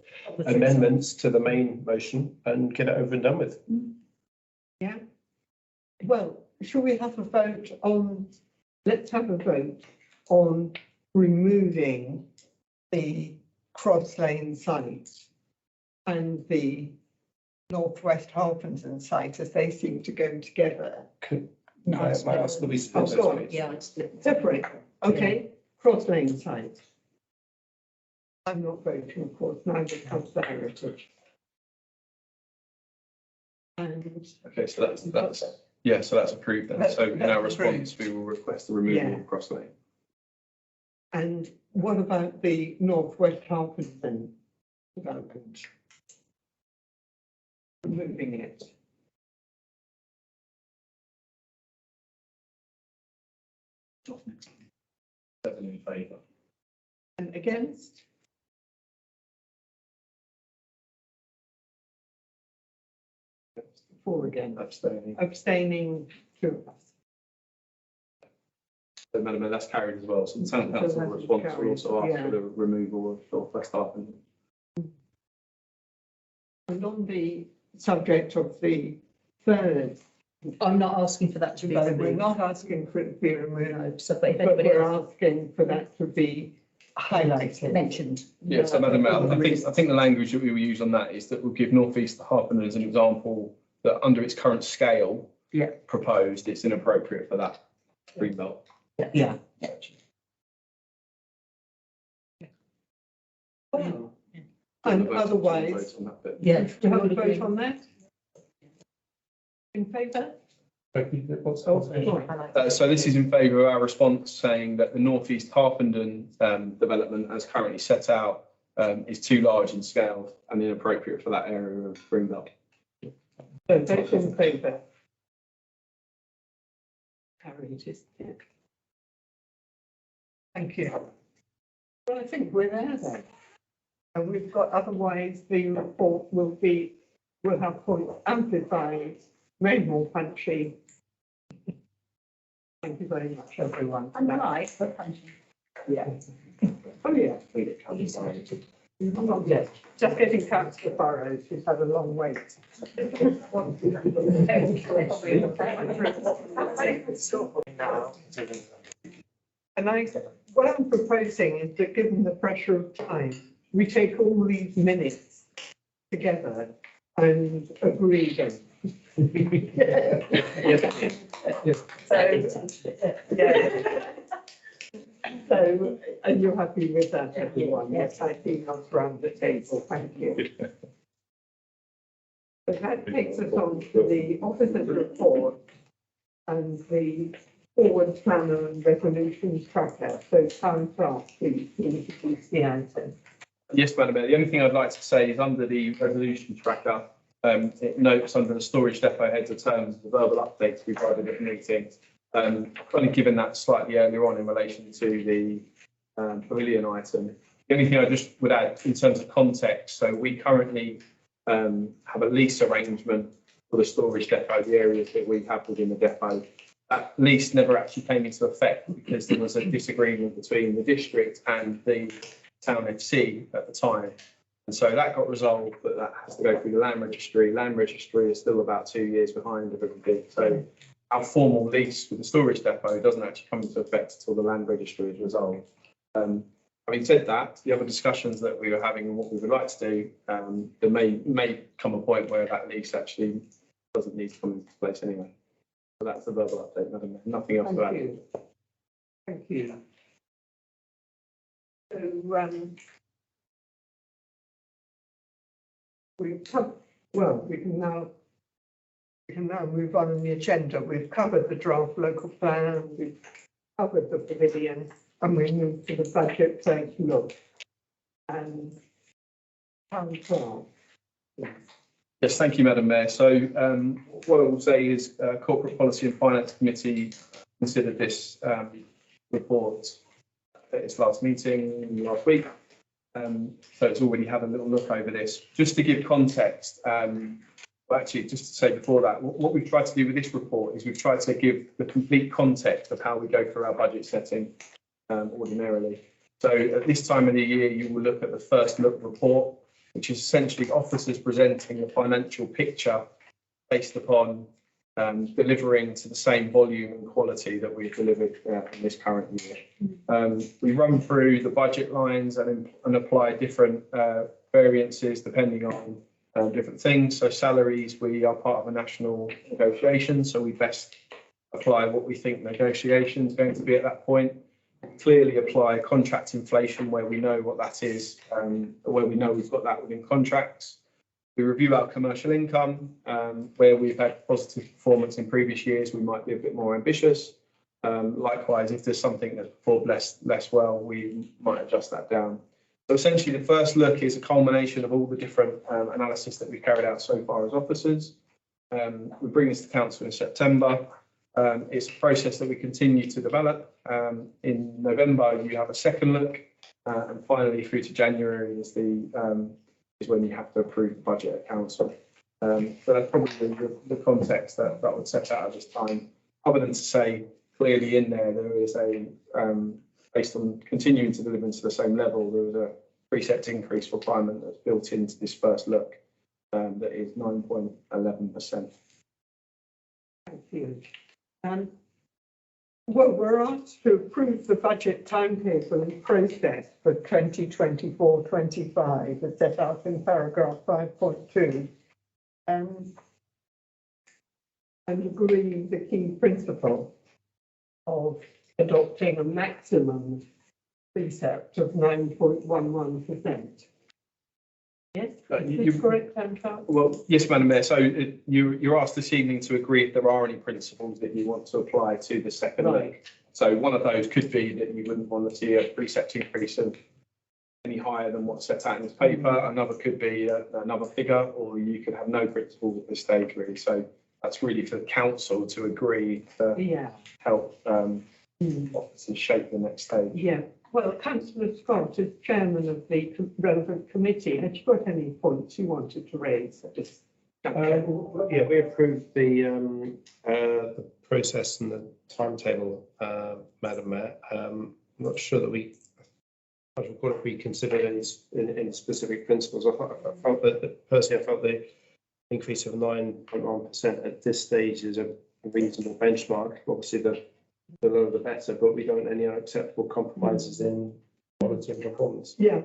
amendments to the main motion and get it over and done with. Yeah. Well, shall we have a vote on, let's have a vote on removing the Cross Lane site and the Northwest Harpenden site, as they seem to go together. Might ask that we split those, Oh, please. Yeah, it's split. Separate, okay, Cross Lane site. I'm not voting, of course, neither has the Heritage. And Okay, so that's yeah, so that's approved then. So in our response, we will request the removal Yeah. of Cross Lane. And what about the Northwest Harpenden development? Removing it. Seven in favour. And against? Four again. Abstaining. Abstaining, two of us. So Madam Mayor, that's carried as well. So the town So council that's response will also ask carried, for the removal of Northwest Harpenden. And on the subject of the third, I'm not asking for that to be no, we're removed. not asking for it to be removed, So, but if but anybody we're else asking for that to be highlighted. mentioned, Yeah, so Madam Mayor, I think the language that we will use on that is that we'll give North East Harpenden as an example that under its current scale Yeah. proposed, it's inappropriate for that green belt. yeah. And otherwise, On that bit. Yeah. do you have a vote on that? In favour? So this is in favour of our response saying that the North East Harpenden development as currently set out is too large in scale and inappropriate for that area of Greenbelt. So those in favour? Carried, isn't it? Thank you. Well, I think we're there then. And we've got, otherwise the report will have points amplified, made more punchy. Thank you very much, everyone. And right, but punchy. Yeah. Oh, yeah. Yes, just getting Councillor Burrows, who's had a long wait. And what I'm proposing is that given the pressure of time, we take all these minutes together and agree them. So, and you're happy with that, everyone? Yes, I see us round the table, thank you. So that takes us on to the officer's report and the forward planner and resolution tracker. So town clerk, please introduce the item. Yes, Madam Mayor, the only thing I'd like to say is under the resolution tracker, it notes under the storage depot heads of terms, the verbal updates we provided at the meeting. I've only given that slightly earlier on in relation to the pavilion item. The only thing I just would add in terms of context, so we currently have a lease arrangement for the storage depot, the areas that we have within the depot. That lease never actually came into effect because there was a disagreement between the district and the town FC at the time. And so that got resolved, but that has to go through the land registry. Land registry is still about 2 years behind everything. So our formal lease with the storage depot doesn't actually come into effect until the land registry is resolved. Having said that, the other discussions that we were having and what we would like to do, there may come a point where that lease actually doesn't need to come into place anyway. So that's the verbal update, Madam Mayor. Nothing else to add. Thank you. Thank you. So, we've come, well, we can now move on in the agenda. We've covered the draft local plan, we've covered the pavilion, and we move to the budget phase look. And town clerk. Yes, thank you, Madam Mayor. So what I will say is Corporate Policy and Finance Committee considered this report at its last meeting last week. So it's already had a little look over this. Just to give context, well, actually, just to say before that, what we've tried to do with this report is we've tried to give the complete context of how we go through our budget setting ordinarily. So at this time of the year, you will look at the first look report, which is essentially officers presenting a financial picture based upon delivering to the same volume and quality that we've delivered in this current year. We run through the budget lines and apply different variances depending on different things. So salaries, we are part of a national negotiation, so we best apply what we think negotiation is going to be at that point. Clearly apply contract inflation where we know what that is, where we know we've got that within contracts. We review our commercial income, where we've had positive performance in previous years, we might be a bit more ambitious. Likewise, if there's something that's performed less well, we might adjust that down. So essentially, the first look is a culmination of all the different analysis that we've carried out so far as officers. We bring this to council in September. It's a process that we continue to develop. In November, you have a second look, and finally through to January is when you have to approve the budget at council. So that's probably the context that would set out at this time. Other than to say clearly in there is a based on continuing to deliver to the same level, there was a preset increase requirement that's built into this first look that is 9.11%. Thank you. Well, we're asked to approve the budget timetable and process for 2024-25 as set out in paragraph 5.2 and agree the key principle of adopting a maximum precept of 9.11%. Yes, is correct, Anton? Well, yes, Madam Mayor. So you're asked this evening to agree if there are any principles that you want to apply to the second look. So one of those could be that you wouldn't want to see a precept increase of any higher than what's set out in this paper. Another could be another figure, or you could have no principles at this stage, really. So that's really for the council to agree to help officers shape the next stage. Yeah. Well, Councillor Scott, as chairman of the relevant committee, had you got any points you wanted to raise at this juncture? Yeah, we approved the process and the timetable, Madam Mayor. I'm not sure that we considered any specific principles. I felt that personally, I felt the increase of 9.1% at this stage is a reasonable benchmark. Obviously, the lower the better, but we don't want any unacceptable compromises in quality and performance. Yeah,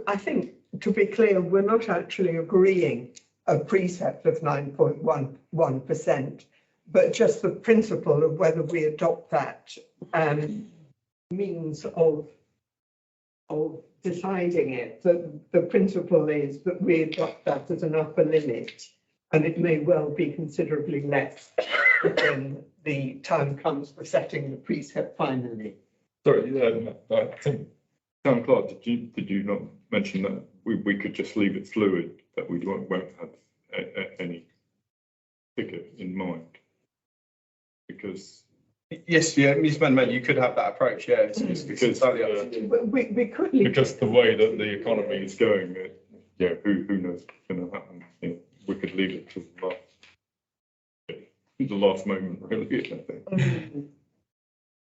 I think, to be clear, we're not actually agreeing a precept of 9.11%, but just the principle of whether we adopt that means of deciding it. The principle is that we adopt that as an upper limit, and it may well be considerably less when the time comes for setting the precept finally. Sorry, I think, Town Clerk, did you not mention that we could just leave it fluid, that we won't have any figure in mind? Because yes, Ms. Madam, you could have that approach. Yeah, it's because we could because the way that the economy is going, who knows what's going to happen? We could leave it to the last moment, really. I think.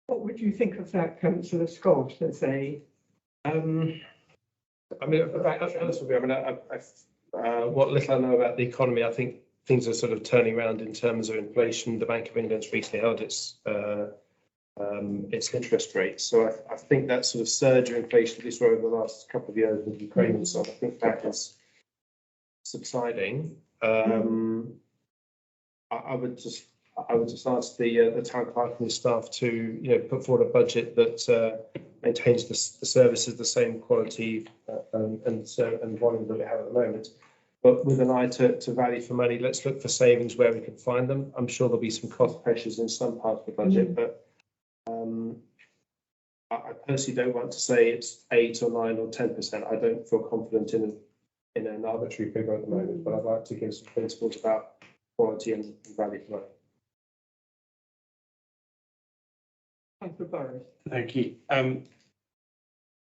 What would you think of that, Councillor Scott, as a? What little I know about the economy, I think things are sort of turning around in terms of inflation. The Bank of England's recently held its interest rates, so I think that sort of surge of inflation we saw over the last couple of years with Ukraine and so on, I think that is subsiding. I I would just ask the town clerk and his staff to, you know, put forward a budget that maintains the services the same quality and volume that we have at the moment. But with an eye to value for money, let's look for savings where we can find them. I'm sure there'll be some cost pressures in some parts of the budget, but I personally don't want to say it's 8 or 9 or 10%. I don't feel confident in an arbitrary figure at the moment, but I'd like to give some principles about quality and value for money. Councillor Burrows. Thank you. Town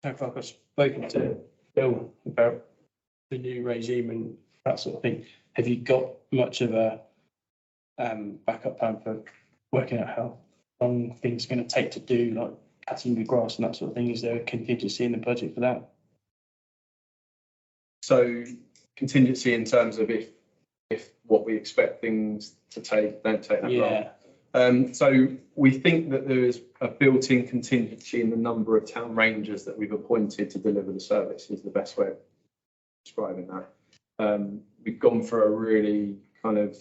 Clerk, I've spoken to Bill about the new regime and that sort of thing. Have you got much of a backup plan for working out how long things are going to take to do, like cutting the grass and that sort of thing? Is there a contingency in the budget for that? So contingency in terms of if what we expect things to take don't take that long. So we think that there is a built-in contingency in the number of town rangers that we've appointed to deliver the service, is the best way of describing that. We've gone for a really kind of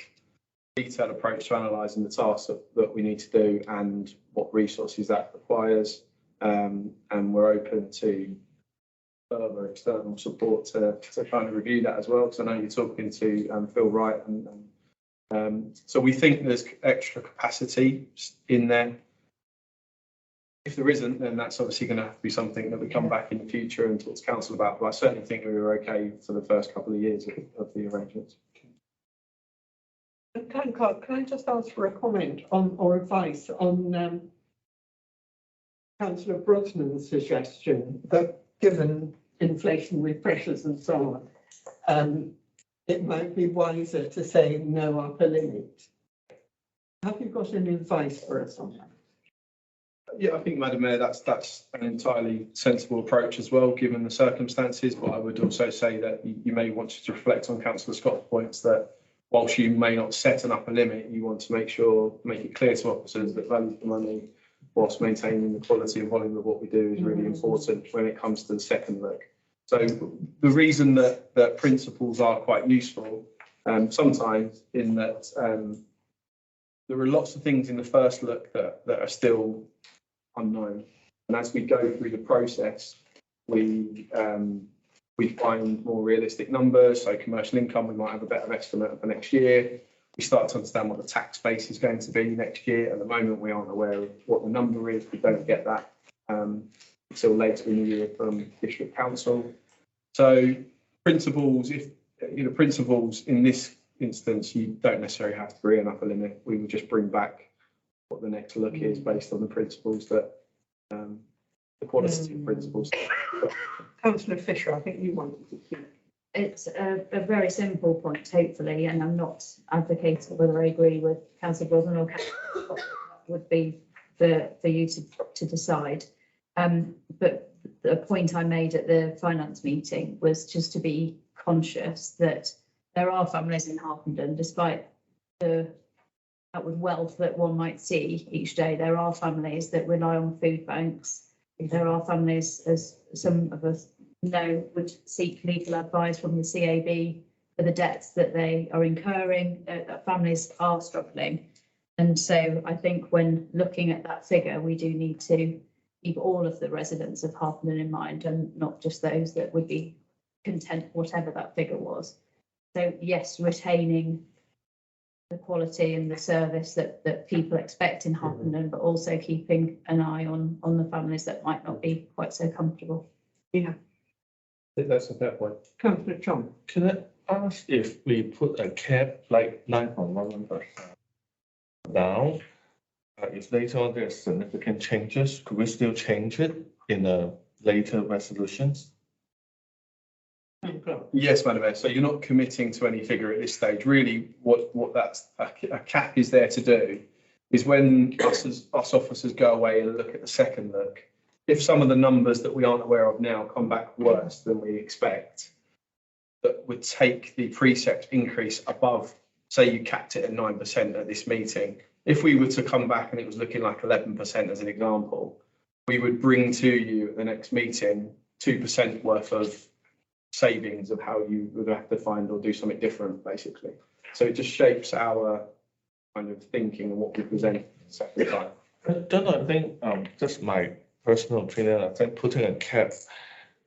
detailed approach to analysing the tasks that we need to do and what resources that requires. And we're open to further external support to kind of review that as well, because I know you're talking to Phil Wright and so we think there's extra capacity in there. If there isn't, then that's obviously going to have to be something that we come back in the future and talk to council about. But I certainly think we were okay for the first couple of years of the arrangements. Town Clerk, can I just ask for a comment on or advice on Councillor Brosnan's suggestion that given inflationary pressures and so on, it might be wiser to say no upper limit. Have you got any advice for us on that? Yeah, I think, Madam Mayor, that's an entirely sensible approach as well, given the circumstances. But I would also say that you may want to reflect on Councillor Scott's points that whilst you may not set an upper limit, you want to make it clear to officers that value for money, whilst maintaining the quality and volume of what we do, is really important when it comes to the second look. So the reason that principles are quite useful sometimes in that there are lots of things in the first look that are still unknown. And as we go through the process, we find more realistic numbers. So commercial income, we might have a better estimate for next year. We start to understand what the tax base is going to be next year. At the moment, we aren't aware of what the number is. We don't get that until later in the year from District Council. So principles, principles in this instance, you don't necessarily have to agree on upper limit. We will just bring back what the next look is based on the principles that the qualitative principles. Councillor Fisher, I think you wanted to speak. It's a very simple point, hopefully, and I'm not advocating whether I agree with Councillor Brosnan or Councillor would be for you to decide. But the point I made at the finance meeting was just to be conscious that there are families in Harpenden, despite the outward wealth that one might see each day, there are families that rely on food banks. There are families, as some of us know, would seek legal advice from the CAB for the debts that they are incurring. Families are struggling. And so I think when looking at that figure, we do need to keep all of the residents of Harpenden in mind and not just those that would be content, whatever that figure was. So yes, retaining the quality and the service that people expect in Harpenden, but also keeping an eye on the families that might not be quite so comfortable. Yeah. I think that's a fair point. Councillor Chong. Can I ask if we put a cap like 9.11% now? If later on there's significant changes, could we still change it in a later resolutions? Yes, Madam Mayor. So you're not committing to any figure at this stage. Really, what that's a cap is there to do is when us officers go away and look at the second look, if some of the numbers that we aren't aware of now come back worse than we expect, that would take the precept increase above, say you capped it at 9% at this meeting. If we were to come back and it was looking like 11% as an example, we would bring to you at the next meeting 2% worth of savings of how you would have to find or do something different, basically. So it just shapes our kind of thinking and what we present second time. Then I think, just my personal opinion, I think putting a cap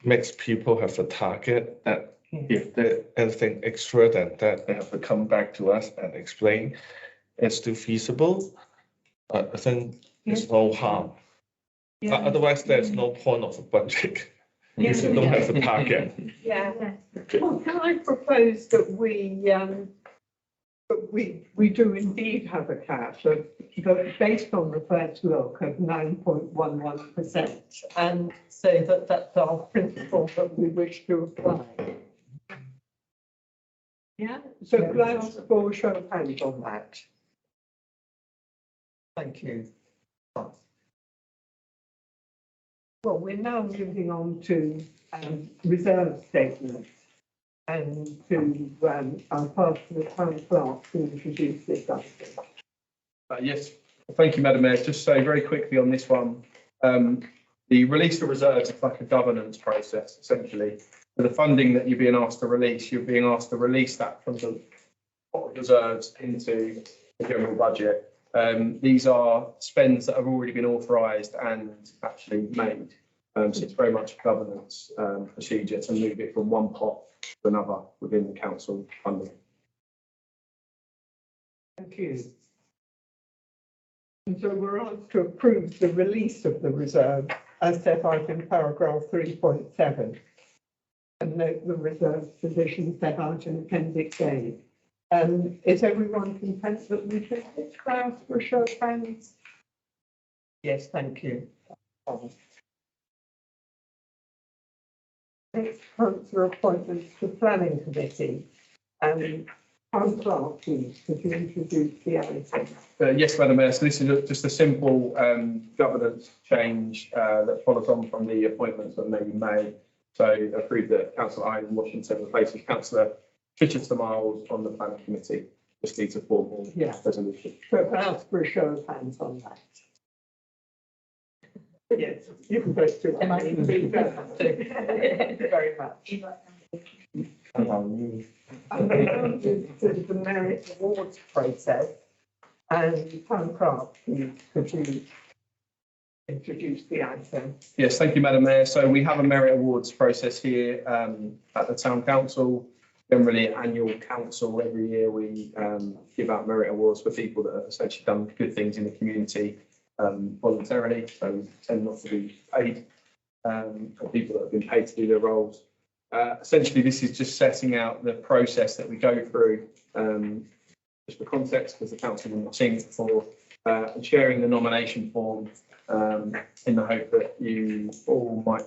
makes people have a target that if there's anything extra than that, they have to come back to us and explain it's still feasible. I think it's no harm. Otherwise, there's no point of a budget. If you don't have a target. Yeah. Well, can I propose that we do indeed have a cap but based on the first look of 9.11%, and say that that's our principle that we wish to apply. Yeah, so could I ask for a show of hands on that? Thank you. Well, we're now moving on to reserve statements and to I'll pass to the town clerk to introduce this item. Yes, thank you, Madam Mayor. Just say very quickly on this one, the release of reserves is like a governance process, essentially. For the funding that you're being asked to release, you're being asked to release that from the pot of reserves into the general budget. These are spends that have already been authorised and actually made. So it's very much a governance procedure to move it from one pot to another within the council funding. Thank you. And so we're asked to approve the release of the reserve as set out in paragraph 3.7 and note the reserve position set out in Appendix A. Is everyone content that we take this class for a show of hands? Yes, thank you. Next, councillor appointments to planning committee. Town clerk, please, could you introduce the item? Yes, Madam Mayor. So this is just a simple governance change that follows on from the appointments that may be made. So approve that Councillor Ian Washington replaces Councillor Chichester Miles on the planning committee. Just needs a formal resolution. So can I ask for a show of hands on that? Yes, you can vote too. Thank you very much. And then to the merit awards process, and town clerk, please, could you introduce the item? Yes, thank you, Madam Mayor. So we have a merit awards process here at the Town Council. Generally, annual council, every year we give out merit awards for people that have essentially done good things in the community voluntarily. So we tend not to be paid for people that have been paid to do their roles. Essentially, this is just setting out the process that we go through, just for context, because the council will not seen it before, and sharing the nomination form in the hope that you all might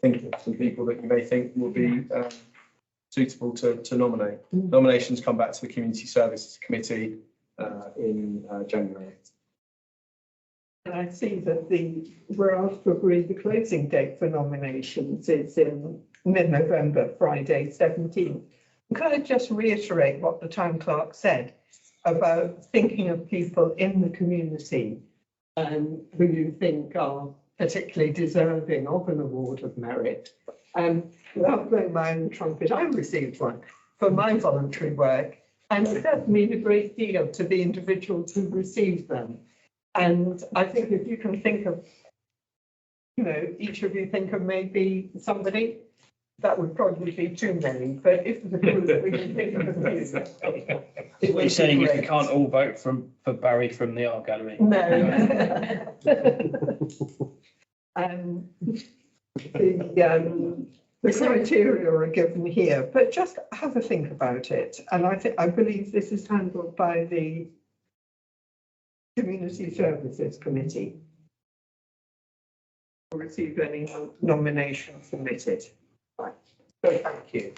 think of some people that you may think will be suitable to nominate. Nominations come back to the Community Services Committee in January. And I see that we're asked to agree the closing date for nominations is in mid-November, Friday, 17th. Can I just reiterate what the town clerk said about thinking of people in the community who you think are particularly deserving of an award of merit? Without blowing my own trumpet, I received one for my voluntary work, and it does mean a great deal to the individuals who receive them. And I think if you can think of, each of you think of maybe somebody, that would probably be too many, but if there's a group, we can think of a few. What you're saying is we can't all vote for Barry from the art gallery? No. The criteria are given here, but just have a think about it. And I believe this is handled by the Community Services Committee. Will receive any nominations submitted. Right. So thank you.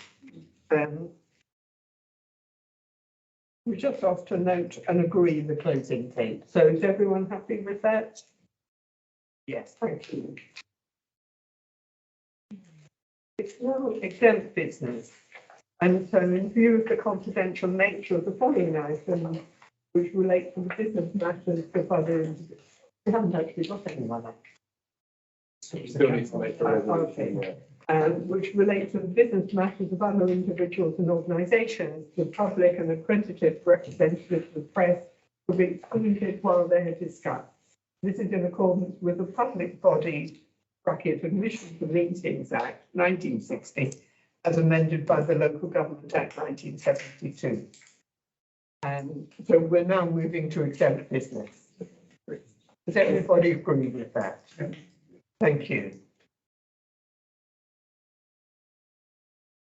We just have to note and agree the closing date. So is everyone happy with that? Yes, thank you. It's now exempt business. And so in view of the confidential nature of the following items, which relate to the business matters of others, we haven't actually got anyone. Still need to make a resolution. Which relate to the business matters of other individuals and organisations, the public and accredited representatives of the press, will be excluded while they are discussed. This is in accordance with the Public Body (Admission to Meetings Act 1960 as amended by the Local Government Act 1972. And so we're now moving to exempt business. Does everybody agree with that? Thank you.